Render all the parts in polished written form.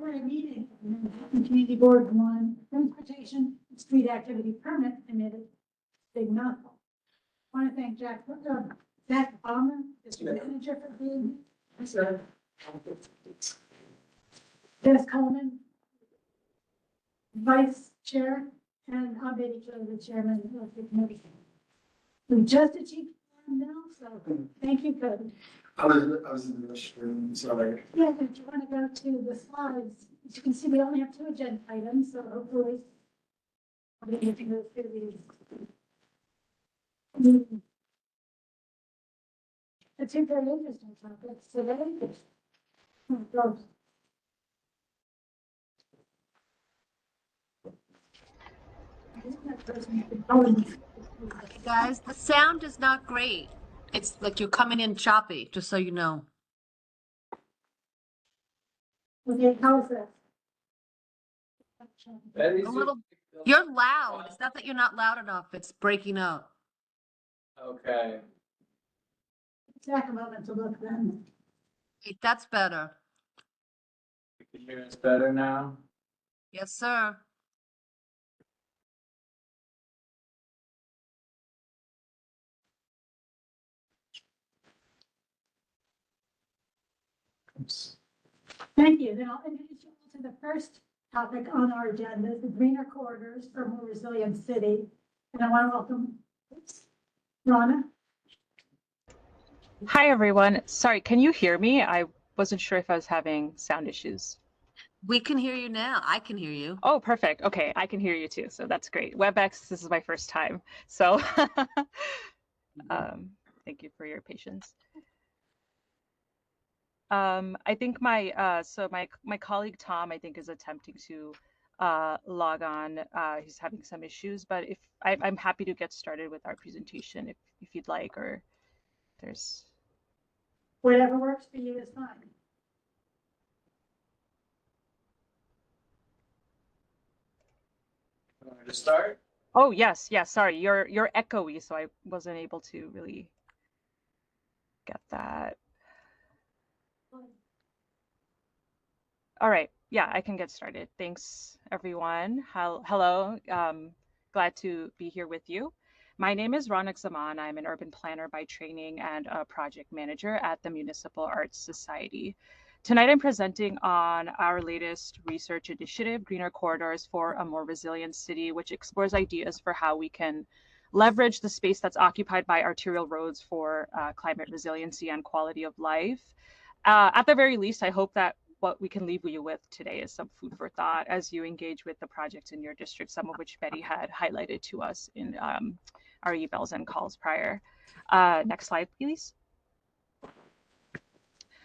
February meeting, the Community Board 1 Transportation and Street Activity Permit Committee, big mouthful. I want to thank Zach Palmer, district manager, for being here. Dennis Coleman, vice chair, and Abedi Joe, the chairman of the committee. We just achieved one now, so thank you, Cody. I was in the restroom, sorry. Yeah, if you want to go to the slides, as you can see, we only have 2 agenda items, so hopefully we get to go through these. The 2 very interesting topics today. Guys, the sound is not great. It's like you're coming in choppy, just so you know. Okay, how's that? A little, you're loud. It's not that you're not loud enough. It's breaking up. Okay. Take a moment to look then. Hey, that's better. You can hear us better now? Yes, sir. Oops. Thank you. Then I'll introduce you all to the first topic on our agenda, the greener corridors for a more resilient city. And I want to welcome Rana. Hi, everyone. Sorry, can you hear me? I wasn't sure if I was having sound issues. We can hear you now. I can hear you. Oh, perfect. Okay, I can hear you too, so that's great. WebEx, this is my first time, so thank you for your patience. I think my colleague Tom, I think, is attempting to log on. He's having some issues, but if I'm happy to get started with our presentation if you'd like, or there's Whatever works for you is fine. Want me to start? Oh, yes. Sorry, you're echoey, so I wasn't able to really get that. All right. Yeah, I can get started. Thanks, everyone. Hello. Glad to be here with you. My name is Ronak Zaman. I'm an urban planner by training and a project manager at the Municipal Arts Society. Tonight, I'm presenting on our latest research initiative, Greener Corridors for a More Resilient City, which explores ideas for how we can leverage the space that's occupied by arterial roads for climate resiliency and quality of life. At the very least, I hope that what we can leave you with today is some food for thought as you engage with the projects in your district, some of which Betty had highlighted to us in our emails and calls prior. Next slide, please.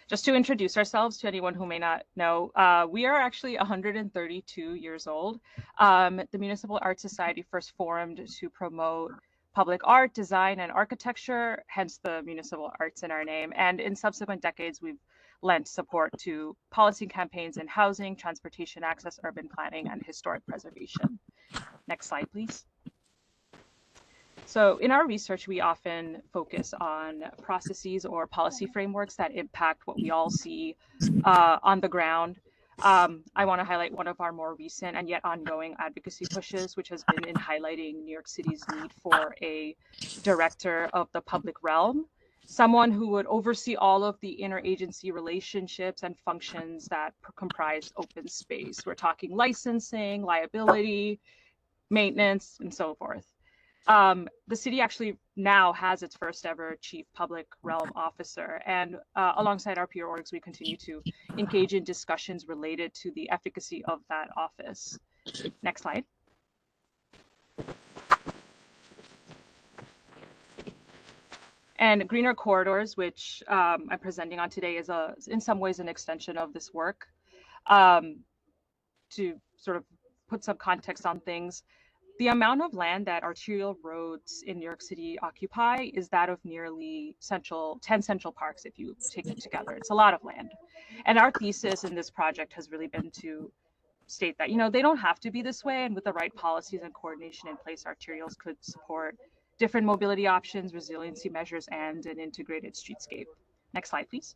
Just to introduce ourselves to anyone who may not know, we are actually 132 years old. The Municipal Arts Society first formed to promote public art, design, and architecture, hence the municipal arts in our name. And in subsequent decades, we've lent support to policy campaigns in housing, transportation access, urban planning, and historic preservation. Next slide, please. So in our research, we often focus on processes or policy frameworks that impact what we all see on the ground. I want to highlight one of our more recent and yet ongoing advocacy pushes, which has been in highlighting New York City's need for a director of the public realm, someone who would oversee all of the interagency relationships and functions that comprise open space. We're talking licensing, liability, maintenance, and so forth. The city actually now has its first ever chief public realm officer, and alongside our peer orgs, we continue to engage in discussions related to the efficacy of that office. Next slide. And Greener Corridors, which I'm presenting on today, is in some ways an extension of this work. To sort of put some context on things, the amount of land that arterial roads in New York City occupy is that of nearly 10 central parks if you take it together. It's a lot of land. And our thesis in this project has really been to state that, they don't have to be this way, and with the right policies and coordination in place, arterials could support different mobility options, resiliency measures, and an integrated streetscape. Next slide, please.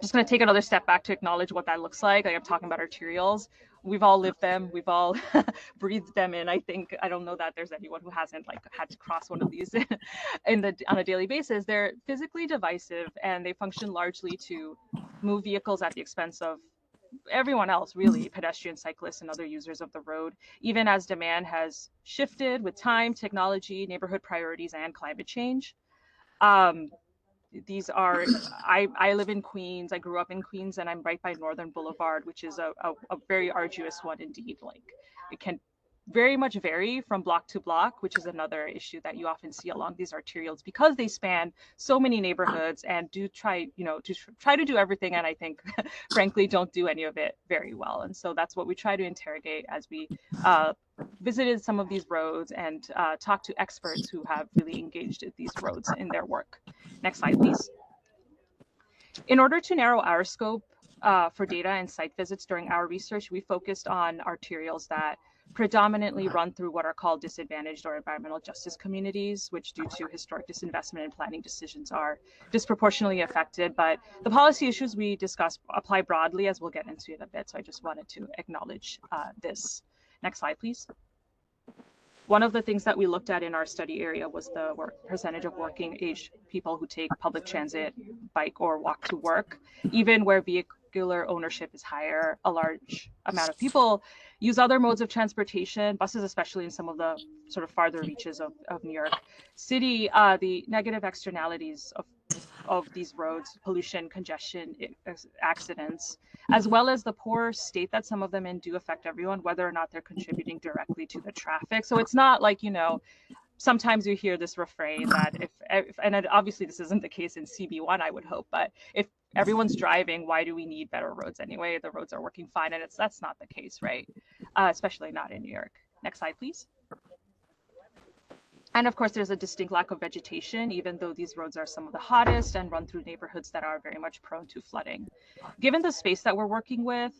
just going to take another step back to acknowledge what that looks like. Like I'm talking about arterials. We've all lived them. We've all breathed them in. I think I don't know that there's anyone who hasn't like had to cross one of these on a daily basis. They're physically divisive and they function largely to move vehicles at the expense of everyone else, really, pedestrians, cyclists, and other users of the road, even as demand has shifted with time, technology, neighborhood priorities, and climate change. These are, I live in Queens. I grew up in Queens, and I'm right by Northern Boulevard, which is a very arduous one indeed. Like it can very much vary from block to block, which is another issue that you often see along these arterials because they span so many neighborhoods and do try, try to do everything. And I think, frankly, don't do any of it very well. And so that's what we try to interrogate as we visited some of these roads and talked to experts who have really engaged at these roads in their work. Next slide, please. In order to narrow our scope for data and site visits during our research, we focused on arterials that predominantly run through what are called disadvantaged or environmental justice communities, which due to historic disinvestment and planning decisions are disproportionately affected. But the policy issues we discussed apply broadly, as we'll get into in a bit. So I just wanted to acknowledge this. Next slide, please. One of the things that we looked at in our study area was the percentage of working age people who take public transit, bike, or walk to work. Even where vehicular ownership is higher, a large amount of people use other modes of transportation, buses especially in some of the sort of farther reaches of New York City. The negative externalities of these roads, pollution, congestion, accidents, as well as the poor state that some of them in do affect everyone, whether or not they're contributing directly to the traffic. So it's not like, sometimes you hear this refrain that and obviously this isn't the case in CB1, I would hope, but if everyone's driving, why do we need better roads anyway? The roads are working fine, and that's not the case, right? Especially not in New York. Next slide, please. And of course, there's a distinct lack of vegetation, even though these roads are some of the hottest and run through neighborhoods that are very much prone to flooding. Given the space that we're working with,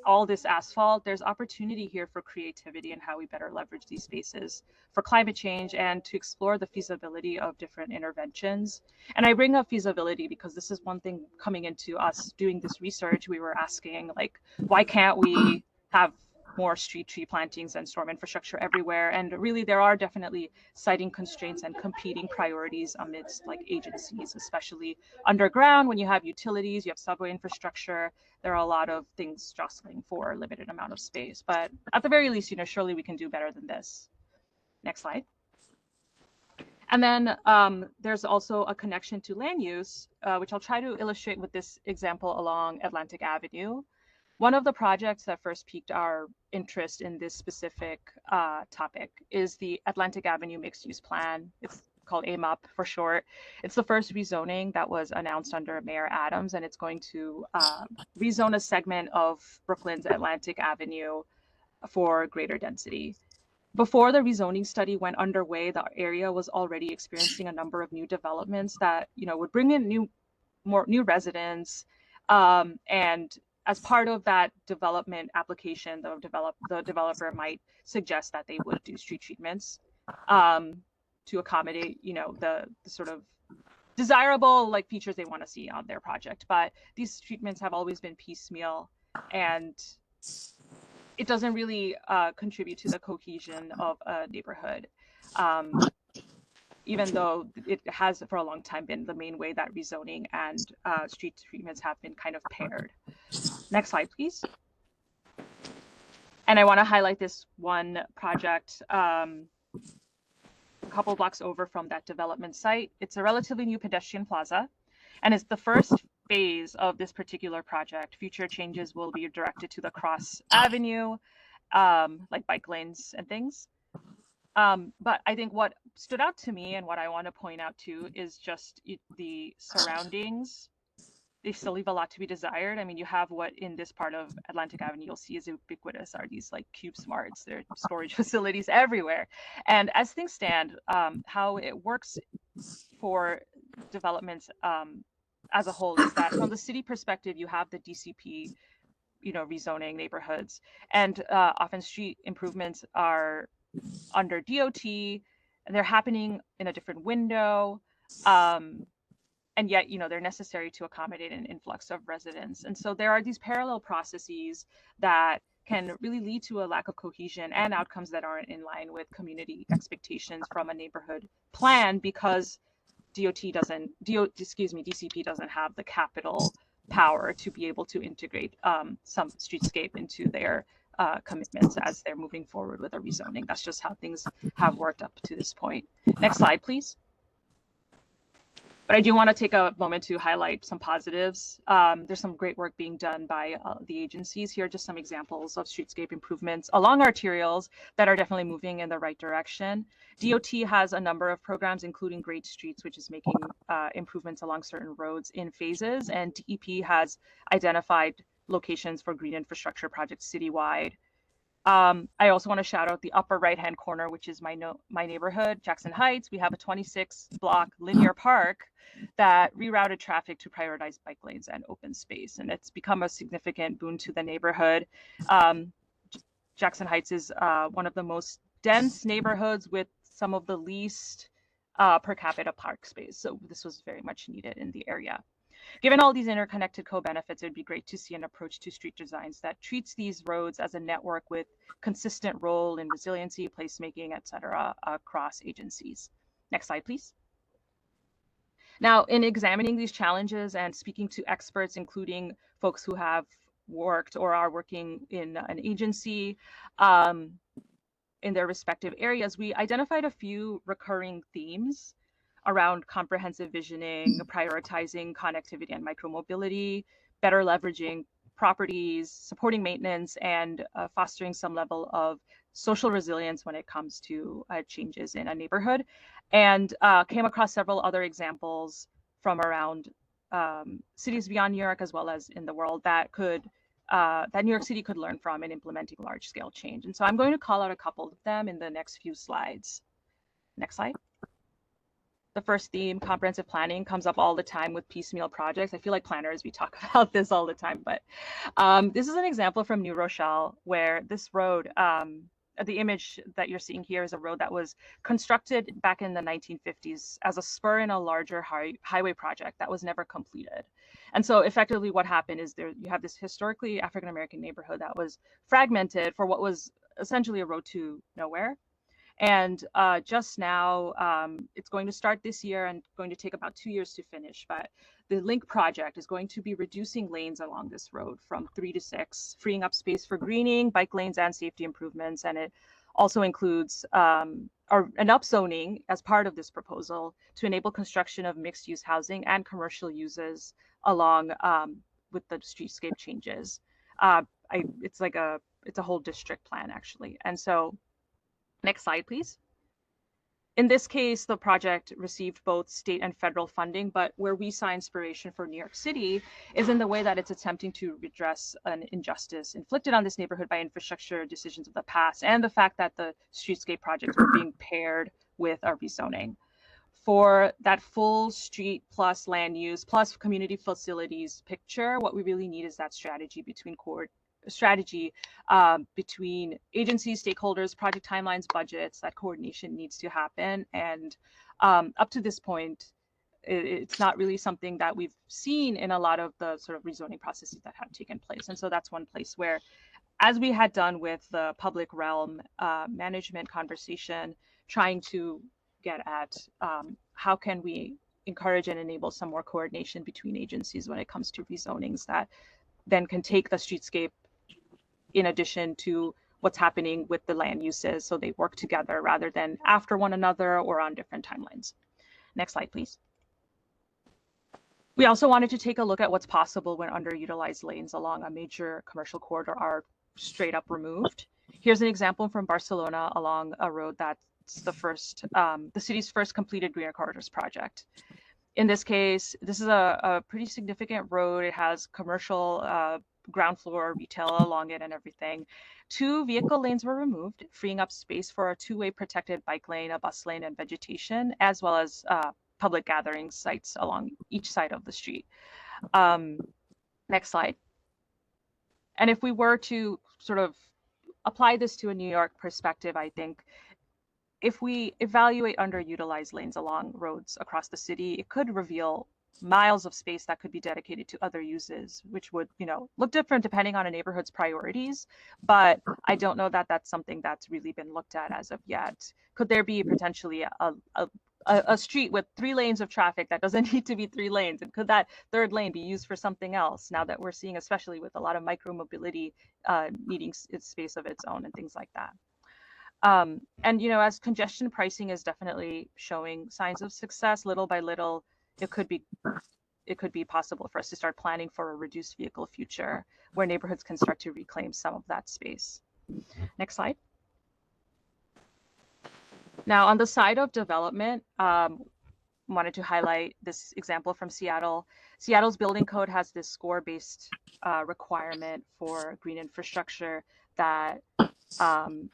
all this asphalt, there's opportunity here for creativity and how we better leverage these spaces for climate change and to explore the feasibility of different interventions. And I bring up feasibility because this is one thing coming into us doing this research. We were asking, like, why can't we have more street tree plantings and storm infrastructure everywhere? And really, there are definitely siting constraints and competing priorities amidst like agencies, especially underground. When you have utilities, you have subway infrastructure, there are a lot of things jostling for a limited amount of space. But at the very least, surely we can do better than this. Next slide. And then there's also a connection to land use, which I'll try to illustrate with this example along Atlantic Avenue. One of the projects that first piqued our interest in this specific topic is the Atlantic Avenue Mixed Use Plan. It's called AMUP for short. It's the first rezoning that was announced under Mayor Adams, and it's going to rezone a segment of Brooklyn's Atlantic Avenue for greater density. Before the rezoning study went underway, the area was already experiencing a number of new developments that would bring in new residents, and as part of that development application, the developer might suggest that they would do street treatments to accommodate, the sort of desirable features they want to see on their project. But these treatments have always been piecemeal, and it doesn't really contribute to the cohesion of a neighborhood. Even though it has for a long time been the main way that rezoning and street treatments have been kind of paired. Next slide, please. And I want to highlight this one project a couple blocks over from that development site. It's a relatively new pedestrian plaza, and it's the first phase of this particular project. Future changes will be directed to the Cross Avenue, like bike lanes and things. But I think what stood out to me and what I want to point out too is just the surroundings. They still leave a lot to be desired. I mean, you have what in this part of Atlantic Avenue you'll see is ubiquitous are these CubeSmarts. There are storage facilities everywhere. And as things stand, how it works for developments as a whole is that from the city perspective, you have the DCP, rezoning neighborhoods, and often street improvements are under DOT, and they're happening in a different window. and yet, they're necessary to accommodate an influx of residents. And so there are these parallel processes that can really lead to a lack of cohesion and outcomes that aren't in line with community expectations from a neighborhood plan, because DCP doesn't have the capital power to be able to integrate some streetscape into their commitments as they're moving forward with a rezoning. That's just how things have worked up to this point. Next slide, please. But I do want to take a moment to highlight some positives. There's some great work being done by the agencies. Here are just some examples of streetscape improvements along arterials that are definitely moving in the right direction. DOT has a number of programs, including Great Streets, which is making improvements along certain roads in phases. And DEP has identified locations for green infrastructure projects citywide. I also want to shout out the upper right-hand corner, which is my neighborhood, Jackson Heights. We have a 26-block linear park that rerouted traffic to prioritize bike lanes and open space, and it's become a significant boon to the neighborhood. Jackson Heights is one of the most dense neighborhoods with some of the least per capita park space, so this was very much needed in the area. Given all these interconnected co-benefits, it'd be great to see an approach to street designs that treats these roads as a network with consistent role in resiliency, placemaking, et cetera, across agencies. Next slide, please. Now, in examining these challenges and speaking to experts, including folks who have worked or are working in an agency in their respective areas, we identified a few recurring themes around comprehensive visioning, prioritizing connectivity and micromobility, better leveraging properties, supporting maintenance, and fostering some level of social resilience when it comes to changes in a neighborhood. And came across several other examples from around cities beyond New York, as well as in the world, that New York City could learn from in implementing large-scale change. And so I'm going to call out a couple of them in the next few slides. Next slide. The first theme, comprehensive planning, comes up all the time with piecemeal projects. I feel like planners, we talk about this all the time, but this is an example from New Rochelle, where this road, the image that you're seeing here is a road that was constructed back in the 1950s as a spur in a larger highway project that was never completed. And so effectively what happened is you have this historically African-American neighborhood that was fragmented for what was essentially a road to nowhere. And just now, it's going to start this year and going to take about 2 years to finish. But the LINK project is going to be reducing lanes along this road from 3 to 6, freeing up space for greening, bike lanes, and safety improvements. And it also includes an upzoning as part of this proposal to enable construction of mixed-use housing and commercial uses along with the streetscape changes. It's a whole district plan, actually. And so, next slide, please. In this case, the project received both state and federal funding, but where we saw inspiration for New York City is in the way that it's attempting to redress an injustice inflicted on this neighborhood by infrastructure decisions of the past, and the fact that the streetscape projects were being paired with a rezoning. For that full street plus land use plus community facilities picture, what we really need is that strategy between agencies, stakeholders, project timelines, budgets. That coordination needs to happen. And up to this point, it's not really something that we've seen in a lot of the sort of rezoning processes that have taken place. And so that's one place where, as we had done with the public realm management conversation, trying to get at how can we encourage and enable some more coordination between agencies when it comes to rezonings that then can take the streetscape in addition to what's happening with the land uses, so they work together rather than after one another or on different timelines. Next slide, please. We also wanted to take a look at what's possible when underutilized lanes along a major commercial corridor are straight up removed. Here's an example from Barcelona along a road that's the city's first completed Greener Corridors project. In this case, this is a pretty significant road. It has commercial ground floor retail along it and everything. 2 vehicle lanes were removed, freeing up space for a 2-way protected bike lane, a bus lane, and vegetation, as well as public gathering sites along each side of the street. Next slide. And if we were to sort of apply this to a New York perspective, I think if we evaluate underutilized lanes along roads across the city, it could reveal miles of space that could be dedicated to other uses, which would, look different depending on a neighborhood's priorities. But I don't know that that's something that's really been looked at as of yet. Could there be potentially a street with 3 lanes of traffic that doesn't need to be 3 lanes? And could that third lane be used for something else now that we're seeing, especially with a lot of micro mobility needing its space of its own and things like that? And as congestion pricing is definitely showing signs of success, little by little, it could be possible for us to start planning for a reduced vehicle future where neighborhoods can start to reclaim some of that space. Next slide. Now, on the side of development, wanted to highlight this example from Seattle. Seattle's building code has this score-based requirement for green infrastructure that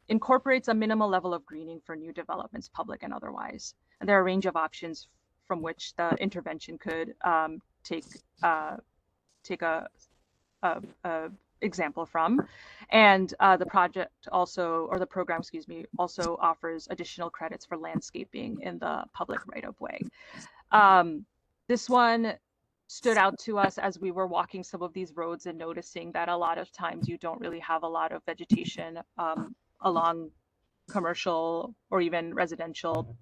incorporates a minimal level of greening for new developments, public and otherwise. And there are a range of options from which the intervention could take a example from. And the project also, or the program, excuse me, also offers additional credits for landscaping in the public right-of-way. This one stood out to us as we were walking some of these roads and noticing that a lot of times you don't really have a lot of vegetation along commercial or even residential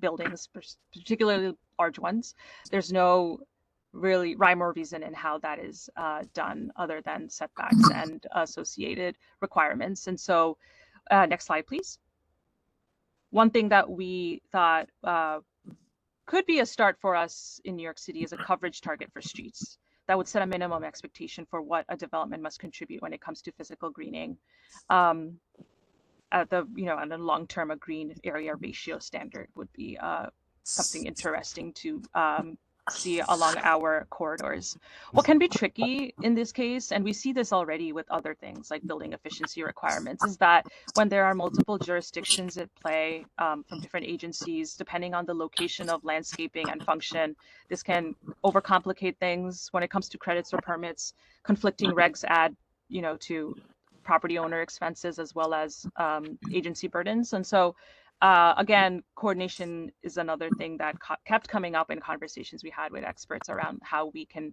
buildings, particularly large ones. There's no really rhyme or reason in how that is done other than setbacks and associated requirements. And so next slide, please. One thing that we thought could be a start for us in New York City is a coverage target for streets that would set a minimum expectation for what a development must contribute when it comes to physical greening. At the, on the long term, a green area ratio standard would be something interesting to see along our corridors. What can be tricky in this case, and we see this already with other things like building efficiency requirements, is that when there are multiple jurisdictions at play from different agencies, depending on the location of landscaping and function, this can overcomplicate things when it comes to credits or permits. Conflicting regs add, to property owner expenses as well as agency burdens. And so again, coordination is another thing that kept coming up in conversations we had with experts around how we can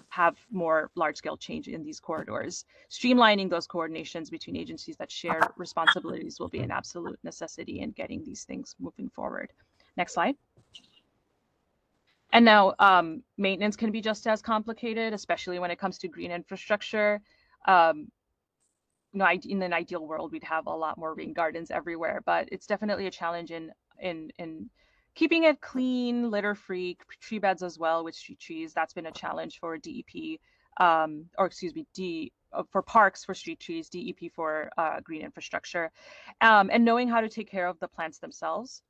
have more large-scale change in these corridors. Streamlining those coordinations between agencies that share responsibilities will be an absolute necessity in getting these things moving forward. Next slide. And now maintenance can be just as complicated, especially when it comes to green infrastructure. In an ideal world, we'd have a lot more rain gardens everywhere, but it's definitely a challenge in keeping it clean, litter-free, tree beds as well with street trees. That's been a challenge for DEP, for parks for street trees, DEP for green infrastructure, and knowing how to take care of the plants themselves.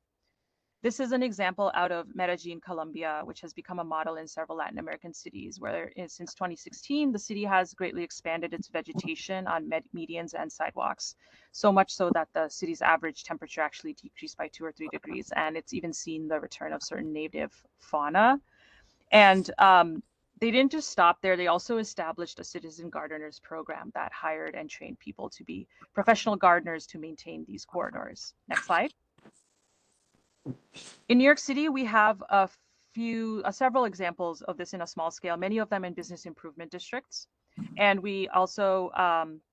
This is an example out of Medellin, Colombia, which has become a model in several Latin American cities, where since 2016, the city has greatly expanded its vegetation on medians and sidewalks, so much so that the city's average temperature actually decreased by 2 or 3 degrees, and it's even seen the return of certain native fauna. And they didn't just stop there. They also established a citizen gardeners program that hired and trained people to be professional gardeners to maintain these corridors. Next slide. In New York City, we have several examples of this in a small scale, many of them in business improvement districts. And we also,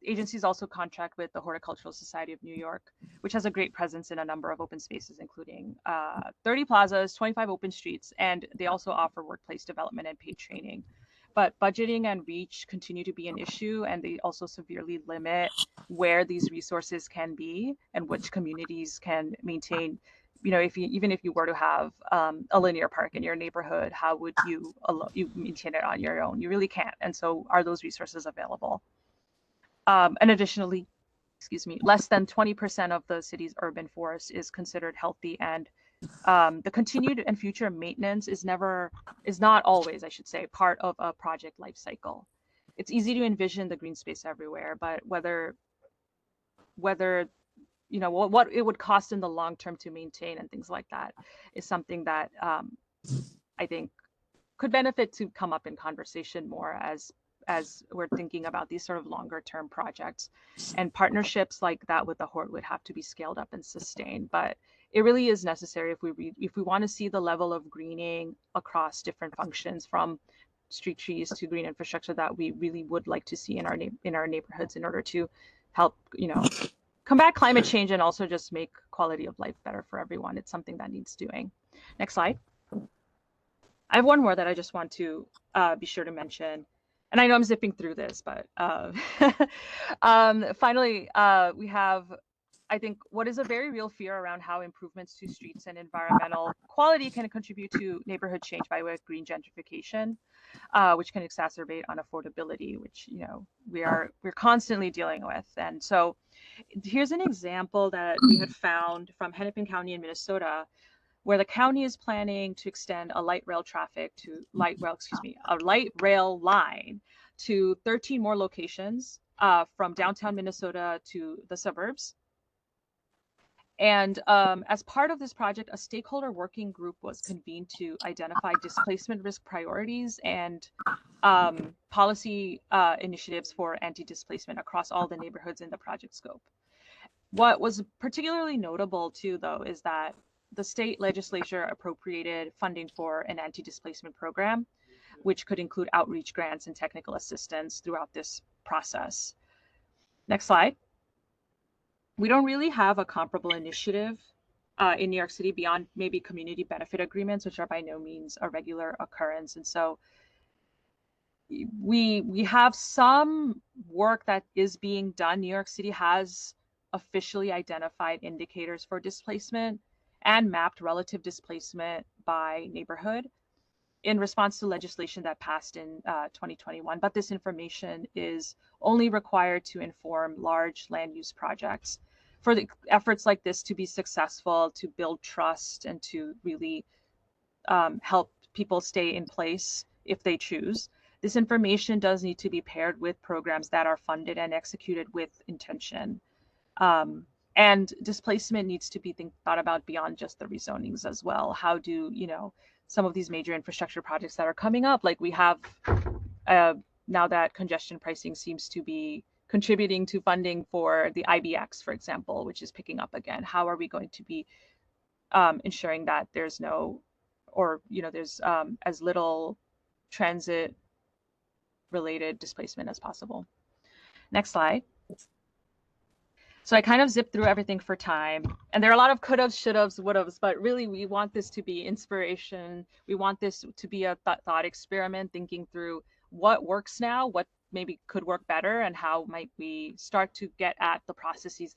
agencies also contract with the Horticultural Society of New York, which has a great presence in a number of open spaces, including 30 plazas, 25 open streets, and they also offer workplace development and paid training. But budgeting and reach continue to be an issue, and they also severely limit where these resources can be and which communities can maintain. Even if you were to have a linear park in your neighborhood, how would you maintain it on your own? You really can't. And so are those resources available? And additionally, less than 20% of the city's urban forest is considered healthy, and the continued and future maintenance is not always, I should say, part of a project life cycle. It's easy to envision the green space everywhere, but whether what it would cost in the long term to maintain and things like that is something that I think could benefit to come up in conversation more as we're thinking about these sort of longer term projects. And partnerships like that with the Hort would have to be scaled up and sustained, but it really is necessary if we want to see the level of greening across different functions, from street trees to green infrastructure, that we really would like to see in our neighborhoods in order to help, combat climate change and also just make quality of life better for everyone. It's something that needs doing. Next slide. I have one more that I just want to be sure to mention. And I know I'm zipping through this, but finally, we have, I think, what is a very real fear around how improvements to streets and environmental quality can contribute to neighborhood change by way of green gentrification, which can exacerbate unaffordability, which we're constantly dealing with. And so here's an example that we had found from Hennepin County in Minnesota, where the county is planning to extend a light rail line to 13 more locations from downtown Minnesota to the suburbs. And as part of this project, a stakeholder working group was convened to identify displacement risk priorities and policy initiatives for anti-displacement across all the neighborhoods in the project scope. What was particularly notable too, though, is that the state legislature appropriated funding for an anti-displacement program, which could include outreach grants and technical assistance throughout this process. Next slide. We don't really have a comparable initiative in New York City beyond maybe community benefit agreements, which are by no means a regular occurrence. And so we have some work that is being done. New York City has officially identified indicators for displacement and mapped relative displacement by neighborhood in response to legislation that passed in 2021. But this information is only required to inform large land use projects. For the efforts like this to be successful, to build trust, and to really help people stay in place if they choose, this information does need to be paired with programs that are funded and executed with intention. And displacement needs to be thought about beyond just the rezonings as well. How do, some of these major infrastructure projects that are coming up, like we have now that congestion pricing seems to be contributing to funding for the IBX, for example, which is picking up again. How are we going to be ensuring that there's there's as little transit related displacement as possible? Next slide. So I kind of zipped through everything for time, and there are a lot of could-haves, should-haves, would-haves, but really we want this to be inspiration. We want this to be a thought experiment, thinking through what works now, what maybe could work better, and how might we start to get at the processes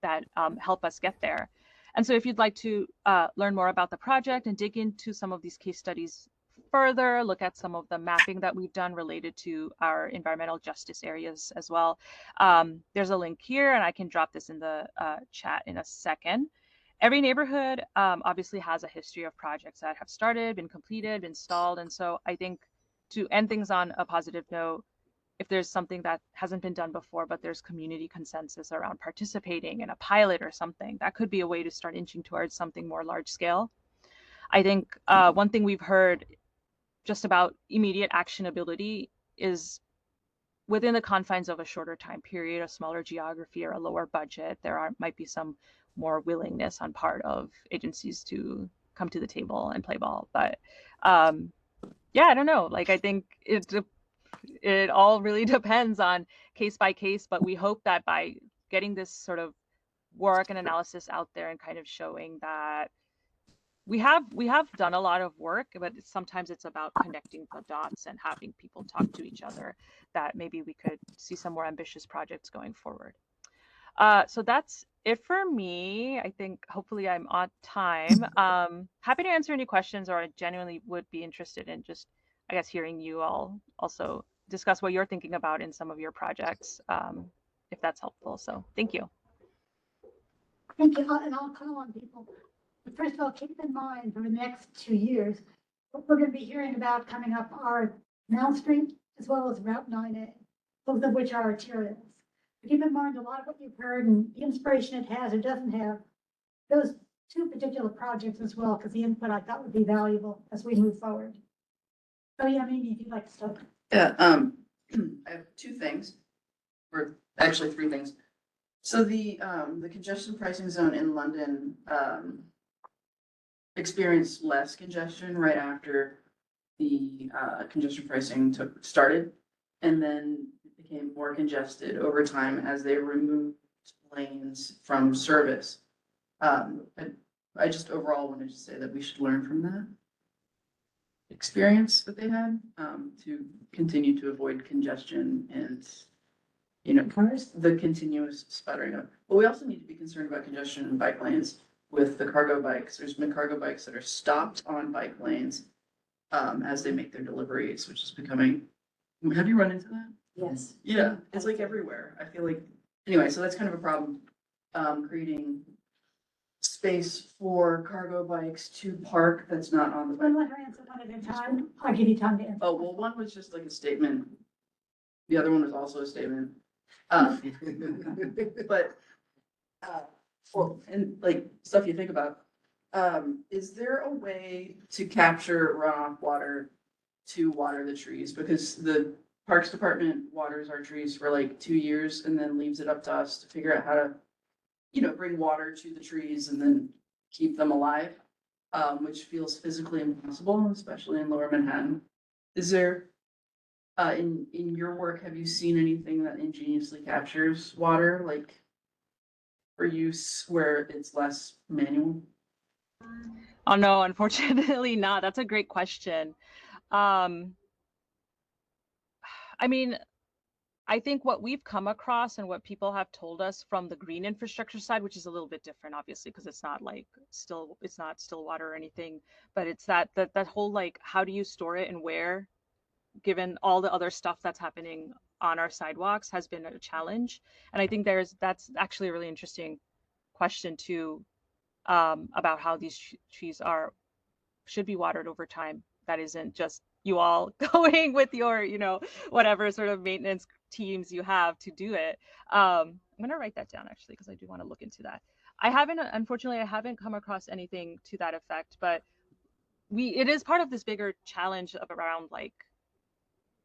that help us get there. And so if you'd like to learn more about the project and dig into some of these case studies further, look at some of the mapping that we've done related to our environmental justice areas as well, there's a link here, and I can drop this in the chat in a second. Every neighborhood obviously has a history of projects that have started, been completed, been stalled. And so I think, to end things on a positive note, if there's something that hasn't been done before, but there's community consensus around participating in a pilot or something, that could be a way to start inching towards something more large scale. I think one thing we've heard just about immediate actionability is, within the confines of a shorter time period, a smaller geography, or a lower budget, might be some more willingness on part of agencies to come to the table and play ball. But yeah, I don't know. Like, I think it all really depends on case by case, but we hope that by getting this sort of work and analysis out there and kind of showing that we have done a lot of work, but sometimes it's about connecting the dots and having people talk to each other, that maybe we could see some more ambitious projects going forward. So that's it for me. I think hopefully I'm on time. Happy to answer any questions, or I genuinely would be interested in just, I guess, hearing you all also discuss what you're thinking about in some of your projects, if that's helpful. So thank you. Thank you, and I'll call on people. But first of all, keep in mind for the next 2 years, what we're going to be hearing about coming up are Mount Street as well as Route 9A, both of which are arterials. But keep in mind a lot of what you've heard and the inspiration it has or doesn't have, those two particular projects as well, because the input I thought would be valuable as we move forward. So yeah, Mimi, if you'd like to start. Yeah, I have two things, or actually three things. So the congestion pricing zone in London experienced less congestion right after the congestion pricing started. And then it became more congested over time as they removed lanes from service. I just overall wanted to say that we should learn from that experience that they had to continue to avoid congestion and, you know, Cars? the continuous sputtering of. But we also need to be concerned about congestion in bike lanes with the cargo bikes. There's been cargo bikes that are stopped on bike lanes as they make their deliveries, which is becoming. Have you run into that? Yes. Yeah, it's like everywhere. I feel like, anyway, so that's kind of a problem. Creating space for cargo bikes to park that's not on the bike. Well, let her answer one at a time. I'll give you time to answer. Oh, well, one was just like a statement. The other one was also a statement. But, well, and like stuff you think about, is there a way to capture runoff water to water the trees? Because the Parks Department waters our trees for like 2 years and then leaves it up to us to figure out how to, you know, bring water to the trees and then keep them alive, which feels physically impossible, especially in Lower Manhattan. Is there, in your work, have you seen anything that ingeniously captures water, like for use where it's less manual? Oh no, unfortunately not. That's a great question. I mean, I think what we've come across and what people have told us from the green infrastructure side, which is a little bit different, obviously, because it's not like it's not still water or anything, but it's that whole like, how do you store it and where, given all the other stuff that's happening on our sidewalks, has been a challenge. And I think that's actually a really interesting question too, about how these trees should be watered over time. That isn't just you all going with your, whatever sort of maintenance teams you have to do it. I'm gonna write that down actually, because I do want to look into that. Unfortunately, I haven't come across anything to that effect, but it is part of this bigger challenge of around like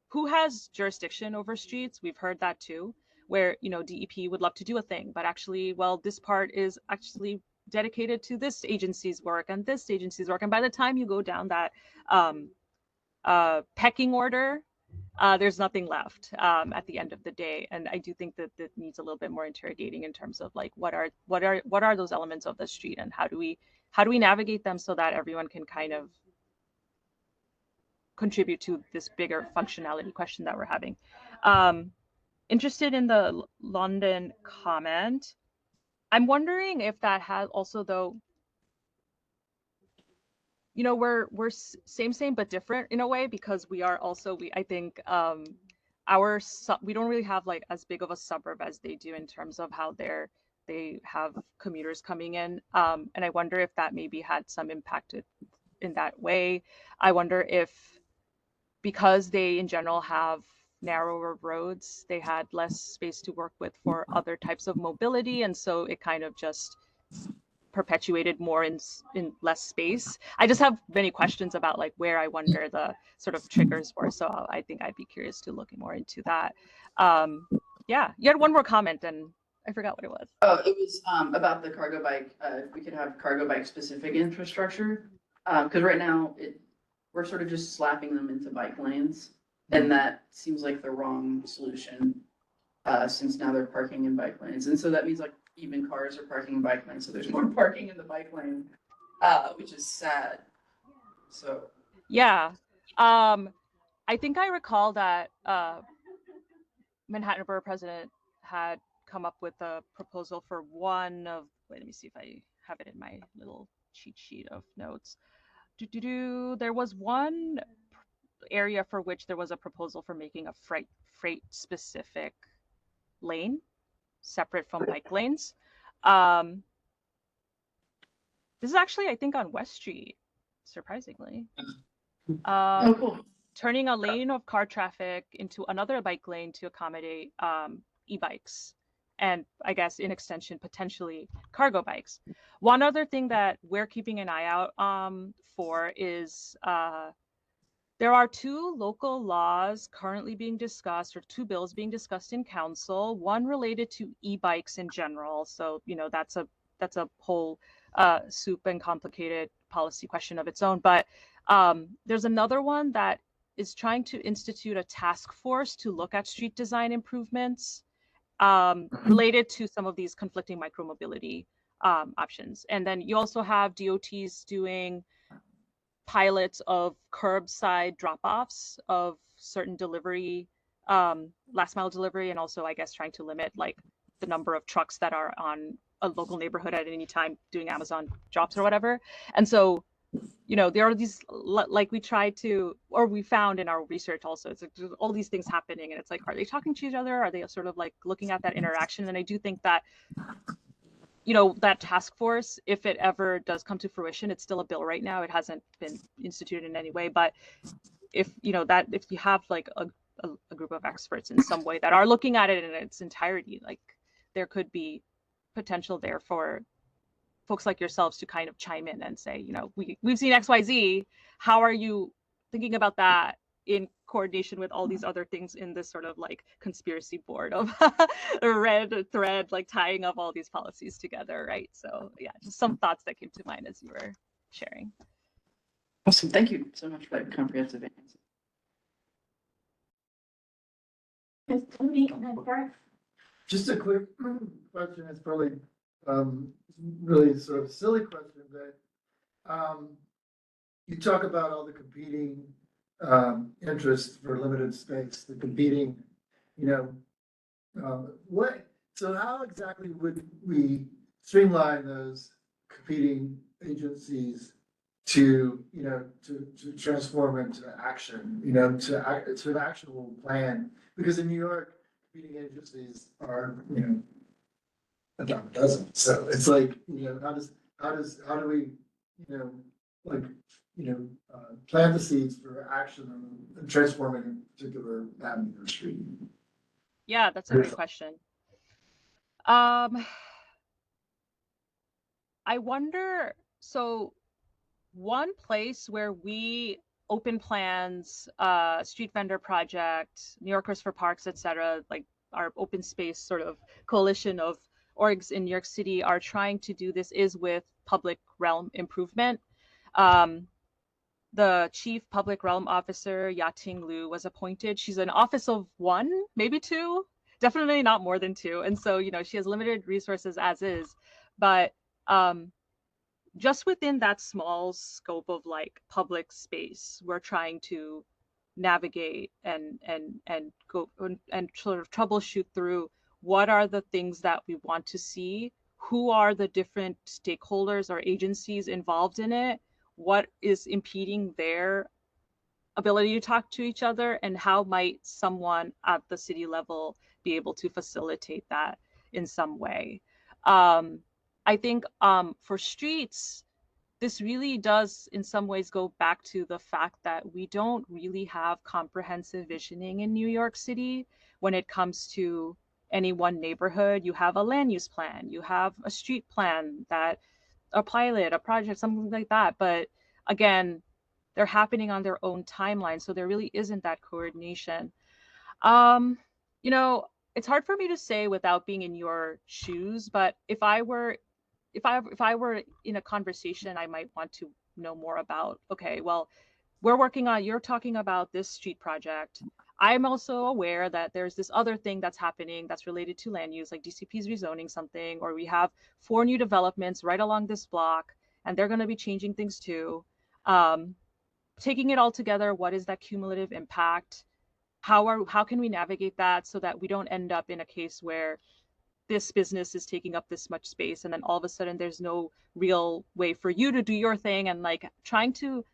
who has jurisdiction over streets. We've heard that too, where, DEP would love to do a thing, but actually, well, this part is actually dedicated to this agency's work and this agency's work. And by the time you go down that pecking order, there's nothing left at the end of the day. And I do think that needs a little bit more interrogating in terms of like what are those elements of the street, and how do we navigate them so that everyone can kind of contribute to this bigger functionality question that we're having. Interested in the London comment. I'm wondering if that has also, though, we're same but different in a way, because we are also, I think we don't really have like as big of a suburb as they do in terms of how they have commuters coming in, and I wonder if that maybe had some impact in that way. I wonder if, because they in general have narrower roads, they had less space to work with for other types of mobility, and so it kind of just perpetuated more in less space. I just have many questions about like where I wonder the sort of triggers were, so I think I'd be curious to look more into that. Yeah, you had one more comment and I forgot what it was. Oh, it was about the cargo bike. If we could have cargo bike specific infrastructure, because right now we're sort of just slapping them into bike lanes, and that seems like the wrong solution, since now they're parking in bike lanes, and so that means like even cars are parking in bike lanes, so there's more parking in the bike lane, which is sad. So yeah, I think I recall that Manhattan Borough President had come up with a proposal for one of. Wait, let me see if I have it in my little cheat sheet of notes. There was one area for which there was a proposal for making a freight specific lane separate from bike lanes. This is actually, I think, on West Street, surprisingly. oh, cool. Turning a lane of car traffic into another bike lane to accommodate e-bikes, and I guess in extension, potentially cargo bikes. One other thing that we're keeping an eye out for is There are two local laws currently being discussed, or two bills being discussed in council, one related to e-bikes in general. So, that's a whole soup and complicated policy question of its own. But there's another one that is trying to institute a task force to look at street design improvements related to some of these conflicting micromobility options. And then you also have DOTs doing pilots of curbside drop-offs of certain delivery, last mile delivery, and also I guess trying to limit like the number of trucks that are on a local neighborhood at any time doing Amazon drops or whatever. And so, there are these, like we tried to, or we found in our research also, it's like there's all these things happening, and it's like, are they talking to each other? Are they sort of like looking at that interaction? And I do think that that task force, if it ever does come to fruition, it's still a bill right now. It hasn't been instituted in any way. But if if you have like a group of experts in some way that are looking at it in its entirety, like there could be potential there for folks like yourselves to kind of chime in and say, we've seen XYZ. How are you thinking about that in coordination with all these other things in this sort of like conspiracy board of a red thread, like tying up all these policies together, right? So yeah, just some thoughts that came to mind as you were sharing. Awesome. Thank you so much for that comprehensive answer. Ms. Tony, and then Garth. Just a quick question. It's probably really sort of a silly question, but you talk about all the competing interests for limited space, the competing, so how exactly would we streamline those competing agencies to transform into action, to an actual plan? Because in New York, competing agencies are, a dime a dozen. So it's like, how do we, plant the seeds for action and transforming a particular avenue or street? Yeah, that's a great question. I wonder, so one place where we open plans, street vendor project, New Yorkers for Parks, etc., like our open space sort of coalition of orgs in New York City are trying to do this is with public realm improvement. The chief public realm officer, Yating Liu, was appointed. She's an office of one, maybe two, definitely not more than two. And so, she has limited resources as is, but just within that small scope of like public space, we're trying to navigate and go and sort of troubleshoot through what are the things that we want to see, who are the different stakeholders or agencies involved in it, what is impeding their ability to talk to each other, and how might someone at the city level be able to facilitate that in some way. I think for streets, this really does in some ways go back to the fact that we don't really have comprehensive visioning in New York City when it comes to any one neighborhood. You have a land use plan, you have a street plan, that a pilot, a project, something like that. But again, they're happening on their own timeline. So there really isn't that coordination. It's hard for me to say without being in your shoes, but if I were in a conversation, I might want to know more about, okay, well, you're talking about this street project. I'm also aware that there's this other thing that's happening that's related to land use, like DCP's rezoning something, or we have 4 new developments right along this block, and they're going to be changing things too. Taking it all together, what is that cumulative impact? How can we navigate that so that we don't end up in a case where this business is taking up this much space, and then all of a sudden there's no real way for you to do your thing, and like trying to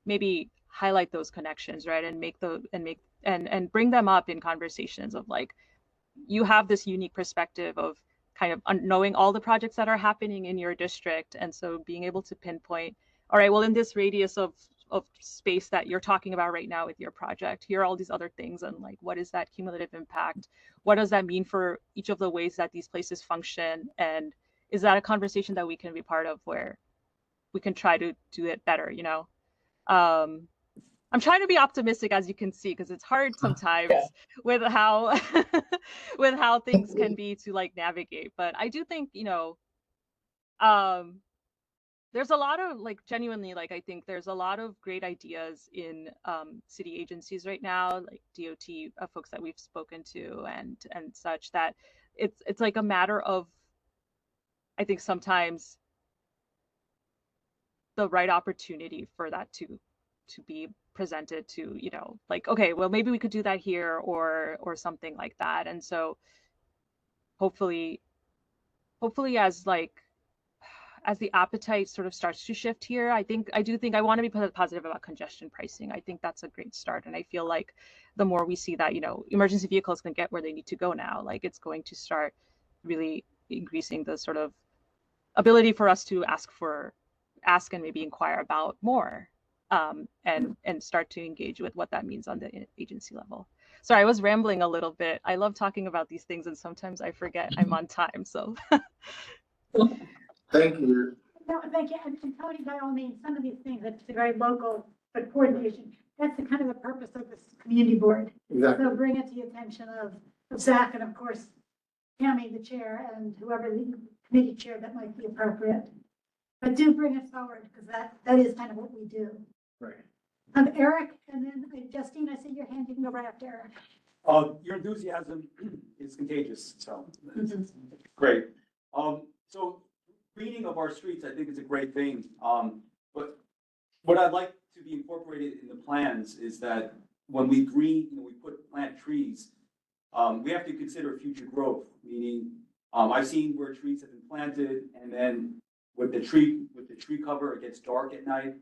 maybe highlight those connections, right? And bring them up in conversations of like, you have this unique perspective of kind of knowing all the projects that are happening in your district. And so being able to pinpoint, all right, well, in this radius of space that you're talking about right now with your project, here are all these other things, and like, what is that cumulative impact? What does that mean for each of the ways that these places function? And is that a conversation that we can be part of where we can try to do it better, I'm I'm trying to be optimistic, as you can see, because it's hard sometimes with how with how things can be to like navigate. But I do think, there's a lot of like genuinely like I think there's a lot of great ideas in city agencies right now, like DOT folks that we've spoken to and such, that it's like a matter of, I think sometimes, the right opportunity for that to be presented to, like, okay, well, maybe we could do that here or something like that. And so hopefully as the appetite sort of starts to shift here, I do think I want to be positive about congestion pricing. I think that's a great start. And I feel like the more we see that, emergency vehicles can get where they need to go now, like it's going to start really increasing the sort of ability for us to ask and maybe inquire about more, and start to engage with what that means on the agency level. Sorry, I was rambling a little bit. I love talking about these things, and sometimes I forget I'm on time. So Thank you. No, thank you. And Tony, by all means, some of these things, it's very local, but coordination, that's the kind of the purpose of this community board. Exactly. So bring it to the attention of Zach and of course, Tammy, the chair, and whoever the committee chair that might be appropriate. But do bring it forward, because that is kind of what we do. Right. Eric, and then Justine, I see your hand. You can go right after Eric. Your enthusiasm is contagious, so it's great. So greening of our streets, I think is a great thing. But what I'd like to be incorporated in the plans is that when we green, we plant trees, we have to consider future growth, meaning, I've seen where trees have been planted and then with the tree cover, it gets dark at night.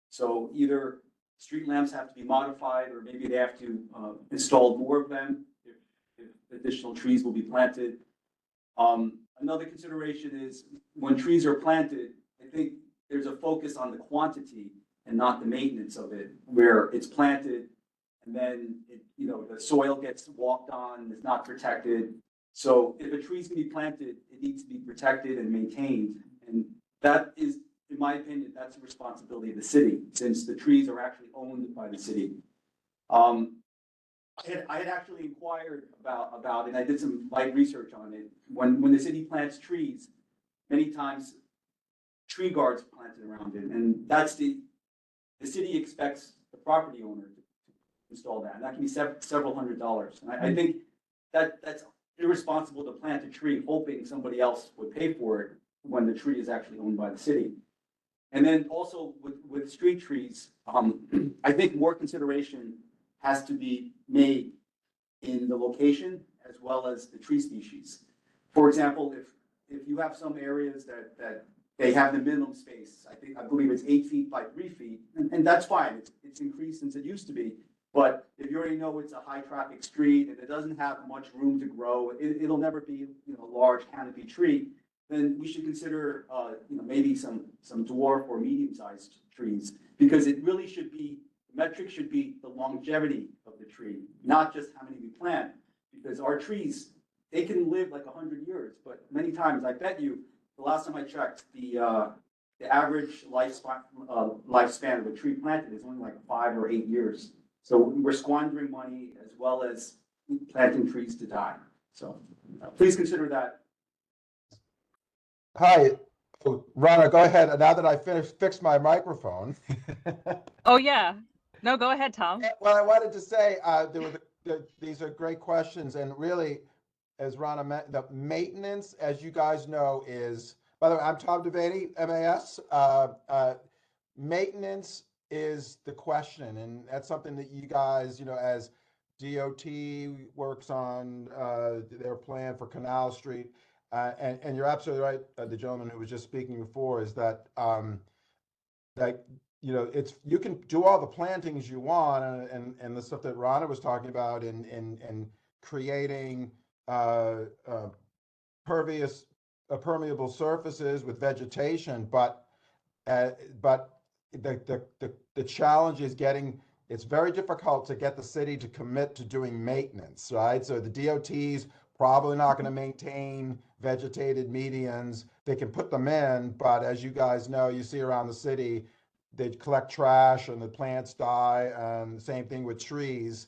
So either street lamps have to be modified, or maybe they have to install more of them if additional trees will be planted. Another consideration is when trees are planted, I think there's a focus on the quantity and not the maintenance of it, where it's planted and then the soil gets walked on, it's not protected. So if a tree's gonna be planted, it needs to be protected and maintained. And that is, in my opinion, that's the responsibility of the city, since the trees are actually owned by the city. I had actually inquired about, and I did some light research on it. When the city plants trees, many times tree guards are planted around it, and that's the city expects the property owner to install that. And that can be several $100s. And I think that's irresponsible to plant a tree hoping somebody else would pay for it when the tree is actually owned by the city. And then also with street trees, I think more consideration has to be made in the location as well as the tree species. For example, if you have some areas that they have the minimum space, I believe it's 8 feet by 3 feet, and that's fine. It's increased since it used to be. But if you already know it's a high traffic street and it doesn't have much room to grow, it'll never be a large canopy tree, then we should consider maybe some dwarf or medium-sized trees, because it really should be, the metric should be the longevity of the tree, not just how many we plant, because our trees, they can live like 100 years, but many times, I bet you, the last time I checked, the average lifespan of a tree planted is only like 5 or 8 years. So we're squandering money as well as planting trees to die. So please consider that. Hi, Rana, go ahead. Now that I fixed my microphone. oh yeah, no, go ahead, Tom. Well, I wanted to say these are great questions, and really, as Rana meant, the maintenance, as you guys know, is, by the way, I'm Tom Devaney, MAS. Maintenance is the question, and that's something that you guys, as DOT works on their plan for Canal Street. And you're absolutely right. The gentleman who was just speaking before is that it's, you can do all the plantings you want, and the stuff that Rana was talking about in creating permeable surfaces with vegetation, but the challenge is it's very difficult to get the city to commit to doing maintenance, right? So the DOT's probably not going to maintain vegetated medians. They can put them in, but as you guys know, you see around the city, they collect trash and the plants die, and same thing with trees.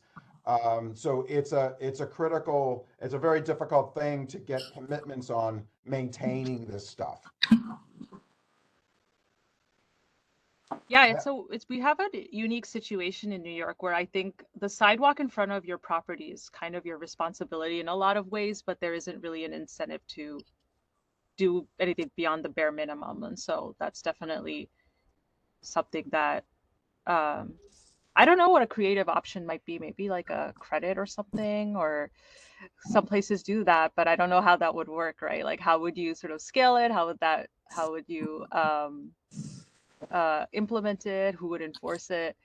So it's a critical, it's a very difficult thing to get commitments on maintaining this stuff. Yeah, we have a unique situation in New York where I think the sidewalk in front of your property is kind of your responsibility in a lot of ways, but there isn't really an incentive to do anything beyond the bare minimum. And so that's definitely something that I don't know what a creative option might be, maybe like a credit or something, or some places do that, but I don't know how that would work, right? Like how would you sort of scale it? How would you implement it? Who would enforce it?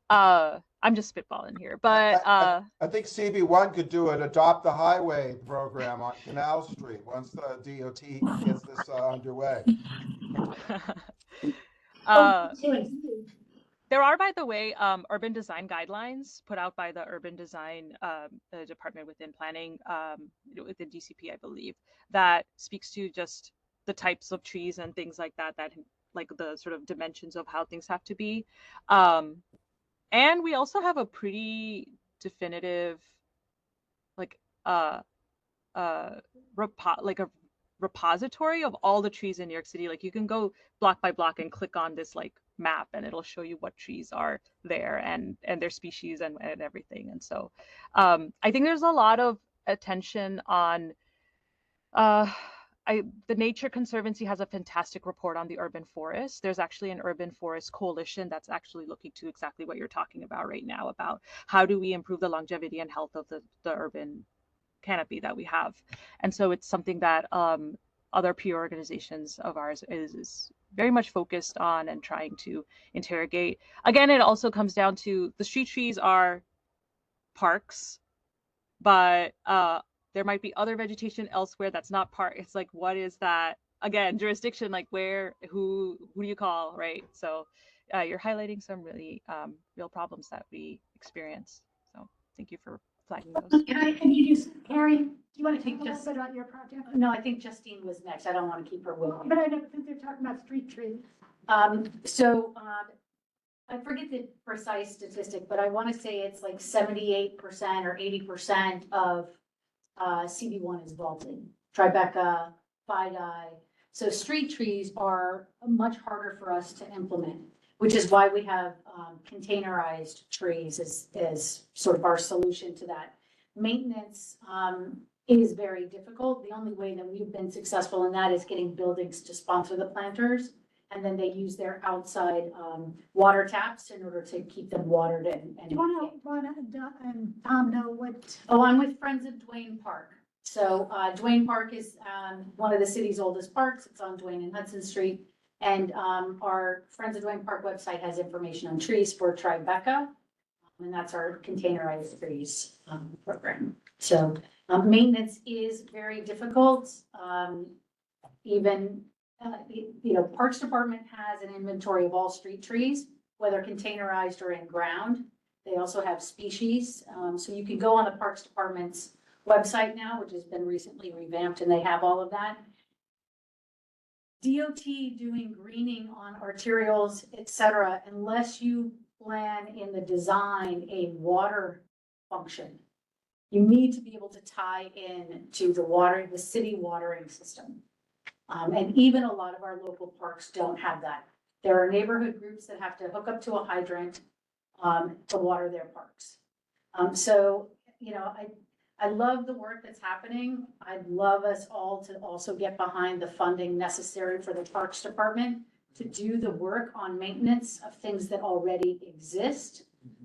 I'm just spitballing here, but I think CB1 could do an adopt the highway program on Canal Street once the DOT gets this underway. There are, by the way, urban design guidelines put out by the urban design department within planning, within DCP, I believe, that speaks to just the types of trees and things like that, like the sort of dimensions of how things have to be. And we also have a pretty definitive, like a repository of all the trees in New York City. Like you can go block by block and click on this like map, and it'll show you what trees are there and their species and everything. And so I think there's a lot of attention on the Nature Conservancy has a fantastic report on the urban forest. There's actually an urban forest coalition that's actually looking to exactly what you're talking about right now, about how do we improve the longevity and health of the urban canopy that we have. And so it's something that other peer organizations of ours is very much focused on and trying to interrogate. Again, it also comes down to the street trees are parks, but there might be other vegetation elsewhere that's not part. It's like, what is that? Again, jurisdiction, like who do you call, right? So you're highlighting some really real problems that we experience. So thank you for flagging those. Can I introduce Carrie? Do you want to think take just- just about your project? No, I think Justine was next. I don't want to keep her waiting. But I never think they're talking about street trees. I forget the precise statistic, but I want to say it's like 78% or 80% of CB1 is vaulting. Tribeca, FiDi. So street trees are much harder for us to implement, which is why we have containerized trees as sort of our solution to that. Maintenance is very difficult. The only way that we've been successful in that is getting buildings to sponsor the planters. And then they use their outside water taps in order to keep them watered and. Do you want to, and Tom know what? Oh, I'm with Friends of Duane Park. So Duane Park is one of the city's oldest parks. It's on Duane and Hudson Street. And our Friends of Duane Park website has information on trees for Tribeca. And that's our containerized trees program. So maintenance is very difficult. Parks Department has an inventory of all street trees, whether containerized or in ground. They also have species. So you can go on the Parks Department's website now, which has been recently revamped, and they have all of that. DOT doing greening on arterials, et cetera, unless you plan in the design a water function, you need to be able to tie in to the city watering system. And even a lot of our local parks don't have that. There are neighborhood groups that have to hook up to a hydrant to water their parks. I love the work that's happening. I'd love us all to also get behind the funding necessary for the Parks Department to do the work on maintenance of things that already exist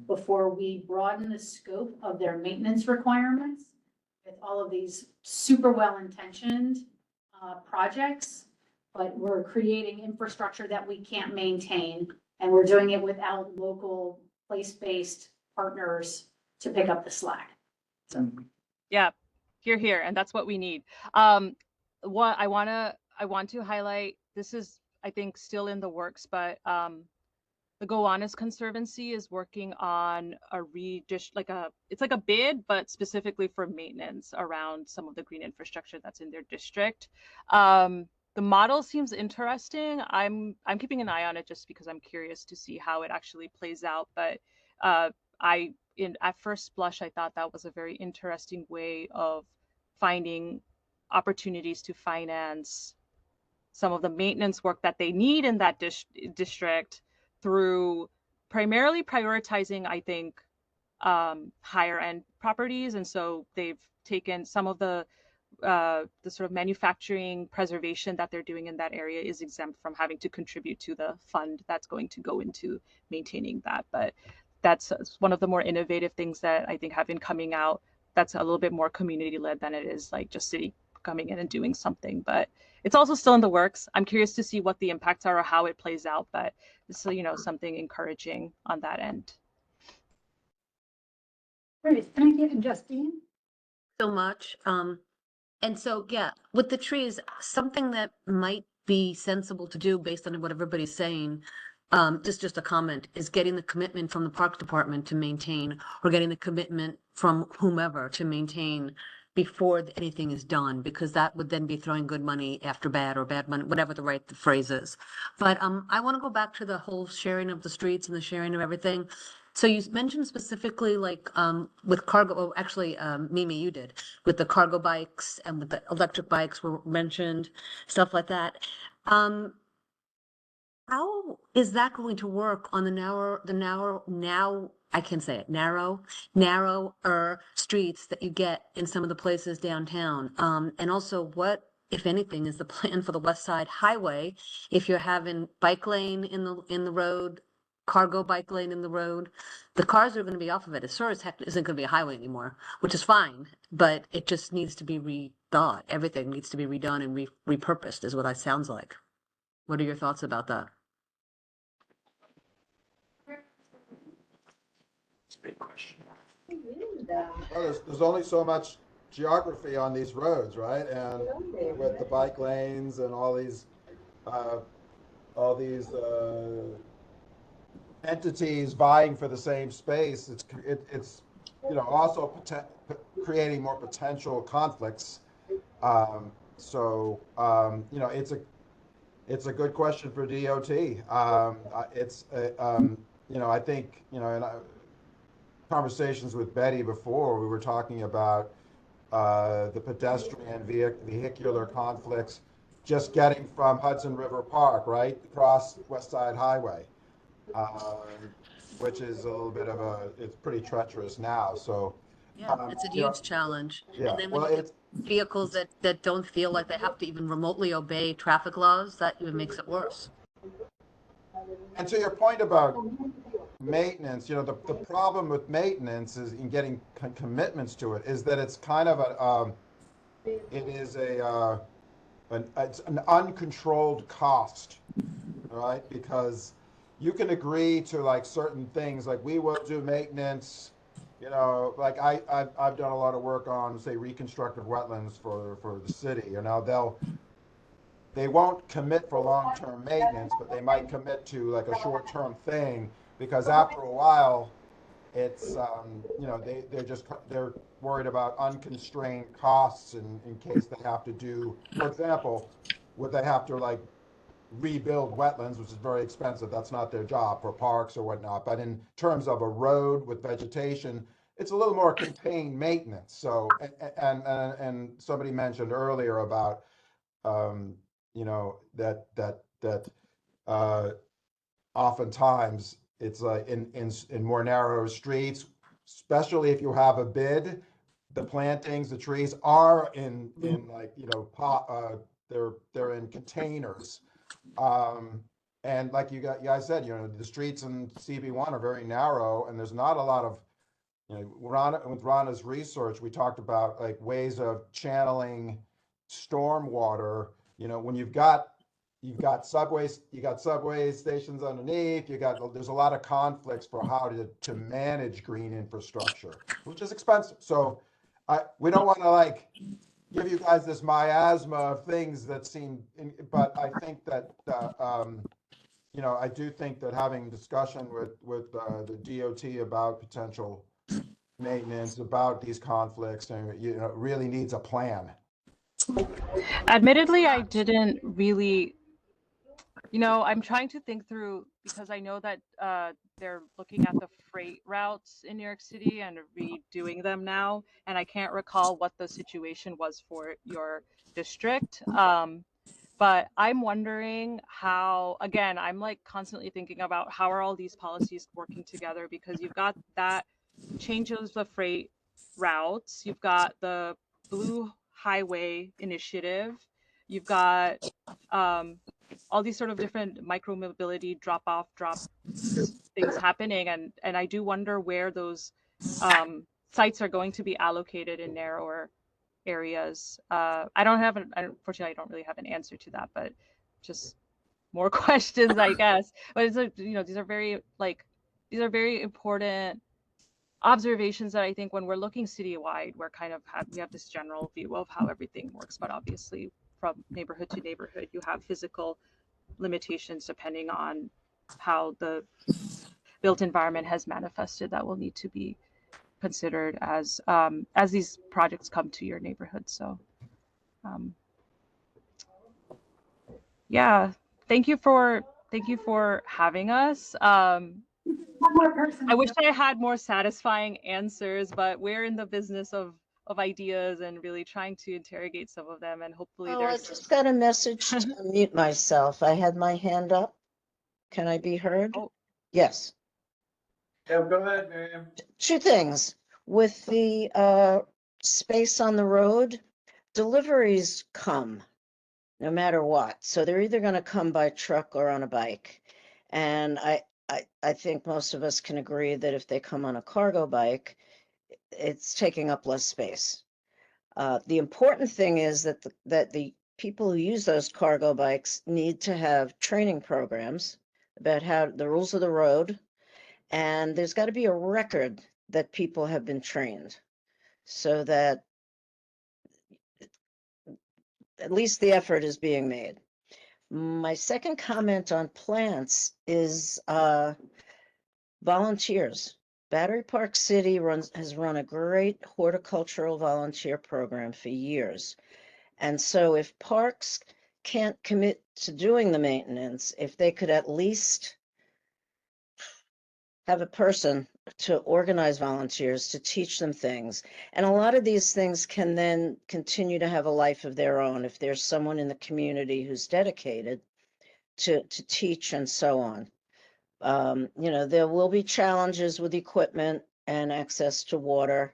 before we broaden the scope of their maintenance requirements with all of these super well-intentioned projects, but we're creating infrastructure that we can't maintain, and we're doing it without local place-based partners to pick up the slack. So. Yeah, here, and that's what we need. What I want to highlight, this is, I think, still in the works, but the Gowanus Conservancy is working on it's like a bid, but specifically for maintenance around some of the green infrastructure that's in their district. the model seems interesting. I'm keeping an eye on it just because I'm curious to see how it actually plays out. But at first blush, I thought that was a very interesting way of finding opportunities to finance some of the maintenance work that they need in that district through primarily prioritizing, I think, higher end properties. And so they've taken some of the sort of manufacturing preservation that they're doing in that area is exempt from having to contribute to the fund that's going to go into maintaining that. But that's one of the more innovative things that I think have been coming out. That's a little bit more community led than it is like just city coming in and doing something. But it's also still in the works. I'm curious to see what the impacts are or how it plays out. But it's, you know, something encouraging on that end. Great, thank you. And Justine? So much. And so, yeah, with the trees, something that might be sensible to do based on what everybody's saying, just a comment, is getting the commitment from the Parks Department to maintain, or getting the commitment from whomever to maintain before anything is done, because that would then be throwing good money after bad, or bad money, whatever the right phrase is. But I want to go back to the whole sharing of the streets and the sharing of everything. So you mentioned specifically like with cargo, oh, actually, Mimi, you did, with the cargo bikes and with the electric bikes were mentioned, stuff like that. How is that going to work on narrower streets that you get in some of the places downtown? And also what, if anything, is the plan for the West Side Highway if you're having bike lane in the road, cargo bike lane in the road? The cars are going to be off of it. It sure as heck isn't going to be a highway anymore, which is fine, but it just needs to be rethought. Everything needs to be redone and repurposed is what it sounds like. What are your thoughts about that? It's a big question. Well, there's only so much geography on these roads, right? And with the bike lanes and all these entities vying for the same space, it's you know, also creating more potential conflicts. You know, it's a good question for DOT. You know, I think, you know, in conversations with Betty before, we were talking about the pedestrian vehicular conflicts just getting from Hudson River Park, right, across West Side Highway, which is a little bit of it's pretty treacherous now. So Yeah, it's a you know, huge challenge. yeah, And then when well, you get vehicles that don't feel like they have to even remotely obey traffic laws, that even makes it worse. and to your point about maintenance, you know, the problem with maintenance is in getting commitments to it is that it's kind of it's an uncontrolled cost, right? Because you can agree to like certain things, like we will do maintenance, you know, like I've done a lot of work on, say, reconstructive wetlands for the city, you know, they won't commit for long-term maintenance, but they might commit to like a short-term thing, because after a while, it's you know, they're worried about unconstrained costs in case they have to do, for example, would they have to like rebuild wetlands, which is very expensive. That's not their job for parks or whatnot. But in terms of a road with vegetation, it's a little more contained maintenance. So, and somebody mentioned earlier about you know, that oftentimes it's like in more narrow streets, especially if you have a bid, the plantings, the trees are in like, you know, they're in containers. And like you guys said, you know, the streets in CB1 are very narrow, and there's not a lot of, you know, with Rana's research, we talked about like ways of channeling stormwater. You know, when you've got subways, you got subway stations underneath, there's a lot of conflicts for how to manage green infrastructure, which is expensive. So we don't want to like give you guys this miasma of things that but I think that you know, I do think that having discussion with the DOT about potential maintenance, about these conflicts, and you know, really needs a plan. Admittedly, I didn't really, I'm trying to think through because I know that they're looking at the freight routes in New York City and redoing them now, and I can't recall what the situation was for your district. But I'm wondering how, again, I'm like constantly thinking about how are all these policies working together because you've got that changes the freight routes, you've got the Blue Highway Initiative, you've got um, all these sort of different micro mobility drop things happening, and I do wonder where those sites are going to be allocated in narrower areas. Unfortunately, I don't really have an answer to that, but just more questions, I guess. But these are very important observations that I think when we're looking citywide, we have this general view of how everything works, but obviously from neighborhood to neighborhood, you have physical limitations depending on how the built environment has manifested that will need to be considered as these projects come to your neighborhood. So, um, yeah, thank you for having us. One more person. I wish I had more satisfying answers, but we're in the business of ideas and really trying to interrogate some of them, and hopefully Oh, I there's just got a message to mute myself. I had my hand up. Can I be heard? Oh. Yes. Yeah, go ahead, Miriam. Two things. With the space on the road, deliveries come no matter what. So they're either going to come by truck or on a bike. And I think most of us can agree that if they come on a cargo bike, it's taking up less space. The important thing is that the people who use those cargo bikes need to have training programs about how the rules of the road, and there's got to be a record that people have been trained so that at least the effort is being made. My second comment on plants is volunteers. Battery Park City has run a great horticultural volunteer program for years. And so if parks can't commit to doing the maintenance, if they could at least have a person to organize volunteers to teach them things. And a lot of these things can then continue to have a life of their own if there's someone in the community who's dedicated to teach and so on. There will be challenges with equipment and access to water,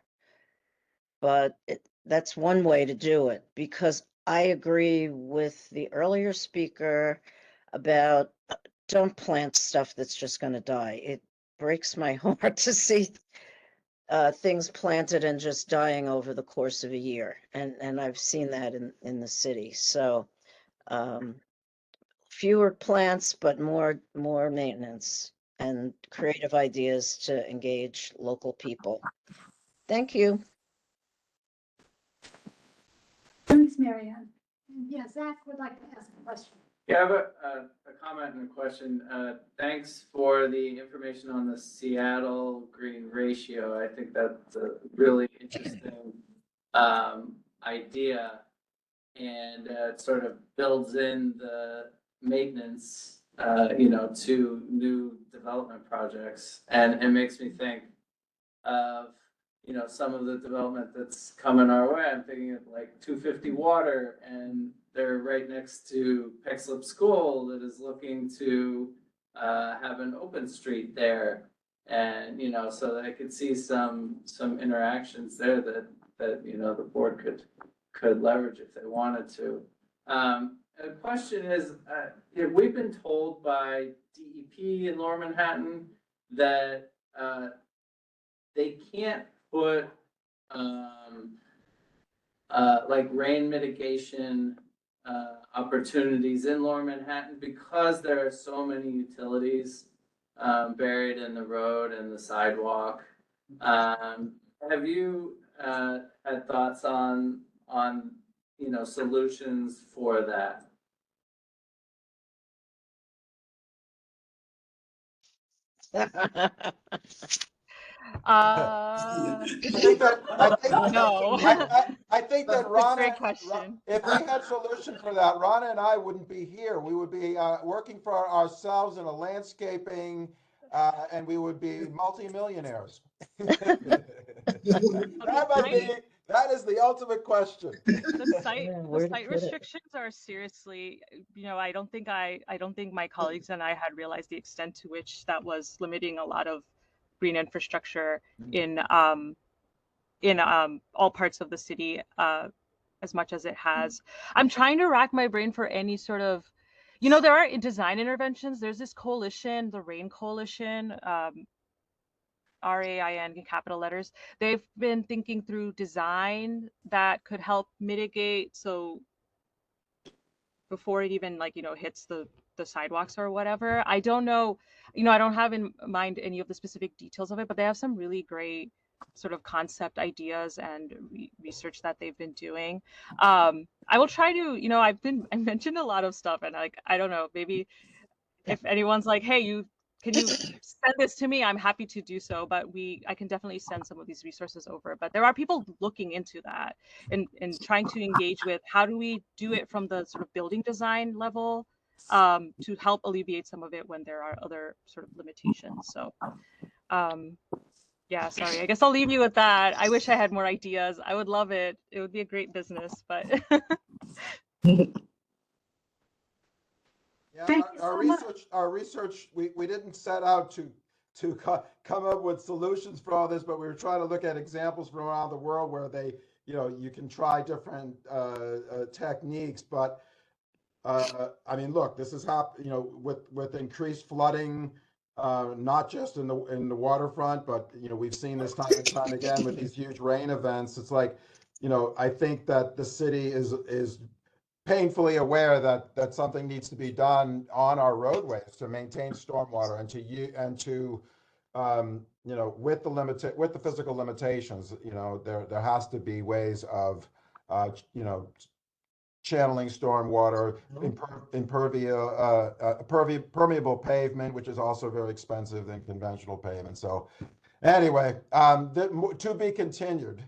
but that's one way to do it, because I agree with the earlier speaker about don't plant stuff that's just going to die. It breaks my heart to see things planted and just dying over the course of a year. And I've seen that in the city. So fewer plants, but more maintenance and creative ideas to engage local people. Thank you. Thanks, Marianne. Yeah, Zach would like to ask a question. Yeah, I have a comment and a question. Thanks for the information on the Seattle green ratio. I think that's a really interesting idea. And it sort of builds in the maintenance, to new development projects. And it makes me think of, some of the development that's coming our way. I'm thinking of like 250 Water, and they're right next to Pexlip School that is looking to have an open street there. And, so that I could see some interactions there that the board could leverage if they wanted to. The question is, we've been told by DEP in Lower Manhattan that they can't put like rain mitigation opportunities in Lower Manhattan because there are so many utilities buried in the road and the sidewalk. Have you had thoughts on solutions for that? I think that, No. I think that That's a Rana, great question. if we had solution for that, Rana and I wouldn't be here. We would be working for ourselves in a landscaping, and we would be multimillionaires. That is the ultimate question. The site, Yeah, the where to site put it. restrictions are seriously, I don't think my colleagues and I had realized the extent to which that was limiting a lot of green infrastructure in all parts of the city, as much as it has. I'm trying to rack my brain for any sort of, there are design interventions. There's this coalition, the RAIN Coalition, RAIN in capital letters. They've been thinking through design that could help mitigate. So before it even hits the sidewalks or whatever. I don't know, I don't have in mind any of the specific details of it, but they have some really great sort of concept ideas and research that they've been doing. I will try to, I mentioned a lot of stuff, and I don't know, maybe if anyone's like, hey, can you send this to me? I'm happy to do so, but I can definitely send some of these resources over. But there are people looking into that and trying to engage with how do we do it from the sort of building design level, to help alleviate some of it when there are other sort of limitations. So yeah, sorry, I guess I'll leave you with that. I wish I had more ideas. I would love it. It would be a great business, but Yeah, Thank you so much. our research, we didn't set out to come up with solutions for all this, but we were trying to look at examples from around the world where they, you can try different techniques. But I mean, look, this is with increased flooding, not just in the waterfront, but we've seen this time and time again with these huge rain events. It's like, I think that the city is painfully aware that something needs to be done on our roadways to maintain stormwater and to with the physical limitations, there has to be ways of channeling stormwater, permeable pavement, which is also very expensive than conventional pavement. So anyway, to be continued.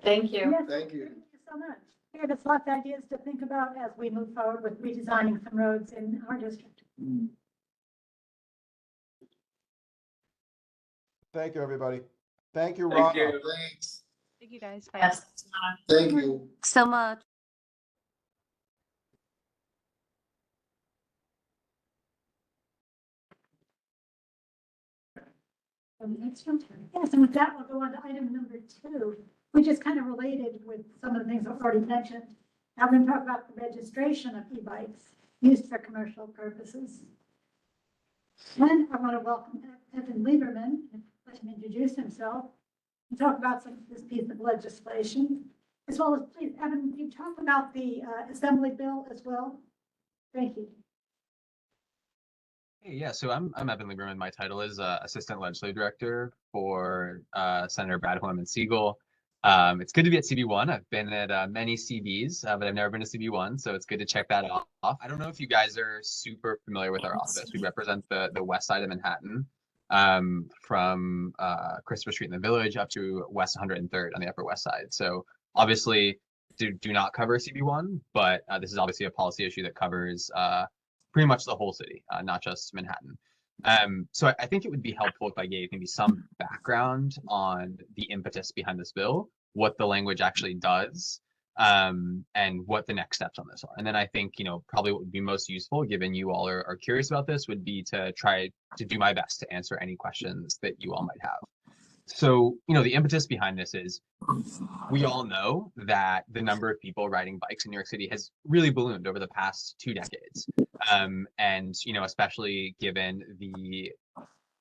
Thank you. Yes, Thank you. Thank you so much. Give us lots of ideas to think about as we move forward with redesigning some roads in our district. Thank you, everybody. Thank you, Thank Rob. you. Thanks. thank you guys. Bye. Yes. Thank you. So much. Yes, and with that, we'll go on to item number 2, which is kind of related with some of the things I've already mentioned. Now we're going to talk about the registration of e-bikes used for commercial purposes. And I want to welcome Evan Lieberman, let him introduce himself, and talk about this piece of legislation, as well as, please, Evan, can you talk about the assembly bill as well? Thank you. Hey, yeah, so I'm Evan Lieberman. My title is Assistant Legislative Director for Senator Bradholm and Siegel. It's good to be at CB1. I've been at many CBs, but I've never been to CB1, so it's good to check that off. I don't know if you guys are super familiar with our office. We represent the west side of Manhattan, from Christopher Street in the Village up to West 103rd on the Upper West Side. So obviously do not cover CB1, but this is obviously a policy issue that covers pretty much the whole city, not just Manhattan. So I think it would be helpful if I gave maybe some background on the impetus behind this bill, what the language actually does, and what the next steps on this are. And then I think, probably what would be most useful, given you all are curious about this, would be to try to do my best to answer any questions that you all might have. So, the impetus behind this is we all know that the number of people riding bikes in New York City has really ballooned over the past 2 decades. And, especially given the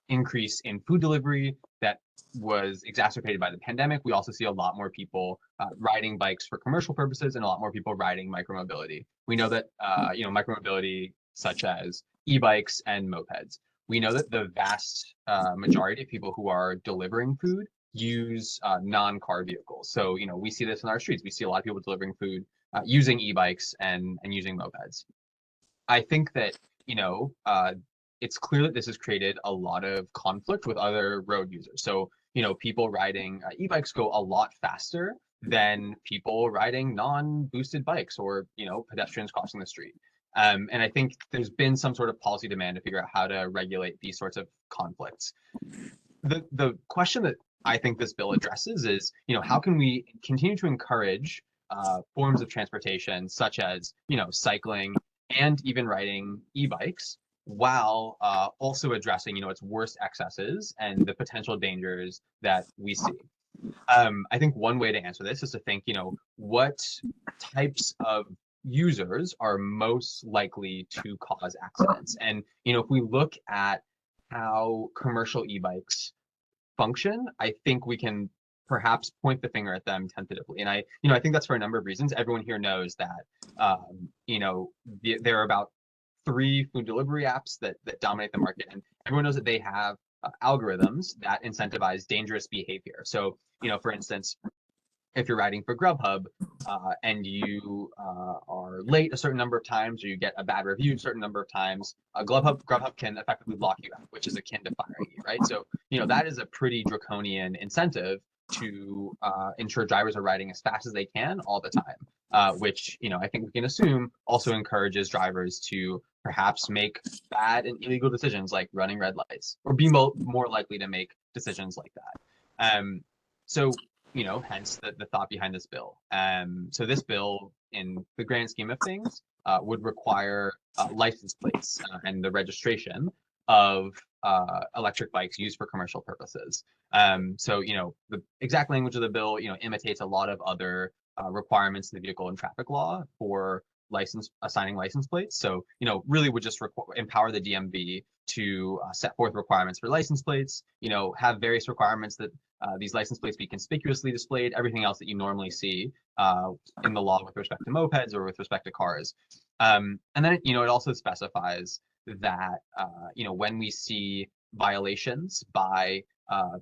increase in food delivery that was exacerbated by the pandemic, we also see a lot more people riding bikes for commercial purposes and a lot more people riding micromobility. We know that, micromobility such as e-bikes and mopeds. We know that the vast majority of people who are delivering food use non-car vehicles. So, we see this in our streets. We see a lot of people delivering food using e-bikes and using mopeds. I think that, it's clear that this has created a lot of conflict with other road users. So, people riding e-bikes go a lot faster than people riding non-boosted bikes or, pedestrians crossing the street. And I think there's been some sort of policy demand to figure out how to regulate these sorts of conflicts. The question that I think this bill addresses is, how can we continue to encourage forms of transportation such as, cycling and even riding e-bikes while also addressing, its worst excesses and the potential dangers that we see. I think one way to answer this is to think, what types of users are most likely to cause accidents. And, if we look at how commercial e-bikes function, I think we can perhaps point the finger at them tentatively. And I think that's for a number of reasons. Everyone here knows that, there are about 3 food delivery apps that dominate the market, and everyone knows that they have algorithms that incentivize dangerous behavior. So, for instance, if you're riding for Grubhub and you are late a certain number of times, or you get a bad review a certain number of times, Grubhub can effectively lock you out, which is akin to firing you, right? So, that is a pretty draconian incentive to ensure drivers are riding as fast as they can all the time, which, I think we can assume also encourages drivers to perhaps make bad and illegal decisions like running red lights, or be more likely to make decisions like that. So, hence the thought behind this bill. So this bill, in the grand scheme of things, would require license plates and the registration of electric bikes used for commercial purposes. So, the exact language of the bill, imitates a lot of other requirements in the vehicle and traffic law for assigning license plates. So, really would just empower the DMV to set forth requirements for license plates, have various requirements that these license plates be conspicuously displayed, everything else that you normally see in the law with respect to mopeds or with respect to cars. And then, it also specifies that, when we see violations by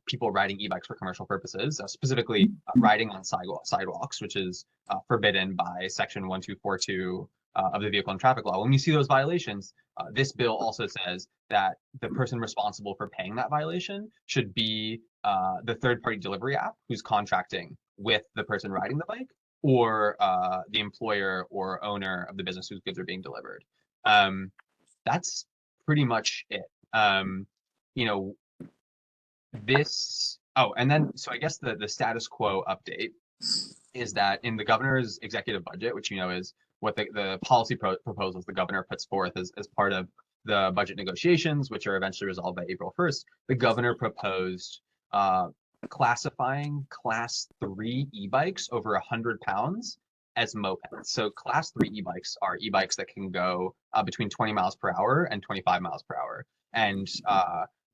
people riding e-bikes for commercial purposes, specifically riding on sidewalks, which is forbidden by Section 1242 of the Vehicle and Traffic Law. When we see those violations, this bill also says that the person responsible for paying that violation should be the third-party delivery app who's contracting with the person riding the bike, or the employer or owner of the business whose goods are being delivered. That's pretty much it. And then, so I guess the status quo update is that in the governor's executive budget, which, is what the policy proposals the governor puts forth as part of the budget negotiations, which are eventually resolved by April 1st, the governor proposed classifying class 3 e-bikes over 100 pounds as mopeds. So class 3 e-bikes are e-bikes that can go between 20 miles per hour and 25 miles per hour. And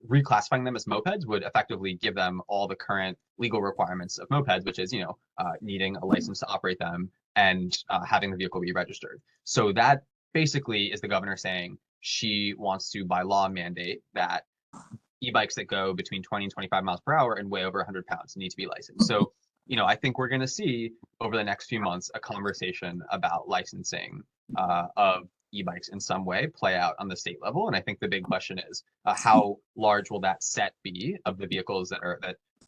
reclassifying them as mopeds would effectively give them all the current legal requirements of mopeds, which is, needing a license to operate them and having the vehicle be registered. So that basically is the governor saying she wants to, by law, mandate that e-bikes that go between 20 and 25 miles per hour and weigh over 100 pounds need to be licensed. So, I think we're going to see over the next few months a conversation about licensing of e-bikes in some way play out on the state level. And I think the big question is how large will that set be of the vehicles that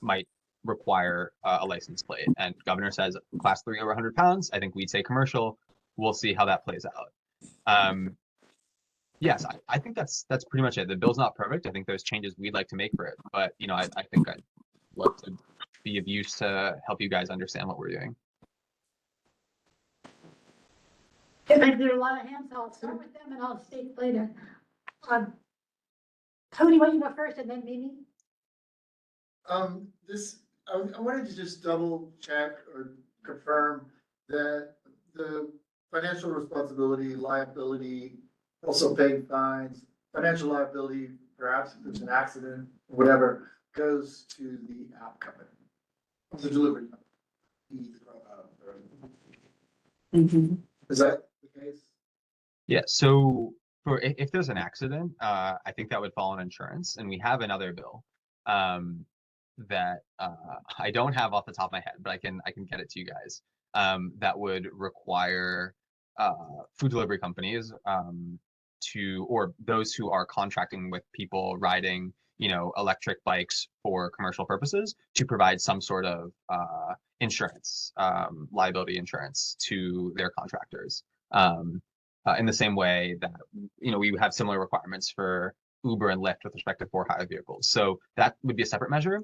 might require a license plate? And governor says class 3 over 100 pounds. I think we'd say commercial. We'll see how that plays out. Yes, I think that's pretty much it. The bill's not perfect. I think there's changes we'd like to make for it, but I think I'd love to be of use to help you guys understand what we're doing. There are a lot of hands, I'll start with them and I'll speak later. Tony, why don't you go first and then Mimi? I wanted to just double check or confirm that the financial responsibility, liability, also paying fines, financial liability, perhaps if there's an accident, whatever, goes to the app company, the delivery company. Is that the case? Yeah, so if there's an accident, I think that would fall on insurance. And we have another bill that I don't have off the top of my head, but I can get it to you guys, that would require food delivery companies to, or those who are contracting with people riding, electric bikes for commercial purposes, to provide some sort of insurance, liability insurance to their contractors. In the same way that, we have similar requirements for Uber and Lyft with respect to for-hire vehicles. So that would be a separate measure.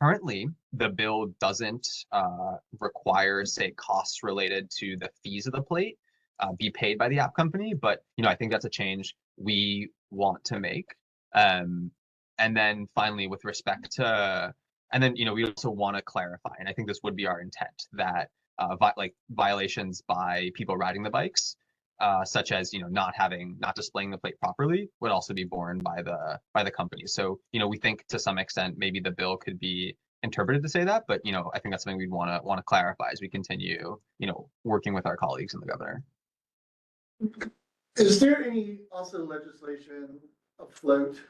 Currently, the bill doesn't require, say, costs related to the fees of the plate be paid by the app company, but I think that's a change we want to make. And then finally, with respect to, and then we also want to clarify, and I think this would be our intent, that violations by people riding the bikes, such as not displaying the plate properly, would also be borne by the company. So we think to some extent maybe the bill could be interpreted to say that, but I think that's something we'd want to clarify as we continue working with our colleagues and the governor. Is there any also legislation afloat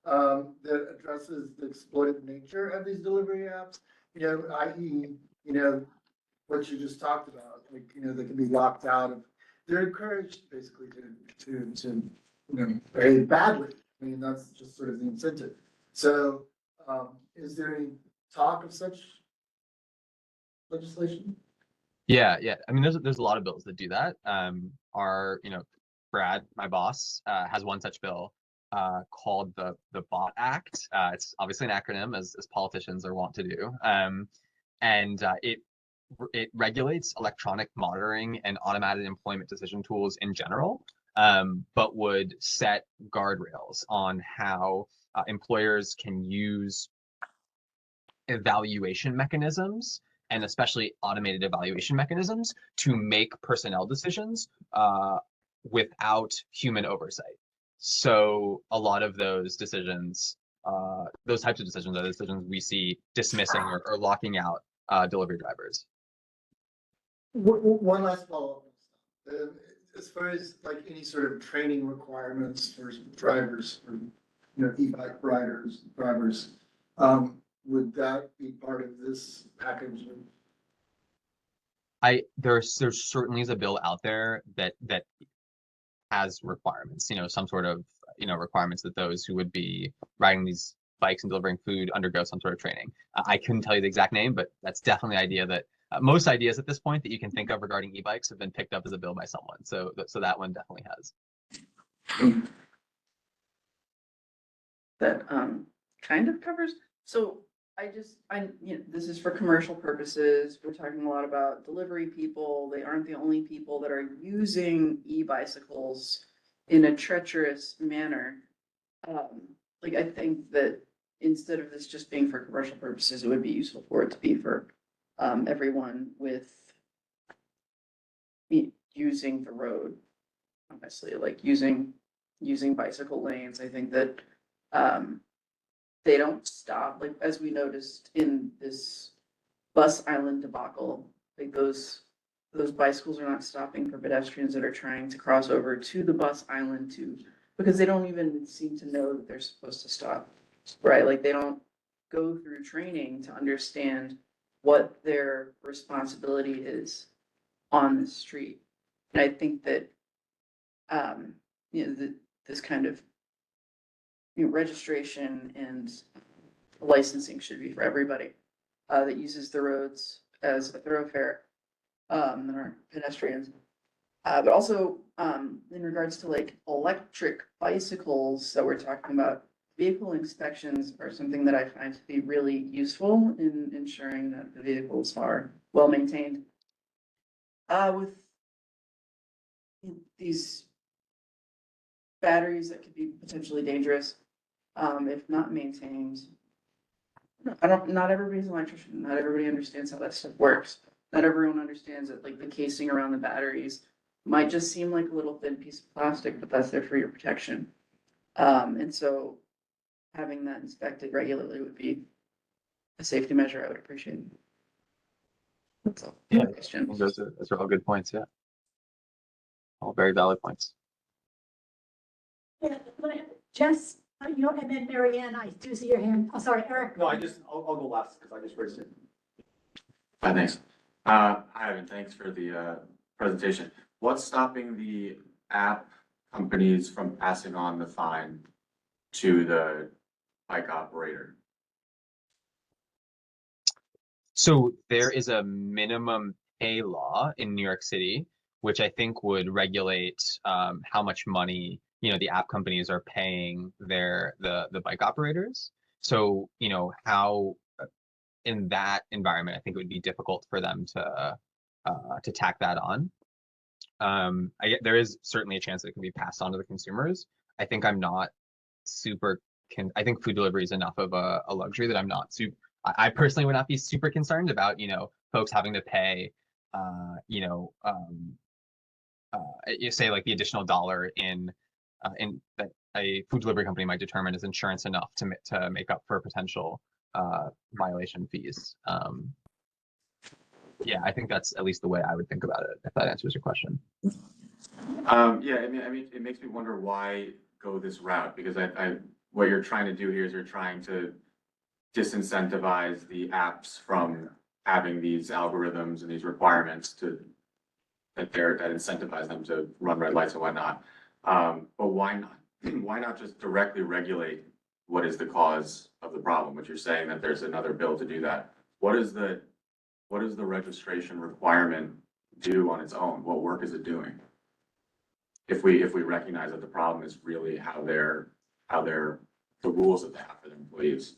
that addresses the exploitative nature of these delivery apps? I.e., what you just talked about, like, they can be locked out of, they're encouraged basically to behave badly. I mean, that's just sort of the incentive. So, is there any talk of such legislation? Yeah. I mean, there's a lot of bills that do that. Our, Brad, my boss, has one such bill called the BOT Act. It's obviously an acronym, as politicians are wont to do. And it regulates electronic monitoring and automated employment decision tools in general, but would set guardrails on how employers can use evaluation mechanisms, and especially automated evaluation mechanisms, to make personnel decisions without human oversight. So a lot of those decisions, those types of decisions, are the decisions we see dismissing or locking out delivery drivers. One last follow-up. As far as like any sort of training requirements for drivers, or e-bike drivers, would that be part of this package? There certainly is a bill out there that has requirements, some sort of, requirements that those who would be riding these bikes and delivering food undergo some sort of training. I couldn't tell you the exact name, but that's definitely an idea that most ideas at this point that you can think of regarding e-bikes have been picked up as a bill by someone. So that one definitely has. That kind of covers. So this is for commercial purposes. We're talking a lot about delivery people. They aren't the only people that are using e-bicycles in a treacherous manner. I think that instead of this just being for commercial purposes, it would be useful for it to be for everyone with using the road. Honestly, like using bicycle lanes. I think that they don't stop, like as we noticed in this bus island debacle, like those bicycles are not stopping for pedestrians that are trying to cross over to the bus island because they don't even seem to know that they're supposed to stop, right? Like they don't go through training to understand what their responsibility is on the street. And I think that, this kind of registration and licensing should be for everybody that uses the roads as a thoroughfare that aren't pedestrians. But also in regards to like electric bicycles that we're talking about, vehicle inspections are something that I find to be really useful in ensuring that the vehicles are well maintained. With these batteries that could be potentially dangerous, if not maintained. Not everybody's an electrician. Not everybody understands how that stuff works. Not everyone understands that like the casing around the batteries might just seem like a little thin piece of plastic, but that's there for your protection. And so having that inspected regularly would be a safety measure I would appreciate. That's all. Yeah, those are all good points. Yeah, all very valid points. Yeah, Jess, and then Mary Ann, I do see your hand. Oh, sorry, Eric. No, I'll go last because I just raised it. Thanks. Hi, Evan. Thanks for the presentation. What's stopping the app companies from passing on the fine to the bike operator? So there is a minimum pay law in New York City, which I think would regulate how much money, the app companies are paying the bike operators. So, how in that environment, I think it would be difficult for them to tack that on. There is certainly a chance that it can be passed on to the consumers. I think I'm not super I think food delivery is enough of a luxury that I'm not super. I personally would not be super concerned about, folks having to pay, you say like the additional dollar in that a food delivery company might determine is insurance enough to make up for potential violation fees. Yeah, I think that's at least the way I would think about it, if that answers your question. Yeah, I mean, it makes me wonder why go this route, because what you're trying to do here is you're trying to disincentivize the apps from having these algorithms and these requirements that incentivize them to run red lights and whatnot. But why not? Why not just directly regulate what is the cause of the problem? Which you're saying that there's another bill to do that. What does the registration requirement do on its own? What work is it doing? If we recognize that the problem is really how they're the rules that they have for their employees.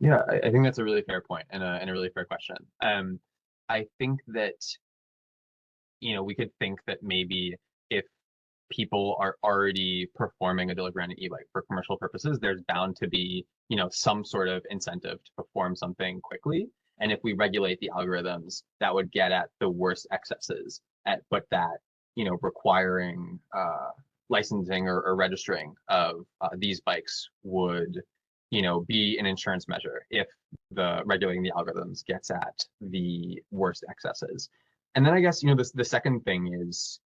Yeah, I think that's a really fair point and a really fair question. I think that, we could think that maybe if people are already performing a delivery on an e-bike for commercial purposes, there's bound to be, some sort of incentive to perform something quickly. And if we regulate the algorithms, that would get at the worst excesses, but that, requiring licensing or registering of these bikes would, be an insurance measure if the regulating the algorithms gets at the worst excesses. And then I guess, the second thing is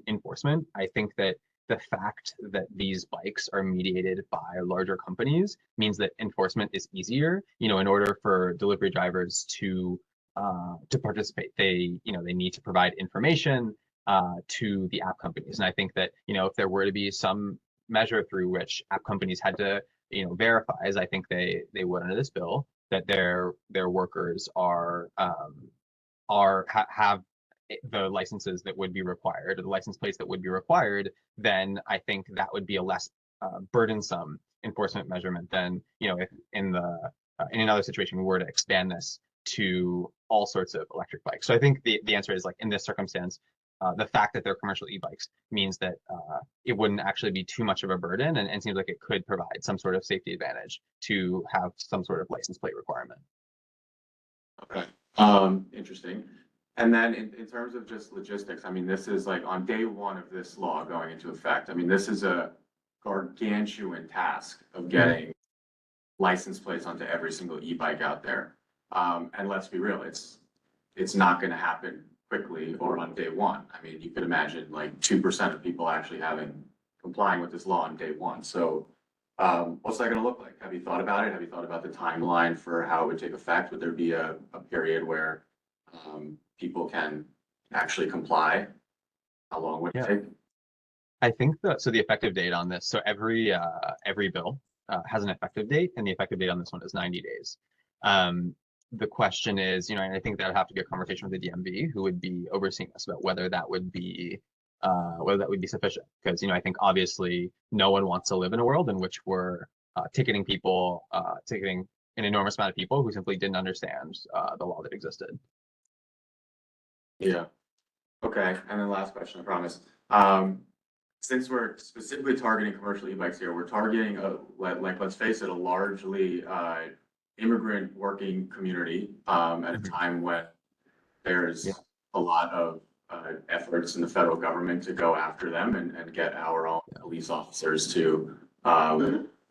enforcement. I think that the fact that these bikes are mediated by larger companies means that enforcement is easier. In order for delivery drivers to participate, they need to provide information to the app companies. And I think that, if there were to be some measure through which app companies had to, verify, as I think they would under this bill, that their workers have the licenses that would be required, or the license plates that would be required, then I think that would be a less burdensome enforcement measurement than, if in another situation we were to expand this to all sorts of electric bikes. So I think the answer is, like, in this circumstance, the fact that they're commercial e-bikes means that it wouldn't actually be too much of a burden, and seems like it could provide some sort of safety advantage to have some sort of license plate requirement. Okay, interesting. And then in terms of just logistics, I mean, this is like on day one of this law going into effect. I mean, this is a gargantuan task of getting license plates onto every single e-bike out there. And let's be real, it's not going to happen quickly or on day one. I mean, you could imagine like 2% of people actually complying with this law on day one. So what's that going to look like? Have you thought about it? Have you thought about the timeline for how it would take effect? Would there be a period where people can actually comply? How long would it take? I think so the effective date on this, so every bill has an effective date, and the effective date on this one is 90 days. The question is, and I think that would have to be a conversation with the DMV, who would be overseeing this, about whether that would be sufficient. Because, I think obviously no one wants to live in a world in which we're ticketing an enormous amount of people who simply didn't understand the law that existed. Yeah. Okay. And then last question, I promise. Since we're specifically targeting commercial e-bikes here, we're targeting let's face it, a largely immigrant working community at a time when there's a lot of efforts in the federal government to go after them and get our own police officers to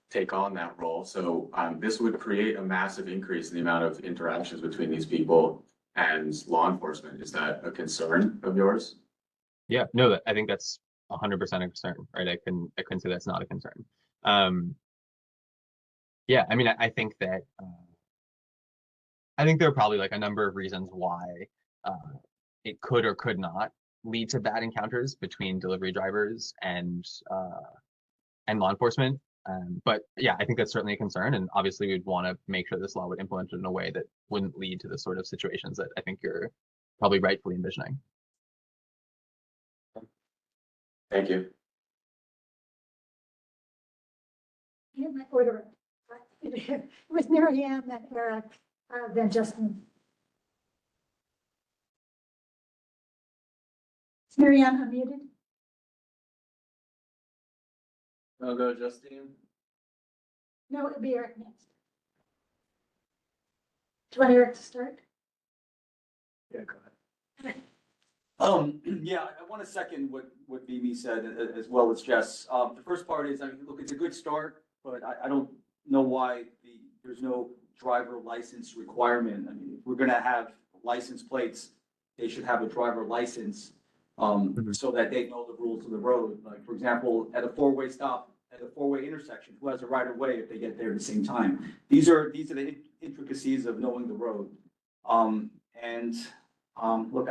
take on that role. So this would create a massive increase in the amount of interactions between these people and law enforcement. Is that a concern of yours? Yeah, no, I think that's 100% a concern, right? I couldn't say that's not a concern. Yeah, I mean, I think that there are probably like a number of reasons why it could or could not lead to bad encounters between delivery drivers and law enforcement. But yeah, I think that's certainly a concern, and obviously we'd want to make sure this law would implement it in a way that wouldn't lead to the sort of situations that I think you're probably rightfully envisioning. Thank you. In my order. It was Mary Ann, then Eric, then Justin. Is Mary Ann unmuted? I'll go Justine. No, it'd be Eric next. Do you want Eric to start? Yeah, go ahead. Yeah, I want to second what Mimi said as well as Jess. The first part is, I mean, look, it's a good start, but I don't know why there's no driver license requirement. I mean, if we're gonna have license plates, they should have a driver license, so that they know the rules of the road. Like, for example, at a four-way stop, at a four-way intersection, who has a right of way if they get there at the same time? These are the intricacies of knowing the road. Look,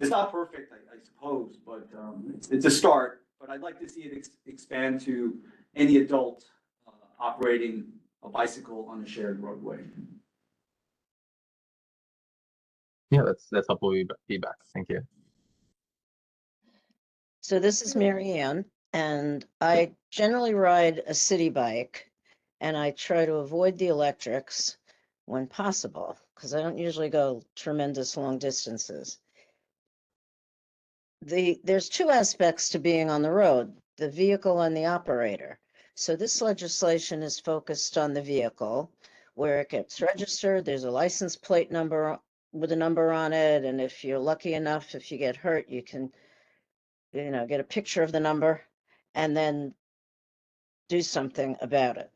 it's not perfect, I suppose, but it's a start. But I'd like to see it expand to any adult operating a bicycle on a shared roadway. Yeah, that's helpful feedback. Thank you. So this is Mary Ann, and I generally ride a city bike, and I try to avoid the electrics when possible, because I don't usually go tremendous long distances. There's two aspects to being on the road, the vehicle and the operator. So this legislation is focused on the vehicle, where it gets registered. There's a license plate number with a number on it, and if you're lucky enough, if you get hurt, you can, get a picture of the number and then do something about it.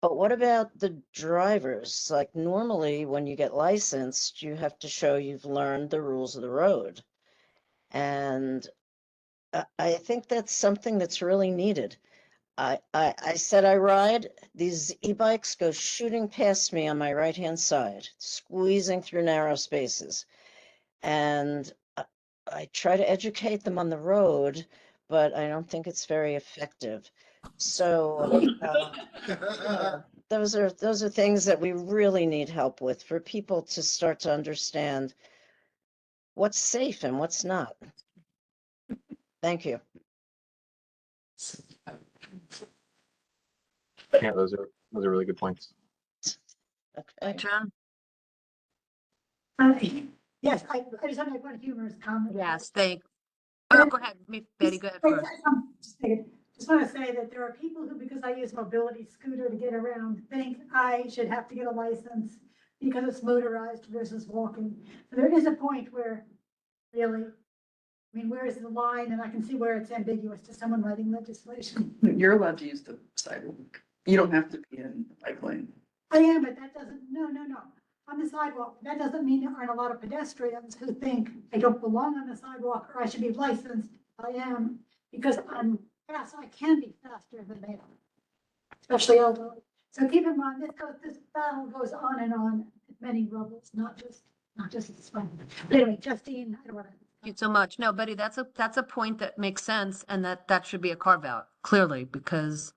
But what about the drivers? Like, normally when you get licensed, you have to show you've learned the rules of the road. And I think that's something that's really needed. I said I ride, these e-bikes go shooting past me on my right-hand side, squeezing through narrow spaces. And I try to educate them on the road, but I don't think it's very effective. So those are things that we really need help with, for people to start to understand what's safe and what's not. Thank you. Yeah, those are really good points. Okay. John? Yes, I just want to make one humorous comment. Yes, oh, go ahead, Betty, go ahead first. Just want to say that there are people who, because I use mobility scooter to get around, think I should have to get a license because it's motorized versus walking. So there is a point where, really, I mean, where is the line? And I can see where it's ambiguous to someone writing legislation. You're allowed to use the sidewalk. You don't have to be in the bike lane. I am, but that doesn't, no. On the sidewalk, that doesn't mean there aren't a lot of pedestrians who think I don't belong on the sidewalk or I should be licensed. I am, because I'm fast, I can be faster than they are, especially elderly. So keep in mind, this battle goes on and on at many levels, not just this one. But anyway, Justine, I don't want to. Thank you so much. No, Betty, that's a point that makes sense, and that should be a carve out, clearly, because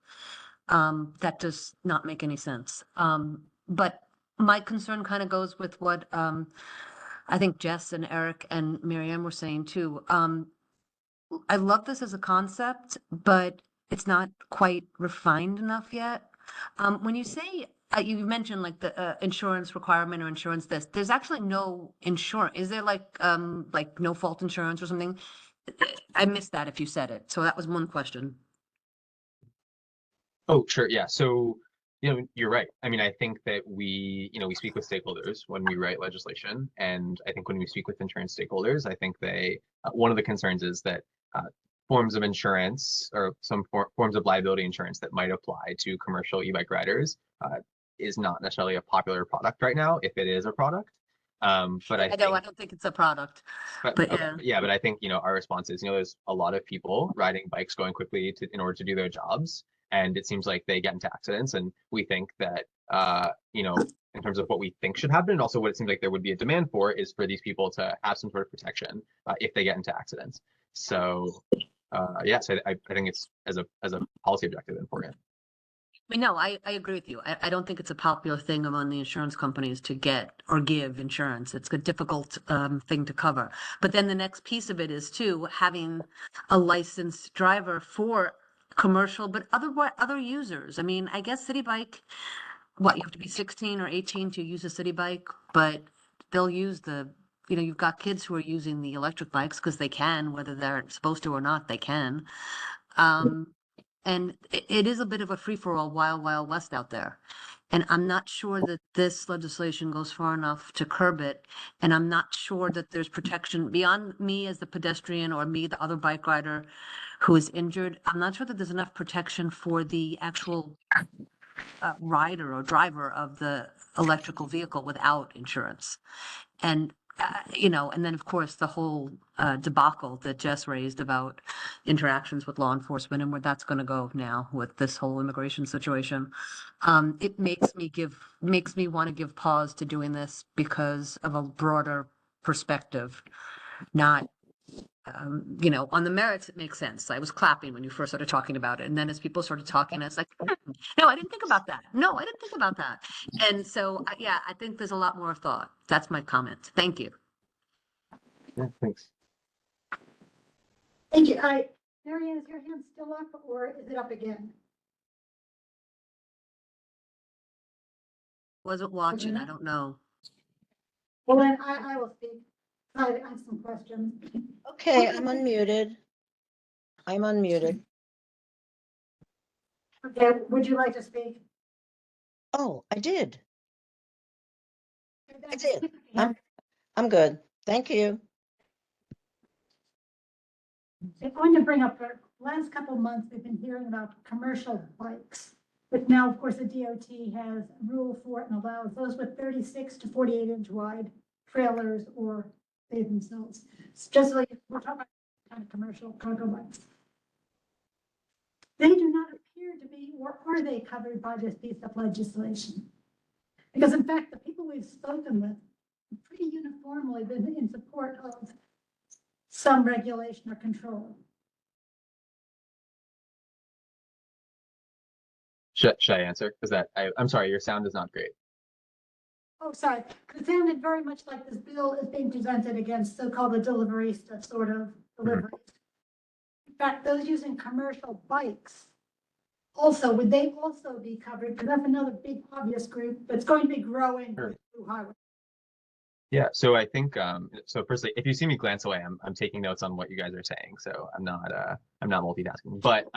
that does not make any sense. But my concern kind of goes with what I think Jess and Eric and Mary Ann were saying too. I love this as a concept, but it's not quite refined enough yet. When you say you mentioned like the insurance requirement or insurance there's actually no insurance. Is there like no fault insurance or something? I missed that if you said it. So that was one question. Oh, sure. Yeah. So, you're right. I mean, I think that we speak with stakeholders when we write legislation. And I think when we speak with insurance stakeholders, I think one of the concerns is that forms of insurance or some forms of liability insurance that might apply to commercial e-bike riders is not necessarily a popular product right now, if it is a product. But I don't think it's a product. But yeah, but I think, our response is, there's a lot of people riding bikes going quickly in order to do their jobs. and it seems like they get into accidents, and we think that, you know, in terms of what we think should happen, and also what it seems like there would be a demand for is for these people to have some sort of protection if they get into accidents. So, yeah, so I think it's as a policy objective important. I mean, no, I agree with you. I don't think it's a popular thing among the insurance companies to get or give insurance. It's a difficult thing to cover. But then the next piece of it is too, having a licensed driver for commercial, but other users. I mean, I guess City Bike, what, you have to be 16 or 18 to use a City Bike, but they'll use you know, you've got kids who are using the electric bikes because they can, whether they're supposed to or not, they can. And it is a bit of a free-for-all, wild, wild west out there. And I'm not sure that this legislation goes far enough to curb it. And I'm not sure that there's protection beyond me as the pedestrian or me, the other bike rider who is injured. I'm not sure that there's enough protection for the actual rider or driver of the electrical vehicle without insurance. And you know, and then of course the whole debacle that Jess raised about interactions with law enforcement and where that's going to go now with this whole immigration situation. It makes me want to give pause to doing this because of a broader perspective, not, you know, on the merits, it makes sense. I was clapping when you first started talking about it. And then as people started talking, it's like, no, I didn't think about that. No, I didn't think about that. And so, yeah, I think there's a lot more thought. That's my comment. Thank you. Yeah, thanks. Thank you. Marianne, is your hand still up or is it up again? Wasn't watching, I don't know. Well, then I will speak. I have some questions. Okay, I'm unmuted. I'm unmuted. Okay, would you like to speak? Oh, I did. I did. I'm good. Thank you. I'm going to bring up the last couple of months, we've been hearing about commercial bikes. But now, of course, the DOT has a rule for it and allows those with 36 to 48 inch wide trailers or they themselves. It's just like we're talking about kind of commercial cargo bikes. They do not appear to be, or are they covered by this piece of legislation? Because in fact, the people we've spoken with pretty uniformly been in support of some regulation or control. Should I answer? Because I'm sorry, your sound is not great. Oh, sorry. It sounded very much like this bill is being presented against so-called the deliverista sort of deliveries. In fact, those using commercial bikes also, would they also be covered? Because that's another big obvious group that's going to be growing Sure. through highway. Yeah, so I think so firstly, if you see me glance away, I'm taking notes on what you guys are saying, so I'm not multitasking. But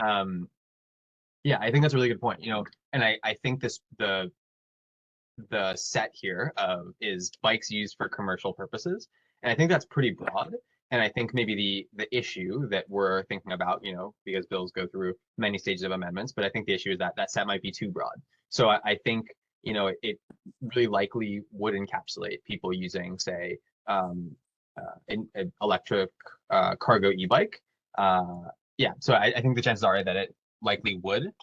yeah, I think that's a really good point. You know, and I think the set here is bikes used for commercial purposes, and I think that's pretty broad. And I think maybe the issue that we're thinking about, you know, because bills go through many stages of amendments, but I think the issue is that set might be too broad. So I think, you know, it really likely would encapsulate people using, say, an electric cargo e-bike. Yeah, so I think the chances are that it likely would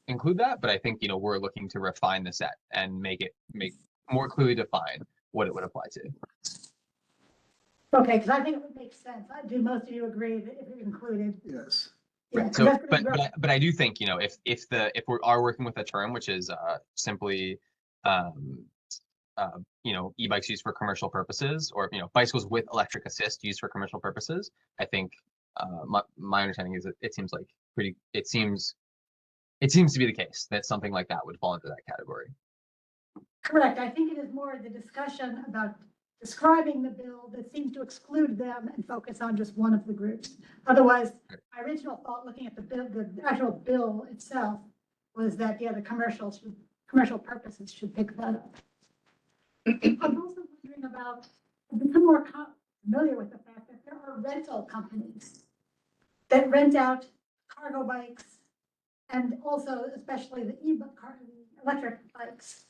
include that, but I think, you know, we're looking to refine the set and make more clearly define what it would apply to. Okay, because I think it would make sense. Do most of you agree that if it included? Yes. Yeah, Right. So, that's gonna grow. but I do think, you know, if we are working with a term which is simply, you know, e-bikes used for commercial purposes, or, you know, bicycles with electric assist used for commercial purposes, I think my understanding is that it seems like it seems to be the case that something like that would fall into that category. Correct. I think it is more the discussion about describing the bill that seems to exclude them and focus on just one of the groups. Otherwise, my original thought looking at the bill, the actual bill itself, was that, yeah, the commercial purposes should pick that up. I'm also wondering about, I've become more familiar with the fact that there are rental companies that rent out cargo bikes and also especially the electric bikes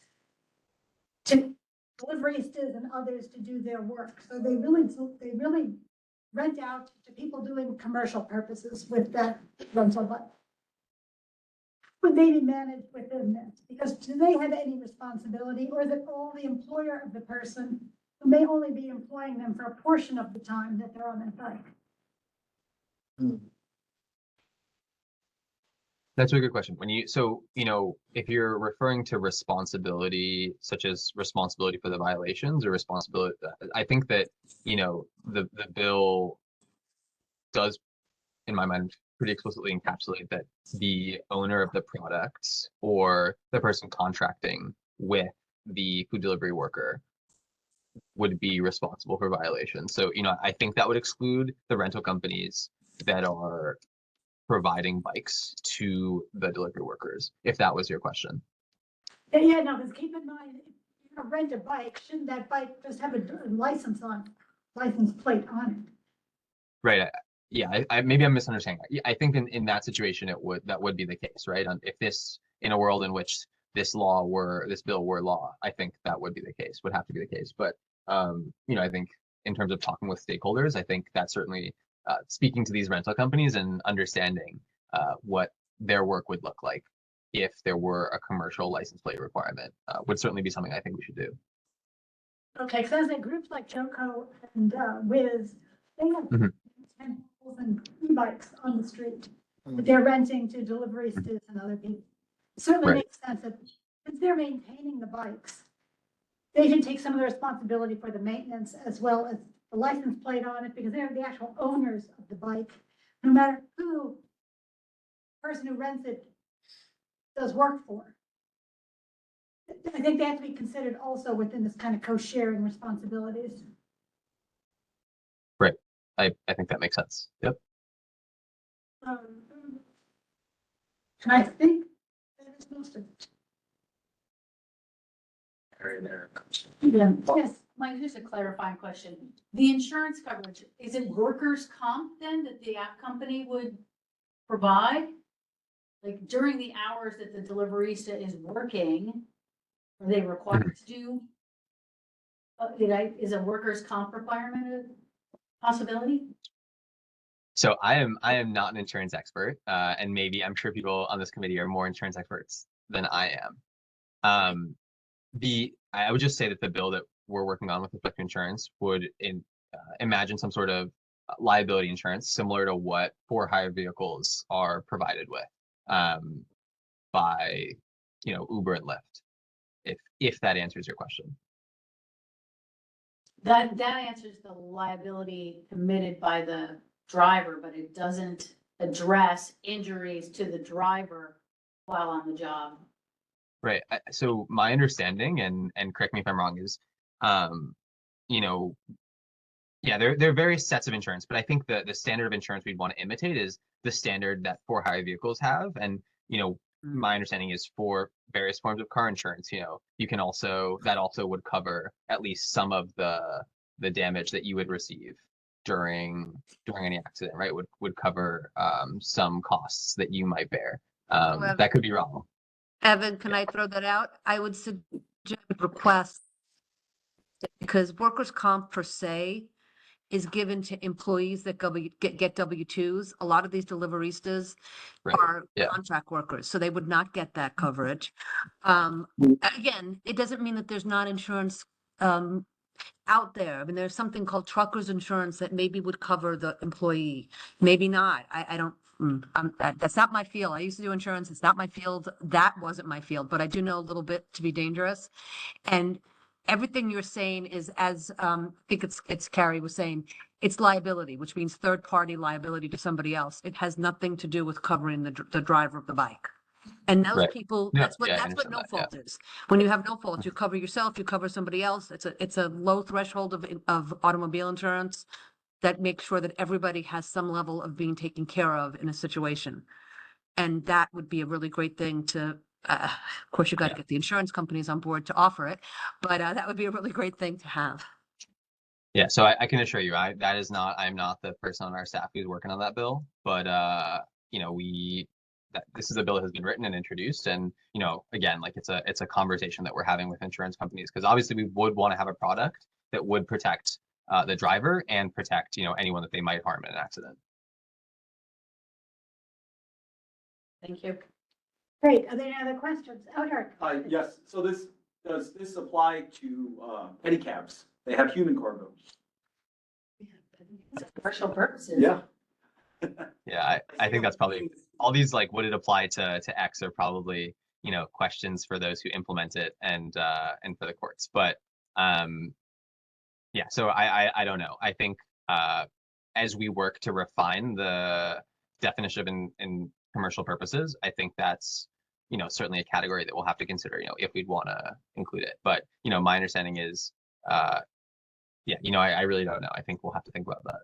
to deliveristas and others to do their work. So they really rent out to people doing commercial purposes with that rental bike. would they be managed within this? Because do they have any responsibility, or is it all the employer of the person who may only be employing them for a portion of the time that they're on their bike? That's a good question. So, if you're referring to responsibility, such as responsibility for the violations or responsibility, I think that, the bill does, in my mind, pretty explicitly encapsulate that the owner of the product or the person contracting with the food delivery worker would be responsible for violations. So, I think that would exclude the rental companies that are providing bikes to the delivery workers, if that was your question. Yeah, no, because keep in mind, if you're gonna rent a bike, shouldn't that bike just have a license plate on it? Right. Yeah, maybe I'm misunderstanding. I think in that situation, that would be the case, right? If this, in a world in which this bill were law, I think that would be the case, would have to be the case. But, I think in terms of talking with stakeholders, I think that certainly speaking to these rental companies and understanding what their work would look like if there were a commercial license plate requirement would certainly be something I think we should do. Okay, because I say groups like Joco and Wiz, they have Mhm. 10,000 e-bikes on the street that they're renting to deliveristas and other people. It certainly Right. makes sense that since they're maintaining the bikes, they should take some of the responsibility for the maintenance as well as the license plate on it, because they're the actual owners of the bike. No matter who the person who rents it does work for. I think they have to be considered also within this kind of co-sharing responsibilities. Right. I think that makes sense. Yep. And I think that is most of it. Yeah, yes. Mike, just a clarifying question. The insurance coverage, is it workers' comp then that the app company would provide? Like during the hours that the deliverista is working, are they required to do? Is a workers' comp requirement a possibility? So I am not an insurance expert, and maybe I'm sure people on this committee are more insurance experts than I am. I would just say that the bill that we're working on with respect to insurance would imagine some sort of liability insurance similar to what for-hire vehicles are provided with by Uber and Lyft, if that answers your question. That answers the liability committed by the driver, but it doesn't address injuries to the driver while on the job. Right. So my understanding, and correct me if I'm wrong, is, yeah, there are various sets of insurance, but I think the standard of insurance we'd want to imitate is the standard that for-hire vehicles have. And, my understanding is for various forms of car insurance, that also would cover at least some of the damage that you would receive during any accident, right? Would cover some costs that you might bear. That could be wrong. Evan, can I throw that out? I would suggest request, because workers' comp per se is given to employees that get W-2s. A lot of these deliveristas are contract workers, so they would not get that coverage. Again, it doesn't mean that there's not insurance out there. I mean, there's something called truckers insurance that maybe would cover the employee, maybe not. I don't. That's not my field. I used to do insurance. It's not my field. That wasn't my field, but I do know a little bit to be dangerous. And everything you're saying is, as I think it's Carrie was saying, it's liability, which means third party liability to somebody else. It has nothing to do with covering the driver of the bike. And those people, that's what no fault is. When you have no fault, you cover yourself, you cover somebody else. It's a low threshold of automobile insurance that makes sure that everybody has some level of being taken care of in a situation. And that would be a really great thing to, of course, you got to get the insurance companies on board to offer it, but that would be a really great thing to have. Yeah, so I can assure you, I'm not the person on our staff who's working on that bill, but this is a bill that has been written and introduced, and again, like it's a conversation that we're having with insurance companies, because obviously we would want to have a product that would protect the driver and protect anyone that they might harm in an accident. Thank you. Great, are there any other questions? Oh, Eric? Yes, so does this apply to, pedicabs? They have human cargo. Commercial purposes. Yeah. Yeah, I think that's probably all these like would it apply to X are probably, you know, questions for those who implement it and for the courts. But yeah, so I don't know. I think as we work to refine the definition in commercial purposes, I think that's, you know, certainly a category that we'll have to consider, you know, if we'd want to include it. But, you know, my understanding is yeah, you know, I really don't know. I think we'll have to think about that.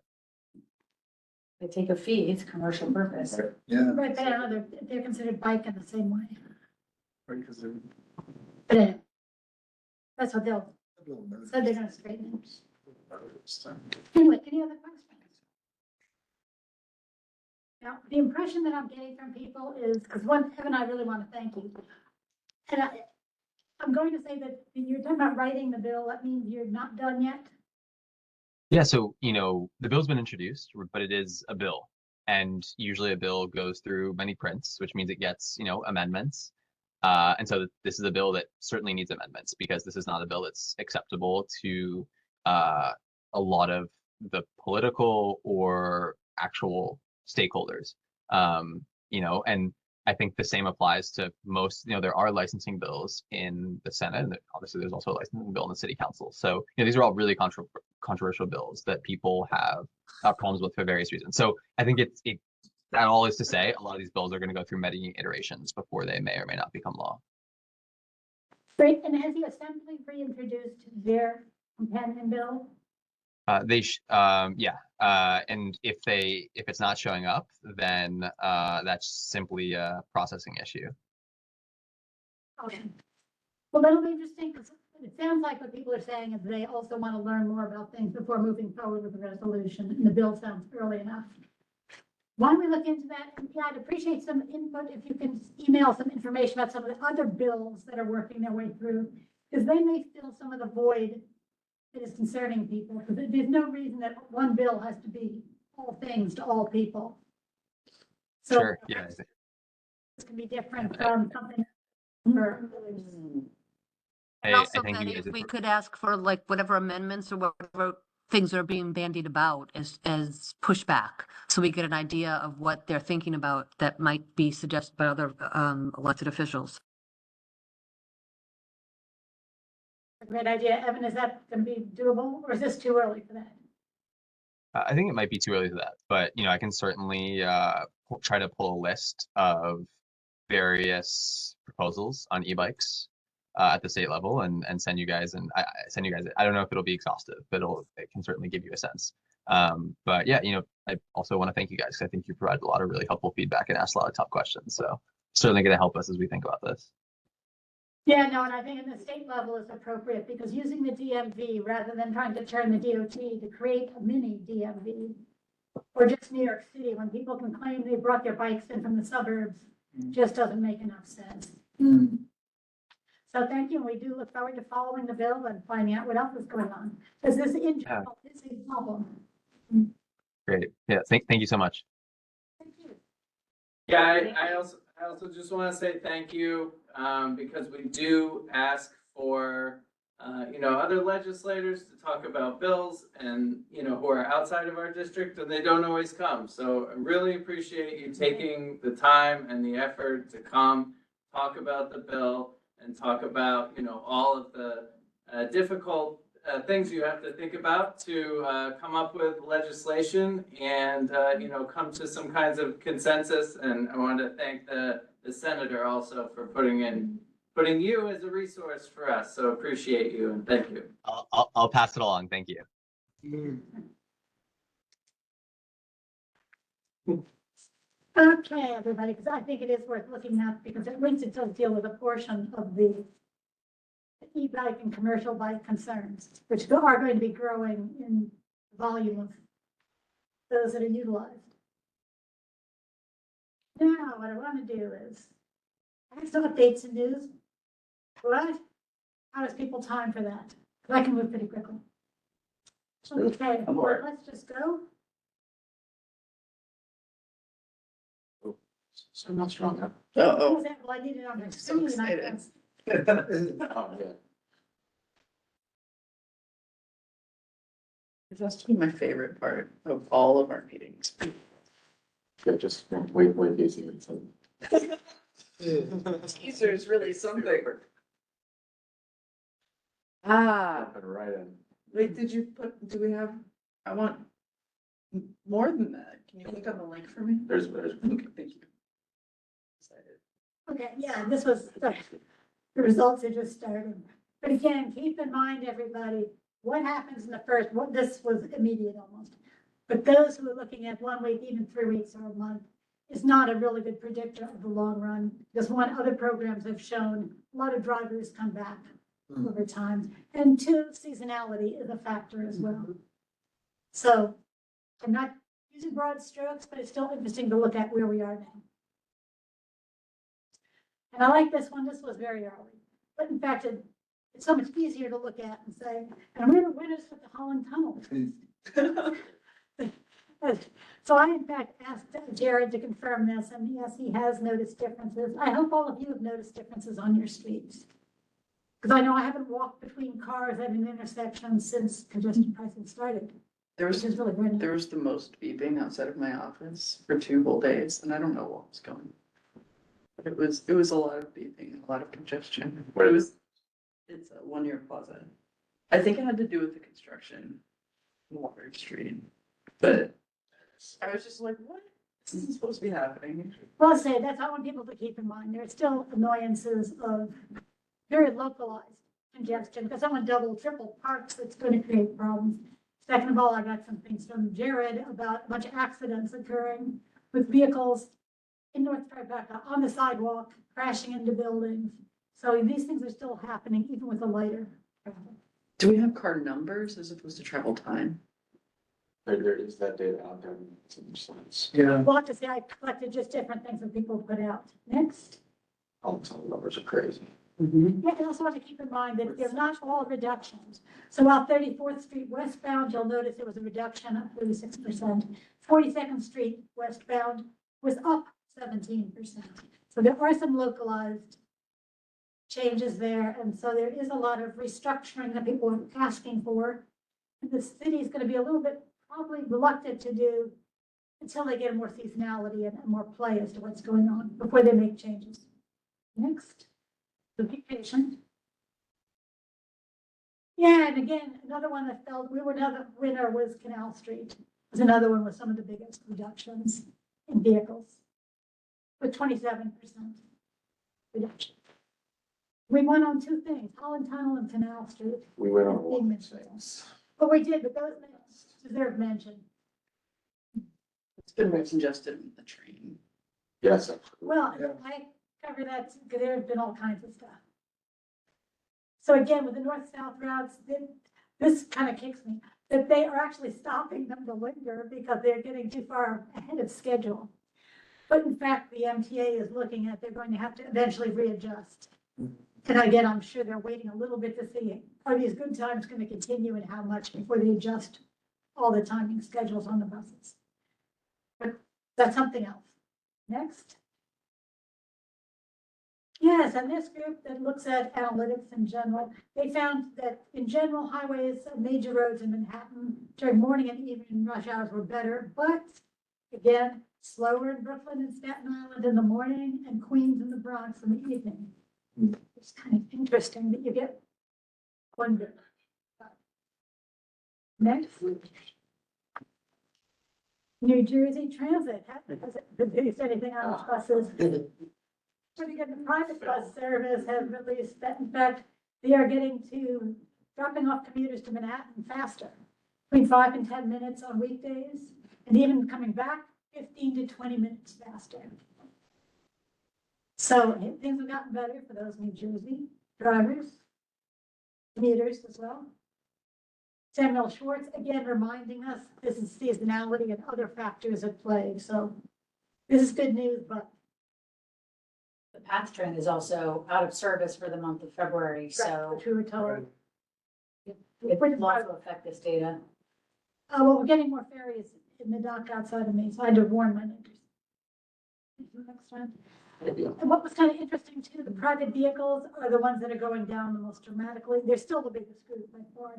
They take a fee, it's commercial purpose. Yeah. Right, but I don't know, they're considered bike in the same way. Right, because they're. But anyway, that's what they'll, so they're gonna straighten it. Anyway, any other questions? Now, the impression that I'm getting from people is, because one, Evan, I really want to thank you. And I'm going to say that when you're talking about writing the bill, that means you're not done yet. Yeah, so, you know, the bill's been introduced, but it is a bill. And usually a bill goes through many prints, which means it gets, you know, amendments. And so this is a bill that certainly needs amendments because this is not a bill that's acceptable to a lot of the political or actual stakeholders. You know, and I think the same applies to most, you know, there are licensing bills in the Senate, and obviously there's also a licensing bill in the city council. So, you know, these are all really controversial bills that people have problems with for various reasons. So I think that all is to say, a lot of these bills are going to go through many iterations before they may or may not become law. Great, and has the Assembly reintroduced their companion bill? Yeah. And if it's not showing up, then that's simply a processing issue. Okay. Well, that'll be interesting, because it sounds like what people are saying is they also want to learn more about things before moving forward with the resolution, and the bill sounds early enough. Why don't we look into that? And yeah, I'd appreciate some input if you can email some information about some of the other bills that are working their way through, because they may fill some of the void that is concerning people, because there's no reason that one bill has to be all things to all people. So Sure. Yeah. this can be different from something for others. And also, I think you Betty, guys if we have- could ask for like whatever amendments or whatever things that are being bandied about as pushback, so we get an idea of what they're thinking about that might be suggested by other elected officials. A great idea. Evan, is that going to be doable, or is this too early for that? I think it might be too early for that, but you know, I can certainly try to pull a list of various proposals on e-bikes at the state level and send you guys. And I send you guys. I don't know if it'll be exhaustive, but it can certainly give you a sense. But yeah, you know, I also want to thank you guys, because I think you provided a lot of really helpful feedback and asked a lot of tough questions. So certainly going to help us as we think about this. Yeah, no, and I think in the state level is appropriate, because using the DMV rather than trying to turn the DOT to create a mini DMV, or just New York City, when people can claim they brought their bikes in from the suburbs, just doesn't make enough sense. So thank you, and we do look forward to following the bill and finding out what else is going on, because this in general is a problem. Great. Yeah. Thank you so much. Thank you. Yeah, I also just want to say thank you, because we do ask for, you know, other legislators to talk about bills and, you know, who are outside of our district, and they don't always come. So I really appreciate you taking the time and the effort to come, talk about the bill, and talk about, you know, all of the difficult things you have to think about to come up with legislation and, you know, come to some kinds of consensus. And I want to thank the senator also for putting you as a resource for us. So appreciate you and thank you. I'll pass it along. Thank you. Okay, everybody, because I think it is worth looking at, because at least it does deal with a portion of the e-bike and commercial bike concerns, which are going to be growing in volume of those that are utilized. Now, what I want to do is, I have some updates and news. What? How does people time for that? Because I can move pretty quickly. Okay, well, let's just go. So I'm not strong enough. Uh-oh. Well, I need it on my So screen. I excited. can't- Oh, yeah. It has to be my favorite part of all of our meetings. Yeah, just wait, easy. Teaser is really something. Ah, Right in. wait, do we have, I want more than that. Can you click on the link for me? There's, Okay, thank you. Excited. Okay, yeah, this was, the results are just starting. But again, keep in mind, everybody, what happens in the first, this was immediate almost. But those who are looking at 1 week, even 3 weeks or a month, is not a really good predictor of the long run. Because one, other programs have shown a lot of drivers come back over time. And two, seasonality is a factor as well. So I'm not using broad strokes, but it's still interesting to look at where we are now. And I like this one. This was very early, but in fact, it's so much easier to look at and say, and we're the winners with the Holland Tunnel. So I in fact asked Jared to confirm this, and yes, he has noticed differences. I hope all of you have noticed differences on your streets. Because I know I haven't walked between cars at an intersection since congestion pricing started, There which was, is really great. there was the most beeping outside of my office for 2 whole days, and I don't know what was going on. But it was a lot of beeping and a lot of congestion. What It is was, it's a 1-year plaza. I think it had to do with the construction in Water Street, but I was just like, what? This isn't supposed to be happening. Well, I'll say, that's what I want people to keep in mind. There are still annoyances of very localized congestion, because someone double, triple parks, it's going to create problems. Second of all, I got some things from Jared about a bunch of accidents occurring with vehicles in North Tribeca on the sidewalk, crashing into buildings. So these things are still happening, even with the lighter traffic. Do we have car numbers as opposed to travel time? There is that data out there. It's in the slides. Yeah. We'll have to say I collected just different things that people put out. Next. All the numbers are crazy. Yeah, I also want to keep in mind that they're not all reductions. So while 34th Street westbound, you'll notice there was a reduction of 36%. 42nd Street westbound was up 17%. So there are some localized changes there. And so there is a lot of restructuring that people are asking for. And the city is going to be a little bit probably reluctant to do until they get more seasonality and more play as to what's going on before they make changes. Next. So be patient. Yeah, and again, another one that felt, another winner was Canal Street. Was another one with some of the biggest reductions in vehicles, with 27% reduction. We won on 2 things, Holland Tunnel and Canal Street. We went on a Big lot of mention. things. But we did, but those deserve mention. It's been more congested in the train. Yes. Well, Yeah. I cover that because there have been all kinds of stuff. So again, with the north-south routes, this kind of kicks me, that they are actually stopping them to linger because they're getting too far ahead of schedule. But in fact, the MTA is looking at, they're going to have to eventually readjust. And again, I'm sure they're waiting a little bit to see, are these good times going to continue and how much before they adjust all the timing schedules on the buses. But that's something else. Next. Yes, and this group that looks at analytics in general, they found that in general, highways, major roads in Manhattan during morning and evening rush hours were better, but again, slower in Brooklyn and Staten Island in the morning and Queens and the Bronx in the evening. It's kind of interesting that you get one group. Next. New Jersey Transit, has it produced anything on its buses? Pretty good. The private bus service has released that, in fact, they are getting to dropping off commuters to Manhattan faster, between 5 and 10 minutes on weekdays, and even coming back 15 to 20 minutes faster. So things have gotten better for those New Jersey drivers, commuters as well. Samuel Schwartz, again, reminding us this is seasonality and other factors at play. So this is good news, but The PATH train is also out of service for the month of February, so which we were told. it will also affect this data. Well, we're getting more ferries in the dock outside of me, so I had to warn my neighbors. Next one. And what was kind of interesting too, the private vehicles are the ones that are going down the most dramatically. They're still the biggest group by far,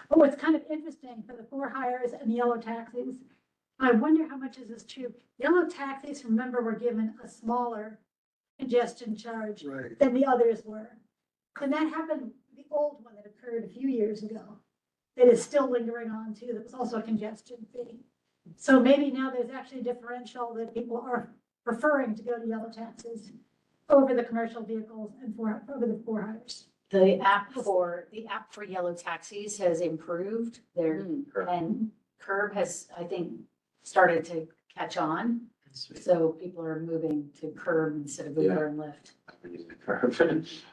but what's kind of interesting for the for hires and the yellow taxis, I wonder how much is this true? Yellow taxis, remember, were given a smaller congestion charge Right. than the others were. And that happened, the old one that occurred a few years ago, that is still lingering on too, that was also a congestion fee. So maybe now there's actually a differential that people are preferring to go to yellow taxis over the commercial vehicles and over the for hires. The app for yellow taxis has improved there, and Curb has, I think, started to catch on. So people are moving to Curb instead of Uber and Lyft. I've been using Curb.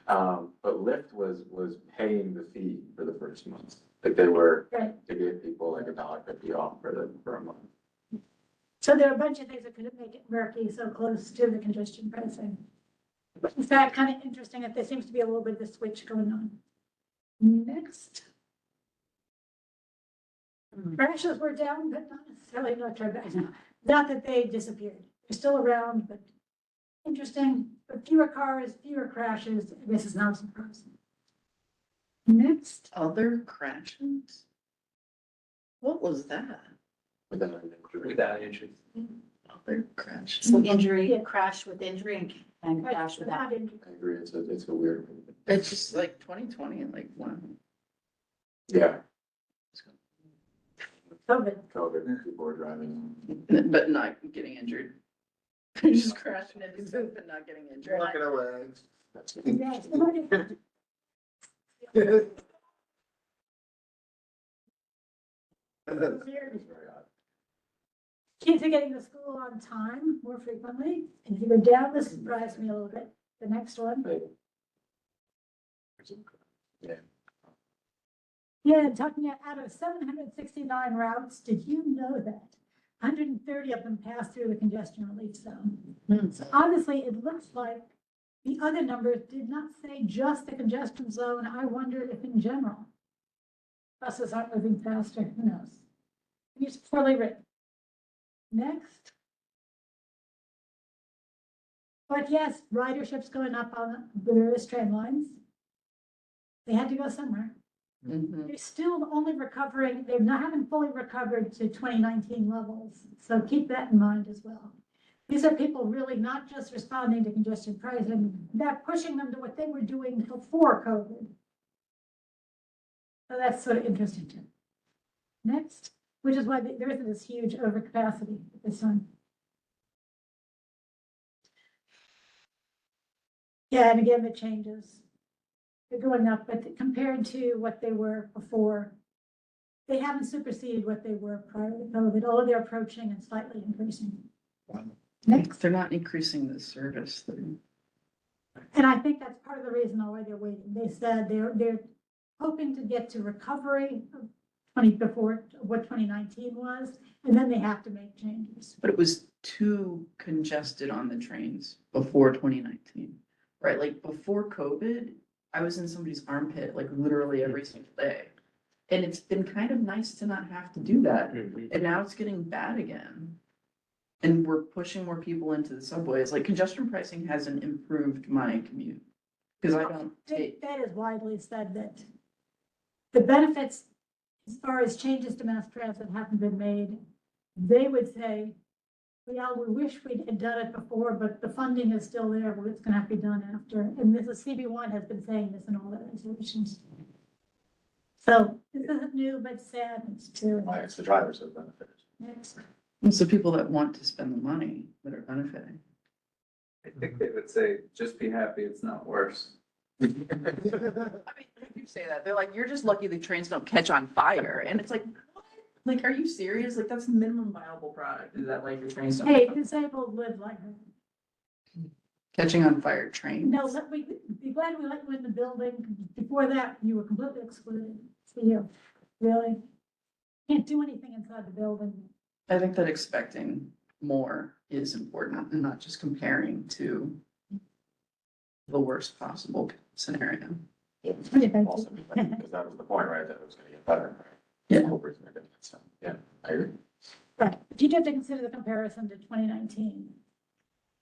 But Lyft was paying the fee for the first month. Like they were, Right. to give people like $1.50 off for a month. So there are a bunch of things that could make it murky so close to the congestion pricing. But in fact, kind of interesting that there seems to be a little bit of a switch going on. Next. Crashes were down, but not necessarily not that they disappeared. They're still around, but interesting, but fewer cars, fewer crashes. This is not surprising. Next. Other crashes? What was that? Without injury. Other crashes? So injury, Yeah. crash with injury and crash without. Not injured. I agree, it's a weird. It's just like 2020 and like one. Yeah. COVID. COVID, people were driving. But not getting injured. They're just crashing into poop and not getting injured. Walking away. Yes, the money- Weird. Very odd. Kids are getting to school on time more frequently. And if you go down, this surprised me a little bit. The next one. Yeah. Yeah, talking out of 769 routes, did you know that 130 of them pass through the congestion relief zone? So obviously, it looks like the other numbers did not say just the congestion zone. I wonder if in general, buses aren't moving faster. Who knows? It's poorly written. Next. But yes, ridership's going up on the various train lines. They had to go somewhere. Mhm. They're still only recovering, they haven't fully recovered to 2019 levels, so keep that in mind as well. These are people really not just responding to congestion pricing, they're pushing them to what they were doing before COVID. So that's sort of interesting too. Next, which is why there isn't this huge overcapacity at this time. Yeah, and again, the changes. They're going up, but compared to what they were before, they haven't superseded what they were prior to COVID, although they're approaching and slightly increasing. Next. They're not increasing the service. And I think that's part of the reason why they're waiting. They said they're hoping to get to recovery of before what 2019 was, and then they have to make changes. But it was too congested on the trains before 2019, right? Like before COVID, I was in somebody's armpit like literally every single day. And it's been kind of nice to not have to do that. And now it's getting bad again. And we're pushing more people into the subways. Like congestion pricing hasn't improved my commute. Because I don't take, That is widely said that the benefits, as far as changes to mass transit haven't been made, they would say, yeah, we wish we had done it before, but the funding is still there, but it's gonna have to be done after. And this is, CB1 has been saying this in all the resolutions. So this isn't new, but sad, it's true. Why, it's the drivers who benefit. Next. it's the people that want to spend the money that are benefiting. I think they would say, just be happy it's not worse. I mean, you say that, they're like, you're just lucky the trains don't catch on fire. And it's like, what? Like, are you serious? Like, that's the minimum viable product, is that like your trains don't Hey, catch on- disabled live like that. catching on fire trains? No, let me be glad we let you in the building. Before that, you were completely excluded. So you really can't do anything inside the building. I think that expecting more is important and not just comparing to the worst possible scenario. It's pretty bad. Also, because that was the point, right, that it was gonna get better, right? Yeah. Hopers are gonna get some. Yeah, I agree. Right, but you do have to consider the comparison to 2019.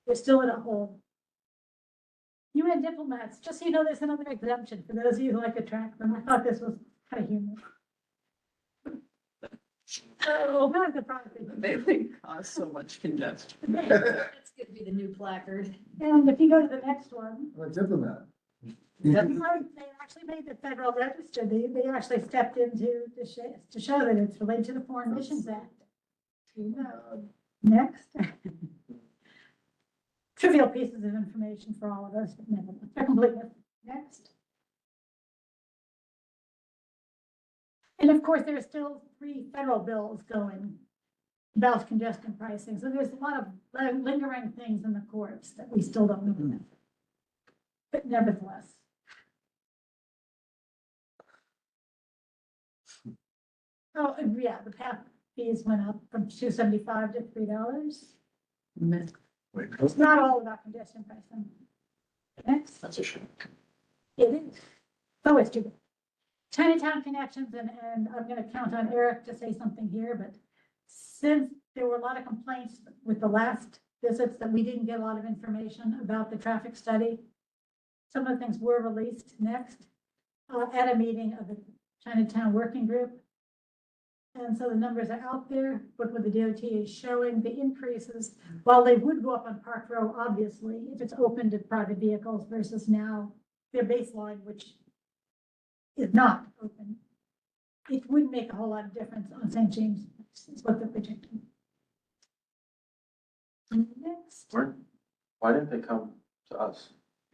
They're still in a hole. UN diplomats, just so you know, there's another exemption for those of you who like to track them. I thought this was kind of humorous. Oh, not the product. They cause so much congestion. That's gonna be the new placard. And if you go to the next one, I'm a diplomat. they actually made the Federal Register, they actually stepped into to show that it's related to the Foreign Missions Act. Next. Trivial pieces of information for all of us, but never mind. They're completely next. And of course, there are still 3 federal bills going about congestion pricing. So there's a lot of lingering things in the courts that we still don't know. But nevertheless. Oh, and yeah, the PAP fees went up from $2.75 to $3. It's not all about congestion pricing. Next. That's a shame. It is. Oh, it's too good. Chinatown connections, and I'm gonna count on Eric to say something here, but since there were a lot of complaints with the last visits that we didn't get a lot of information about the traffic study, some of the things were released next at a meeting of the Chinatown Working Group. And so the numbers are out there, but what the DOT is showing, the increases, while they would go up on Park Row, obviously, if it's open to private vehicles versus now their baseline, which is not open, it wouldn't make a whole lot of difference on St. James, is what they're projecting. Next. Why didn't they come to us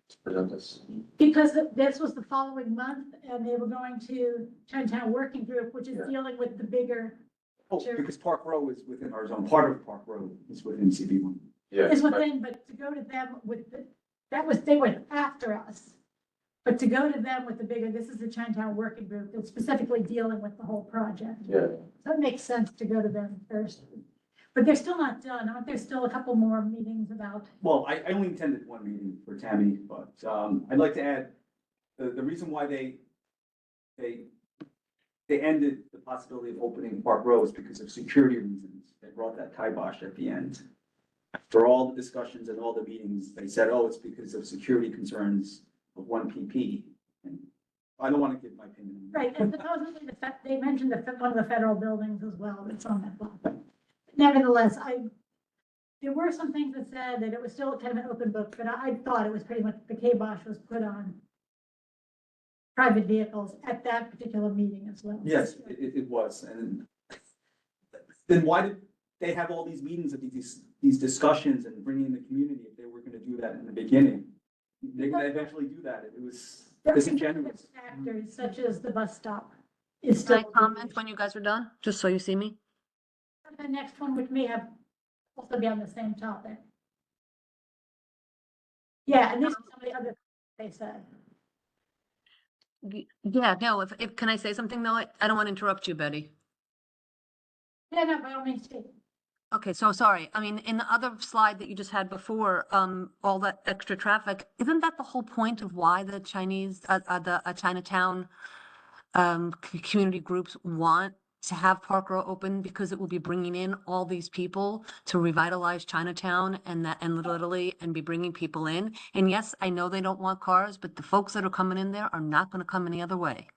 to present this? Because this was the following month, and they were going to Chinatown Working Group, which is dealing with the bigger, Oh, Sure. because Park Row is within our zone, part of Park Row is within CB1. Yeah. is within, but to go to them with the, they were after us. But to go to them with the bigger, this is the Chinatown Working Group that's specifically dealing with the whole project. Yeah. So it makes sense to go to them first. But they're still not done. Aren't there still a couple more meetings about? Well, I only attended one meeting for Tammy, but I'd like to add, the reason why they ended the possibility of opening Park Row is because of security reasons. They brought that kibosh at the end. After all the discussions and all the meetings, they said, oh, it's because of security concerns of 1PP. And I don't want to give my opinion. Right, and supposedly they mentioned one of the federal buildings as well that's on that block. Nevertheless, there were some things that said that it was still kind of an open book, but I thought it was pretty much the kibosh was put on private vehicles at that particular meeting as well. Yes, it was. And then why did they have all these meetings of these discussions and bringing in the community if they were going to do that in the beginning? They're going to eventually do that. It was There are disingenuous. factors such as the bus stop is Can I still. comment when you guys are done, just so you see me? The next one, which may have also be on the same topic. Yeah, and this is some of the other things they said. Yeah, no, if, can I say something though? I don't want to interrupt you, Betty. Yeah, no, by all means, speak. Okay, so sorry. I mean, in the other slide that you just had before, all that extra traffic, isn't that the whole point of why the Chinese, the Chinatown community groups want to have Park Row open? Because it will be bringing in all these people to revitalize Chinatown and literally and be bringing people in. And yes, I know they don't want cars, but the folks that are coming in there are not going to come any other way.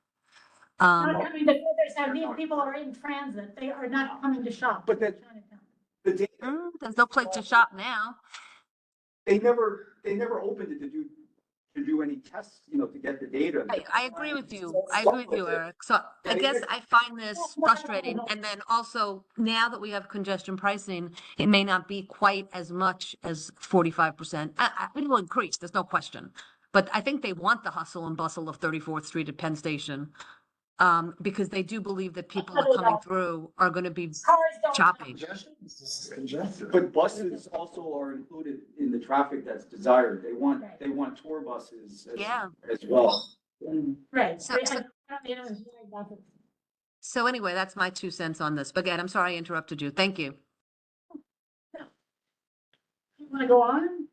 I mean, the these people are in transit. They are not coming to shop. But that- Chinatown. The data, There's no place to shop now. they never opened it to do any tests, to get the data. I agree with you. I agree with you, Eric. So I guess I find this frustrating. And then also, now that we have congestion pricing, it may not be quite as much as 45%. It will increase, there's no question. But I think they want the hustle and bustle of 34th Street at Penn Station. Because they do believe that people that are coming through are going to be Cars don't. shopping. Congested. But buses also are included in the traffic that's desired. They want tour buses Yeah. as well. Right. So- So anyway, that's my 2 cents on this. But again, I'm sorry I interrupted you. Thank you. You want to go on?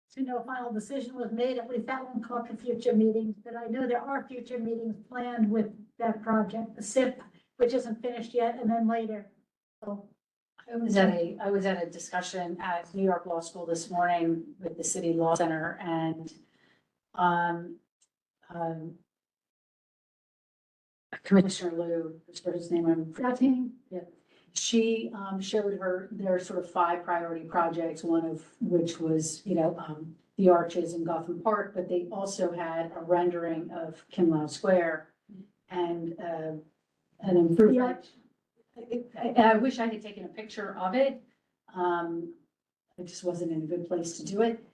So no final decision was made, at least that one called for future meetings, but I know there are future meetings planned with that project, the SIP, which isn't finished yet, and then later. So I was at a discussion at New York Law School this morning with the City Law Center and, um, um, Commissioner Liu, is for his name, I'm forgetting. Yeah. She, showed her their sort of 5 priority projects, one of which was, the arches in Gotham Park, but they also had a rendering of Kim Lau Square and, an improvement. I wish I had taken a picture of it. I just wasn't in a good place to do it.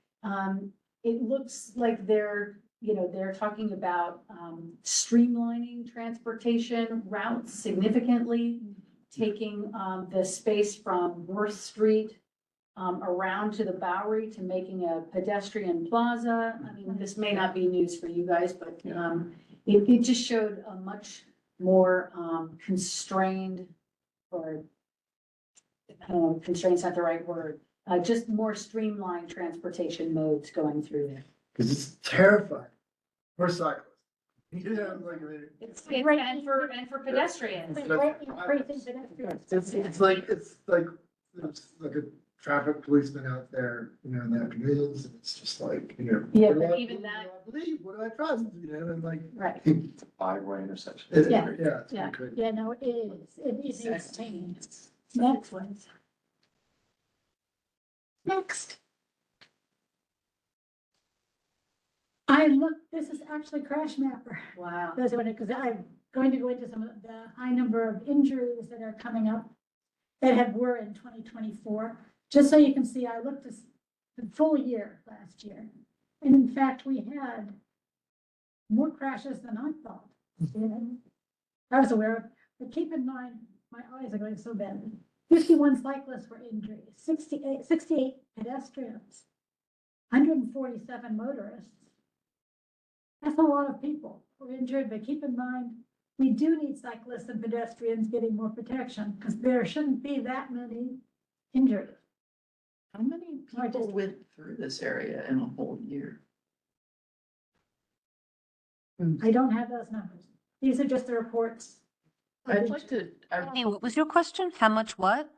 It looks like they're talking about streamlining transportation routes significantly, taking the space from Worth Street around to the Bowery to making a pedestrian plaza. I mean, this may not be news for you guys, but it just showed a much more constrained, or I don't know, constraint's not the right word, just more streamlined transportation modes going through there. Cause it's terrifying for cyclists. Yeah, like, I mean, And for pedestrians. it's like, it's like a traffic policeman out there, in the afternoons, and it's just like, Yeah, what do but I- even what do that- I believe, what do I trust, and like. Right. It's Five-way intersection. Yeah. It's Yeah, pretty crazy. yeah, no, it is. It is insane. Next one. Next. I looked, this is actually Crash Mapper. Wow. Those are, because I'm going to go into some of the high number of injuries that are coming up that were in 2024. Just so you can see, I looked at the full year last year. And in fact, we had more crashes than I thought. I was aware of, but keep in mind, my eyes are going so bad. 51 cyclists were injured, 68 pedestrians, 147 motorists. That's a lot of people who are injured, but keep in mind, we do need cyclists and pedestrians getting more protection because there shouldn't be that many injured. How many people went through this area in a whole year? I don't have those numbers. These are just the reports. I'd like to, Hey, what was your question? How much what?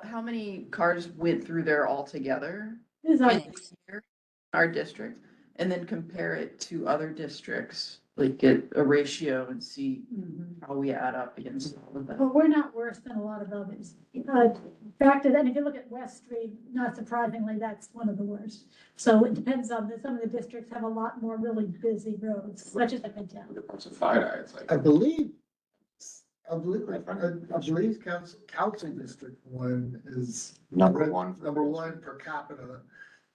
how many cars went through there altogether These are, in a year, our district, and then compare it to other districts, like get a ratio and see how we add up against all of that. well, we're not worse than a lot of others. Fact is, and if you look at West Street, not surprisingly, that's one of the worst. So it depends on some of the districts have a lot more really busy roads, such as the Midtown. The parts of FIDI, it's like. I believe council district 1 is. Number one. Number 1 per capita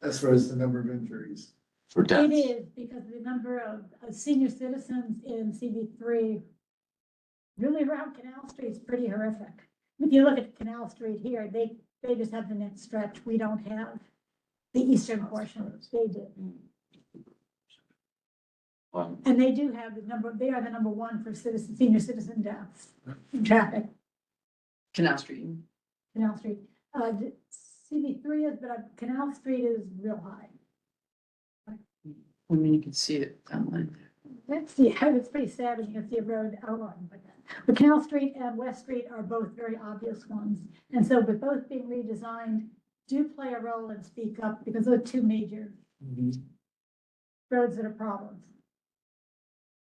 as far as the number of injuries. For deaths. It is, because the number of senior citizens in CB3, really around Canal Street is pretty horrific. If you look at Canal Street here, they just have the next stretch. We don't have the eastern portion. They do. And they do have they are the number 1 for senior citizen deaths in traffic, Canal Street. Canal Street. CB3 is, but Canal Street is real high. I mean, you can see it down there. It's pretty sad when you can see a road outline like that. But Canal Street and West Street are both very obvious ones. And so with both being redesigned, do play a role and speak up because those are 2 major roads that are problems.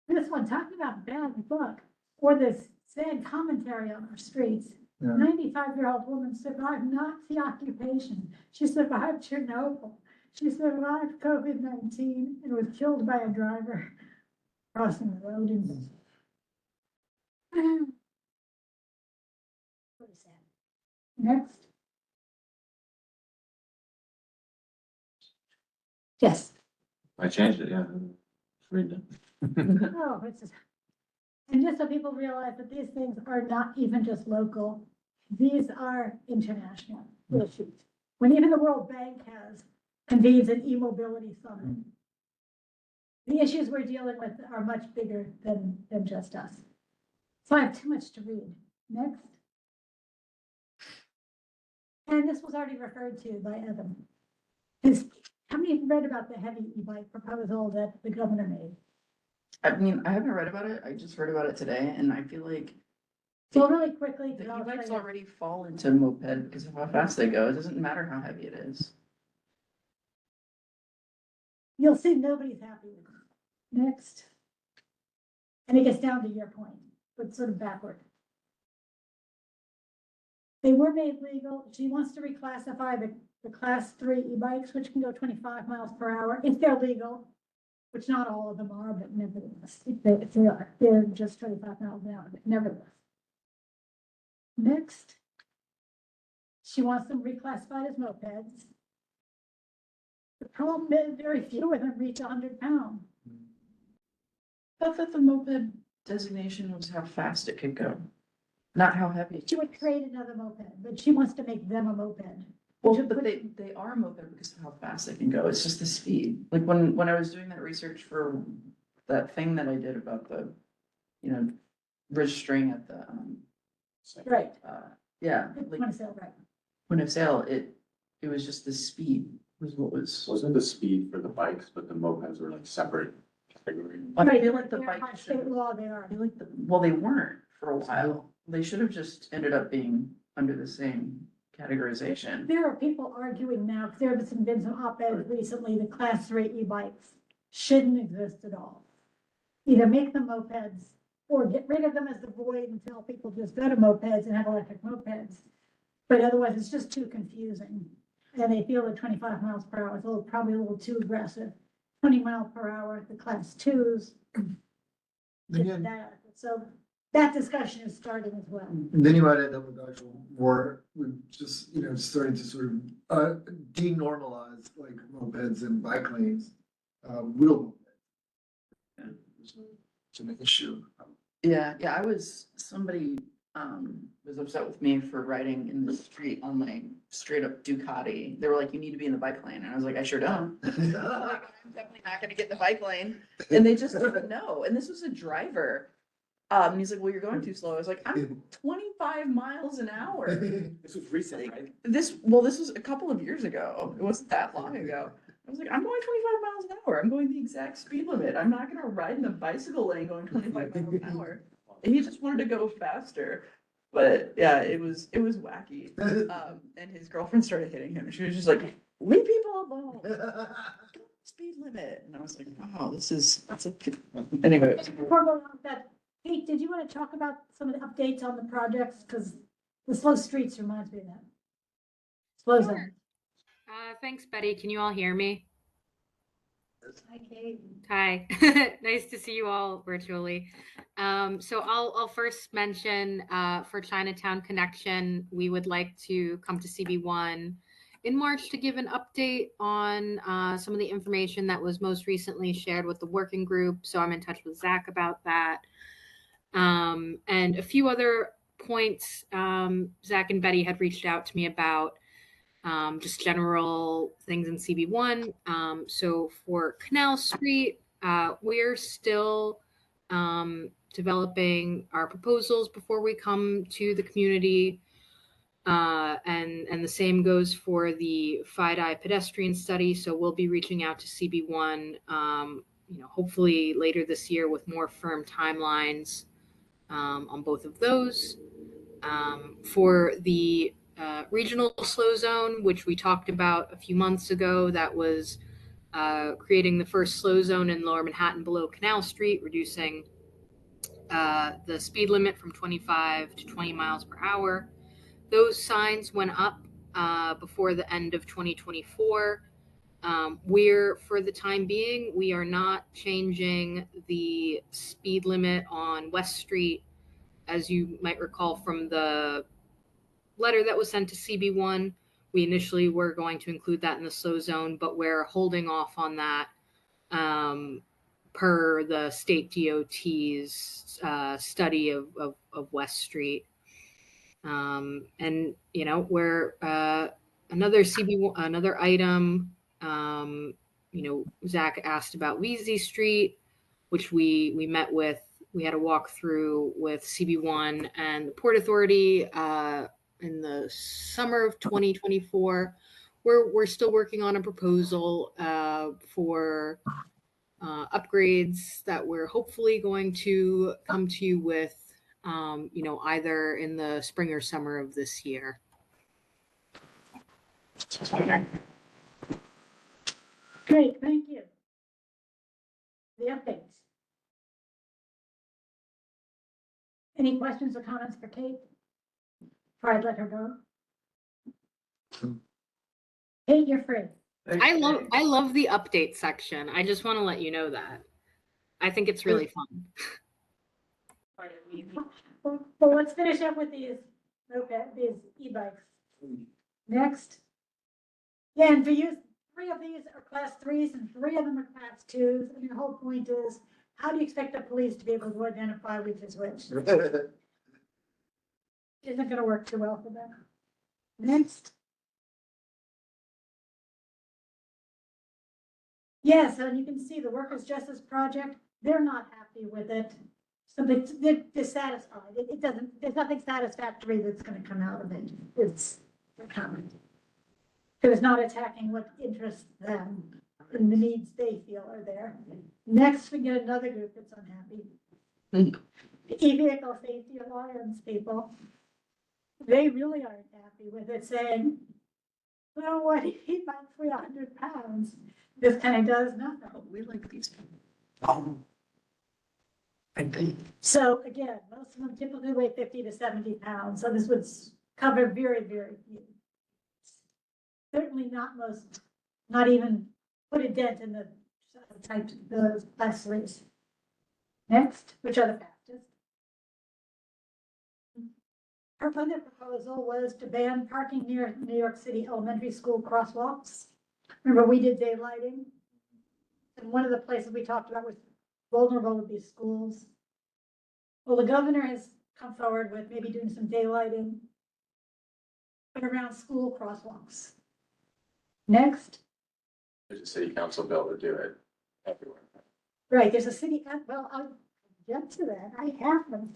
This one, talking about bad luck or this sad commentary on our streets. Yeah. 95-year-old woman survived Nazi occupation. She survived Chernobyl. She survived COVID-19 and was killed by a driver crossing the road. Pretty sad. Next. Yes. I changed it, yeah. Read it. Oh, and just so people realize that these things are not even just local, these are international issues. When even the World Bank convenes an e-mobility summit, the issues we're dealing with are much bigger than just us. So I have too much to read. Next. And this was already referred to by Evan. How many have read about the heavy e-bike proposal that the governor made? I mean, I haven't read about it. I just heard about it today, and I feel like So really quickly, The 'cause I'll e-bikes tell you- already fall into moped because of how fast they go. It doesn't matter how heavy it is. you'll see nobody's happy with it. Next. And it gets down to your point, but sort of backward. They were made legal. She wants to reclassify the class 3 e-bikes, which can go 25 miles per hour if they're legal, which not all of them are, but nevertheless, if they are, they're just 25 miles an hour, but nevertheless. Next. She wants them reclassified as mopeds. The problem is very few of them reach 100 pounds. I thought that the moped designation was how fast it could go, not how heavy. She would create another moped, but she wants to make them a moped. Well, Which- but they are moped because of how fast they can go. It's just the speed. Like when I was doing that research for that thing that I did about the, registering at the, Right, yeah, like want to say, right. point of sale, it was just the speed was what was. Wasn't the speed for the bikes, but the mopeds were like separate category? I Right, feel like the they're by bike state should, law, they are. I feel like well, they weren't for a while. They should have just ended up being under the same categorization. There are people arguing now, because there have been some op-eds recently, the class 3 e-bikes shouldn't exist at all. Either make them mopeds or get rid of them as the void and tell people just go to mopeds and have electric mopeds. But otherwise, it's just too confusing. And they feel that 25 miles per hour is probably a little too aggressive. 20 miles per hour, the class 2s. Again, So that discussion is starting as well. and then you might end up with actual war, with just, starting to sort of, denormalize like mopeds and bike lanes, real mopeds. It's an issue. Yeah, somebody was upset with me for riding in the street on like straight up Ducati. They were like, you need to be in the bike lane. And I was like, I sure don't. I'm definitely not gonna get in the bike lane. And they just didn't know. And this was a driver. And he's like, well, you're going too slow. I was like, I'm 25 miles an hour. This was recent, right? This was a couple of years ago. It wasn't that long ago. I was like, I'm going 25 miles an hour. I'm going the exact speed limit. I'm not gonna ride in the bicycle lane going 25 miles an hour. And he just wanted to go faster. But yeah, it was wacky. And his girlfriend started hitting him. She was just like, leave people alone. Speed limit. And I was like, wow, that's a anyway. Before we go on with that, Kate, did you want to talk about some of the updates on the projects? Because the slow streets reminds me of that. Slow Sure. zone. Thanks, Betty. Can you all hear me? Hi, Kate. Hi. Nice to see you all virtually. So I'll first mention for Chinatown Connection, we would like to come to CB1 in March to give an update on some of the information that was most recently shared with the working group. So I'm in touch with Zach about that. And a few other points Zach and Betty had reached out to me about. Just general things in CB1. So for Canal Street, we're still developing our proposals before we come to the community. And the same goes for the FIDI pedestrian study. So we'll be reaching out to CB1, hopefully later this year with more firm timelines on both of those. For the regional slow zone, which we talked about a few months ago, that was creating the first slow zone in Lower Manhattan below Canal Street, reducing the speed limit from 25 to 20 miles per hour. Those signs went up before the end of 2024. For the time being, we are not changing the speed limit on West Street. As you might recall from the letter that was sent to CB1, we initially were going to include that in the slow zone, but we're holding off on that per the state DOT's study of West Street. And where another item, Zach asked about Weezy Street, which we met with. We had a walkthrough with CB1 and the Port Authority in the summer of 2024. We're still working on a proposal for upgrades that we're hopefully going to come to you with either in the spring or summer of this year. Great, thank you. The updates. Any questions or comments for Kate? Before I let her go? Kate, you're free. I love the update section. I just want to let you know that. I think it's really fun. Well, let's finish up with these, these e-bikes. Next. Yeah, and for you, 3 of these are class 3s and 3 of them are class 2s. And the whole point is, how do you expect the police to be able to identify which is which? Isn't gonna work too well for them. Next. Yes, and you can see the Workers' Justice Project, they're not happy with it. So they're dissatisfied. It doesn't, there's nothing satisfactory that's gonna come out of it. It's a comment. Because it's not attacking what interests them and the needs they feel are there. Next, we get another group that's unhappy. E-Vehicle Safety Alliance people. They really aren't happy with it, saying, well, what if he about 300 pounds? This kind of does nothing. We like these people. I think. So again, most of them typically weigh 50 to 70 pounds, so this would cover very, very few. Certainly not most, not even put a dent in the types, the class 3s. Next, which are the fastest. Our other proposal was to ban parking near New York City elementary school crosswalks. Remember, we did daylighting. And one of the places we talked about was vulnerable would be schools. Well, the governor has come forward with maybe doing some daylighting, but around school crosswalks. Next. There's a city council bill to do it everywhere. Right, there's a city, well, I'll get to that. I have them.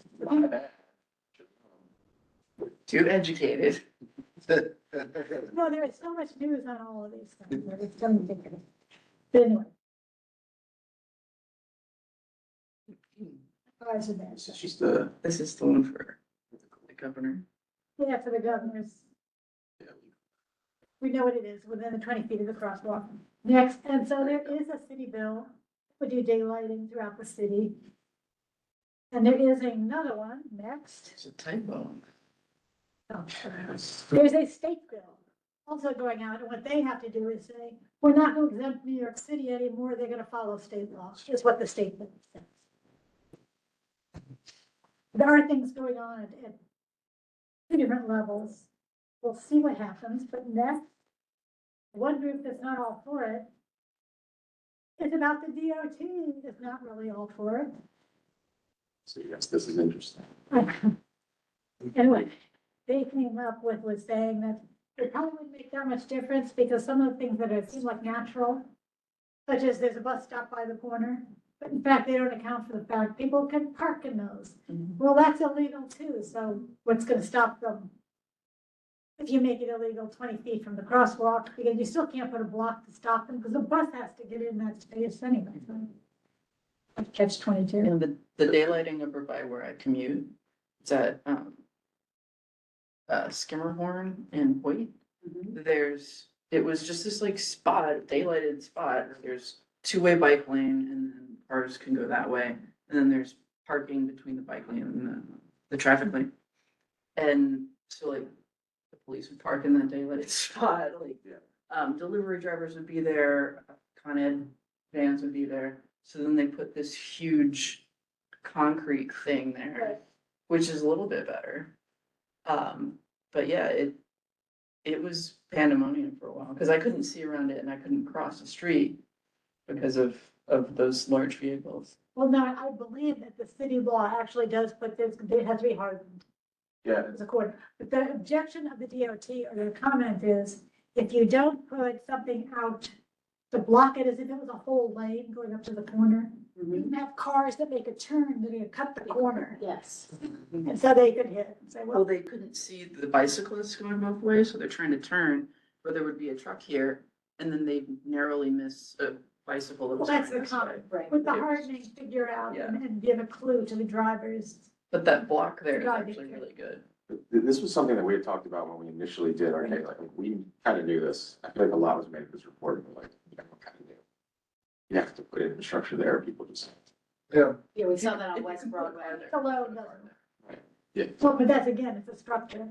Too educated. No, there is so much news on all of these things. That it's so ridiculous. But anyway. This is just this is the one for the governor. Yeah, for the governors. We know what it is, within the 20 feet of the crosswalk. Next, and so there is a city bill, we do daylighting throughout the city. And there is another one, next. It's a typo. Oh, there's a state bill also going out, and what they have to do is say, we're not going to exempt New York City anymore, they're going to follow state law, is what the state bill says. There are things going on at 2 different levels. We'll see what happens, but next, one group that's not all for it is about the DOT, is not really all for it. So yes, this is interesting. Anyway, they came up with was saying that it probably wouldn't make that much difference because some of the things that seem like natural, such as there's a bus stop by the corner, but in fact, they don't account for the fact people can park in those. Well, that's illegal too, so what's gonna stop them? If you make it illegal 20 feet from the crosswalk, because you still can't put a block to stop them, because the bus has to get in that space anyway. Catch 22. And the daylighting over by where I commute, it's at Skimmerhorn and Hoyt. It was just this like spot, daylighted spot. There's 2-way bike lane and then cars can go that way. And then there's parking between the bike lane and the traffic lane. And so like the police would park in that daylighted spot, like delivery drivers would be there, Con Ed vans would be there. So then they put this huge concrete thing there, Right. which is a little bit better. But yeah, it was pandemonium for a while because I couldn't see around it and I couldn't cross the street because of those large vehicles. Well, no, I believe that the city law actually does put this, it has to be hardened. Yeah. As a court. But the objection of the DOT or the comment is, if you don't put something out to block it as if it was a whole lane going up to the corner, you can have cars that make a turn, that are gonna cut the corner. Yes. And so they could hit and say, Well, well, they couldn't see the bicyclists going both ways, so they're trying to turn, but there would be a truck here, and then they narrowly miss a bicycle that well, was that's going the this way. comment. With the hardening, figure out and give a clue to the drivers But that block there is Driving actually through. really good. This was something that we had talked about when we initially did our, like, we kind of knew this. I feel like a lot was made of this report, but like, you know, kind of knew. You have to put infrastructure there, people just. Yeah, Yeah, we saw that on West Put Broadway. car there. Hello, no. Yeah. Well, but that's again, it's a structure.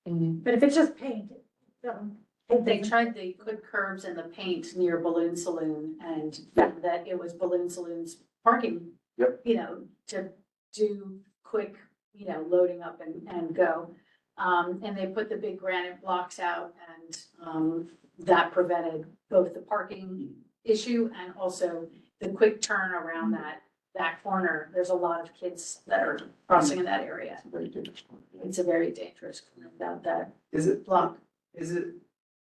But if it's just paint, it They doesn't- tried the quick curbs and the paint near Balloon Saloon and found that it was Balloon Saloon's parking. Yep. You know, to do quick, you know, loading up and go. And they put the big granite blocks out and, that prevented both the parking issue and also the quick turn around that corner. There's a lot of kids that are crossing in that area. It's very dangerous. It's a very dangerous corner without that Is it, block. is it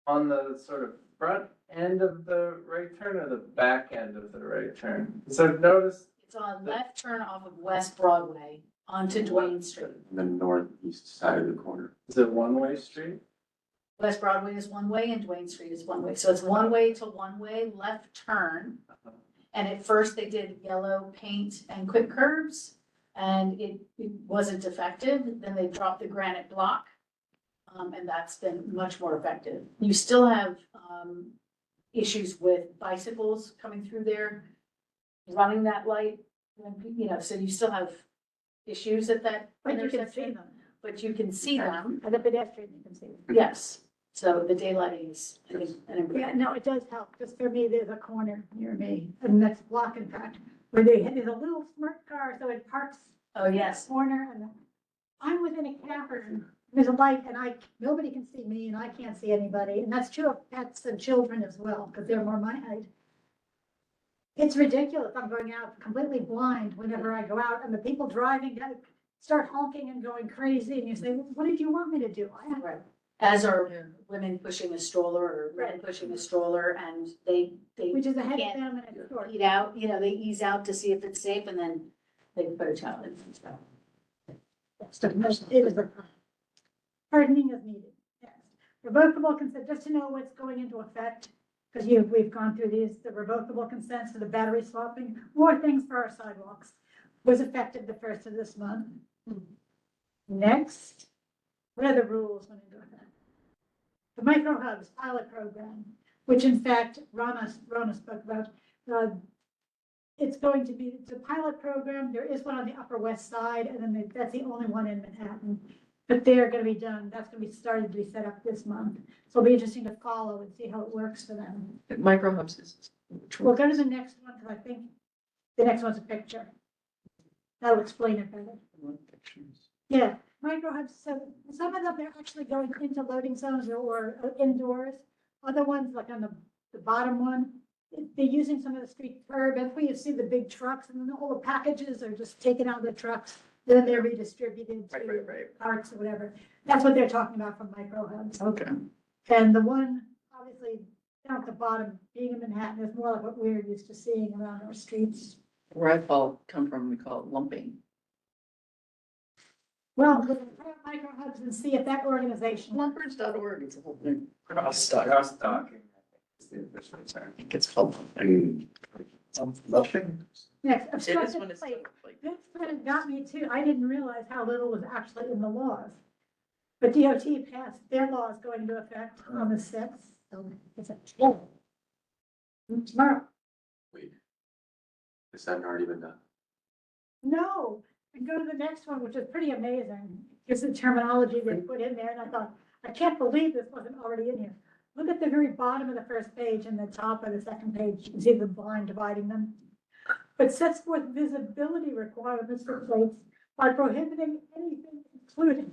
on the sort of front end of the right turn or the back end of the right turn? So I've noticed, It's on left turn off of West Broadway onto Duane Street. The northeast side of the corner. is it one-way street? West Broadway is one way and Duane Street is one way. So it's one way to one way, left turn. And at first they did yellow paint and quick curbs and it wasn't effective. Then they dropped the granite block. And that's been much more effective. You still have, issues with bicycles coming through there, running that light. You know, so you still have issues at that But you can see intersection, them. but you can see them. As a pedestrian, you can see them. Yes, so the daylighting is, I think, an Yeah, improvement. no, it does help, because for me, there's a corner near me, and that's block in fact, where there's a little smart car, so it parks. Oh, yes. Corner, and I'm within a camper, and there's a light, and nobody can see me, and I can't see anybody, and that's true of pets and children as well, because they're more my height. It's ridiculous, I'm going out completely blind whenever I go out, and the people driving start honking and going crazy, and you say, what did you want me to do? Right. As are women pushing a stroller or men pushing a stroller and they Which is ahead of can't them, and it's short. eat out, you know, they ease out to see if it's safe and then they put a child in and stuff. It is a hardening is needed. Yes. Revocable consent, just to know what's going into effect, because we've gone through these, the revocable consents for the battery swapping, more things for our sidewalks, was effective the first of this month. Next, what are the rules went into effect? The micro hubs pilot program, which in fact, Rana spoke about, it's a pilot program. There is one on the Upper West Side, and then that's the only one in Manhattan. But they're gonna be done, that's gonna be started to be set up this month. So it'll be interesting to follow and see how it works for them. Micro hubs is. We'll go to the next one, because I think the next one's a picture. That'll explain it better. Yeah, micro hubs, so some of them, they're actually going into loading zones or indoors. Other ones, like on the bottom one, they're using some of the street curb. That's where you see the big trucks, and then all the packages are just taken out of the trucks. Then they're redistributed to parks or whatever. That's what they're talking about from micro hubs. Okay. And the one, obviously, down at the bottom, being in Manhattan, is more like what we're used to seeing around our streets. Where I come from, we call it lumping. Well, we'll try out micro hubs and see if that organization. Lumpers.org, it's a whole thing. Crosstalk. Cross-talking. I think it's called. nothing. Next, It is obstructed when it's place. like. This kind of got me too. I didn't realize how little was actually in the laws. But DOT passed their laws going into effect on the sixth, so it's a tomorrow. Wait. Has that already been done? No, and go to the next one, which is pretty amazing. Here's the terminology they put in there, and I thought, I can't believe this wasn't already in here. Look at the very bottom of the first page and the top of the second page. You can see the line dividing them. But sets forth visibility requirements for plates by prohibiting anything, including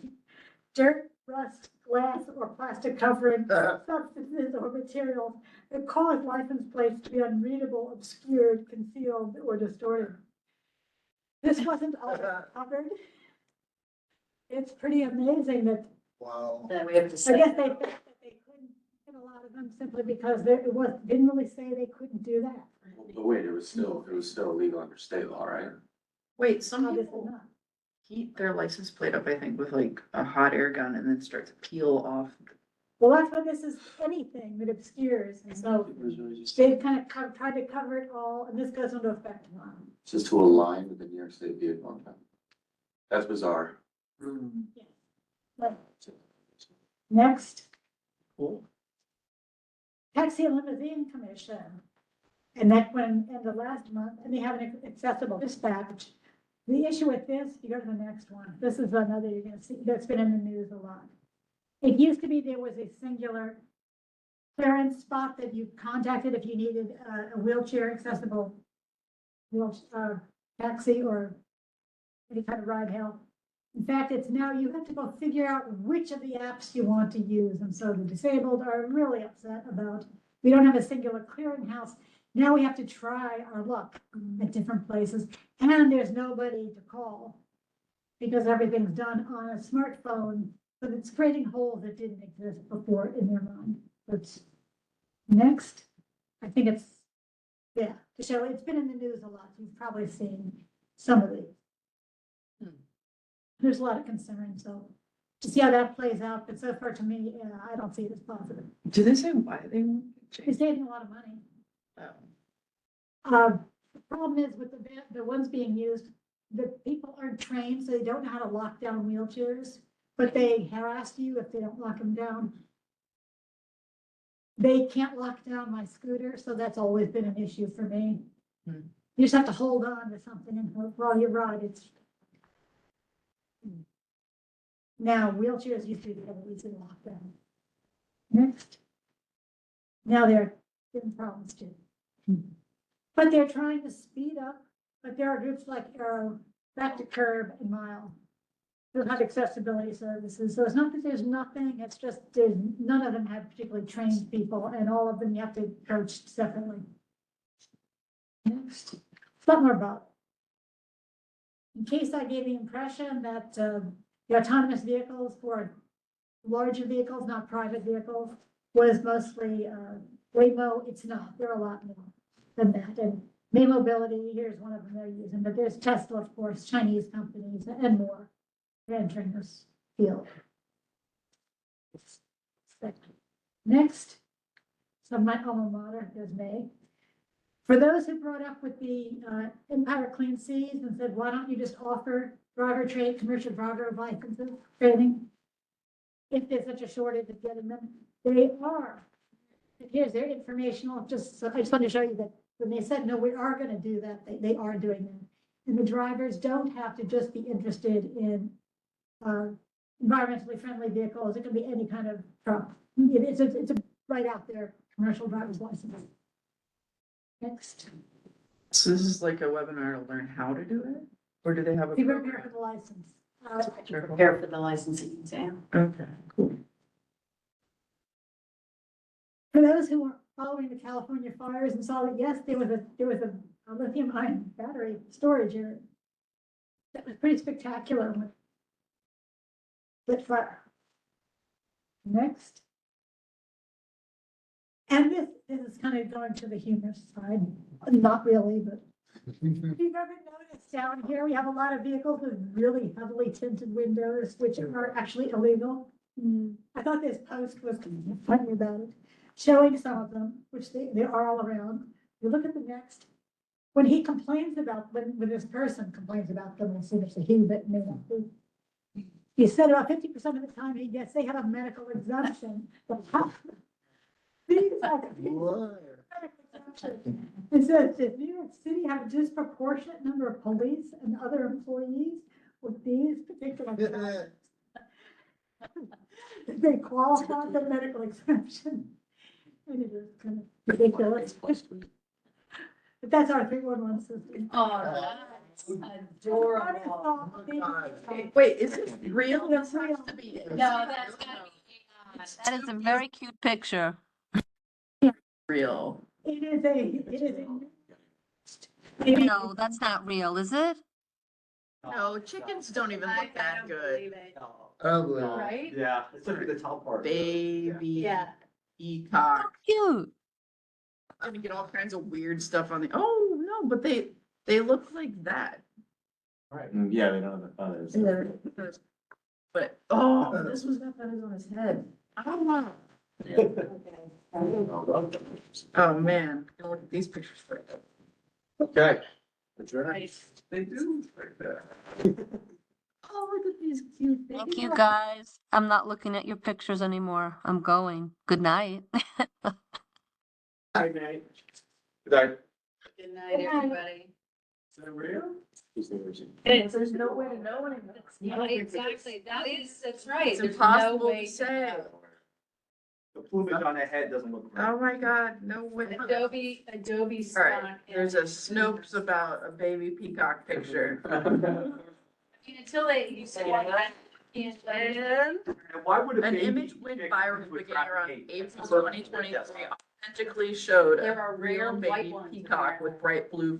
dirt, rust, glass, or plastic covering, substances or materials that cause license plates to be unreadable, obscured, concealed, or distorted. This wasn't all covered. It's pretty amazing that, Wow. Then we have to I say. guess they felt that they couldn't get a lot of them simply because didn't really say they couldn't do that. But wait, it was still illegal under state law, right? Wait, some Obviously people not. heat their license plate up, I think, with like a hot air gun and then start to peel off. Well, that's what this is, anything that obscures, and so they kind of tried to cover it all, and this goes into effect tomorrow. Just to align with the New York State vehicle. That's bizarre. But next. Taxi and Limousine Commission. And that went in the last month, and they have an accessible dispatch. The issue with this, you go to the next one, this is another you're gonna see, that's been in the news a lot. It used to be there was a singular clearance spot that you contacted if you needed a wheelchair accessible taxi or any kind of ride hail. In fact, it's now you have to go figure out which of the apps you want to use. And so the disabled are really upset about, we don't have a singular clearinghouse. Now we have to try our luck at different places, and there's nobody to call because everything's done on a smartphone, but it's creating holes that didn't exist before in their mind. But next, I think it's, yeah, to show it's been in the news a lot. You've probably seen some of these. There's a lot of concern, so to see how that plays out, but so far to me, I don't see it as positive. Do they say why they? It's saving a lot of money. Oh. The problem is with the ones being used, the people aren't trained, so they don't know how to lock down wheelchairs, but they harass you if they don't lock them down. They can't lock down my scooter, so that's always been an issue for me. You just have to hold on to something and while you ride, it's. Now wheelchairs used to be able to easily lock down. Next. Now they're getting problems too. But they're trying to speed up, but there are groups like Arrow, Back to Curb and Mile. They'll have accessibility services. So it's not that there's nothing, it's just none of them have particularly trained people and all of them you have to coach separately. Next, something more about it. In case I gave the impression that the autonomous vehicles for larger vehicles, not private vehicles, was mostly Waymo, it's not. There are a lot more than that. And May Mobility, here's one of them they're using, but there's Tesla, of course, Chinese companies and more entering this field. Next, so my alma mater, there's May. For those who brought up with the Empire Clean Seas and said, why don't you just offer driver trade, commercial driver licenses, training? If there's such a shortage of getting them, they are. Here's their informational, I just want to show you that when they said, no, we are going to do that, they are doing that. And the drivers don't have to just be interested in environmentally friendly vehicles. It can be any kind of truck. It's a right out there commercial driver's license. Next. So this is like a webinar to learn how to do it? Or do they have a? You prepare for the license. Prepare for the licensing exam. Okay, cool. For those who are following the California fires and saw that, yes, there was a lithium ion battery storage area. That was pretty spectacular with lit fire. Next. And this is kind of going to the humorous side, not really, but if you've ever noticed down here, we have a lot of vehicles with really heavily tinted windows, which are actually illegal. I thought this post was funny about it, showing some of them, which they are all around. You look at the next. When he complains about, when this person complains about them, as soon as he, but may not be. He said about 50% of the time he gets, they have a medical exemption. These are medical exemption. It says, does New York City have a disproportionate number of police and other employees with these particular jobs? They qualify for medical exemption. And it is kind of ridiculous. But that's our 311 system. Oh, that's adorable. Wait, is this real? This has to be. No, that's gotta be. That is a very cute picture. Real. It is a. No, that's not real, is it? No, chickens don't even look that good. Ugly. Right? Yeah, it's like the top part. Baby. Yeah. Peacock. Cute. Gonna get all kinds of weird stuff on the, oh, no, but they look like that. Right. Yeah, they don't have the feathers. But, oh, this was got feathers on his head. I don't know. Oh, man, I look at these pictures for it. Okay. Nice. They do. Oh, look at these cute things. Thank you, guys. I'm not looking at your pictures anymore. I'm going. Good night. Good night. Good night. Good night, everybody. Is that real? There's no way to know anymore. Exactly, that's right. It's impossible to say. The plumage on the head doesn't look right. Oh my God, no way. Adobe All right, stock. there's a Snopes about a baby peacock picture. Until you say that. And And why would a an baby image went chick viral into a beginning around traffic April cage? 2023, authentically showed There a are real rare white baby ones in peacock there. with bright blue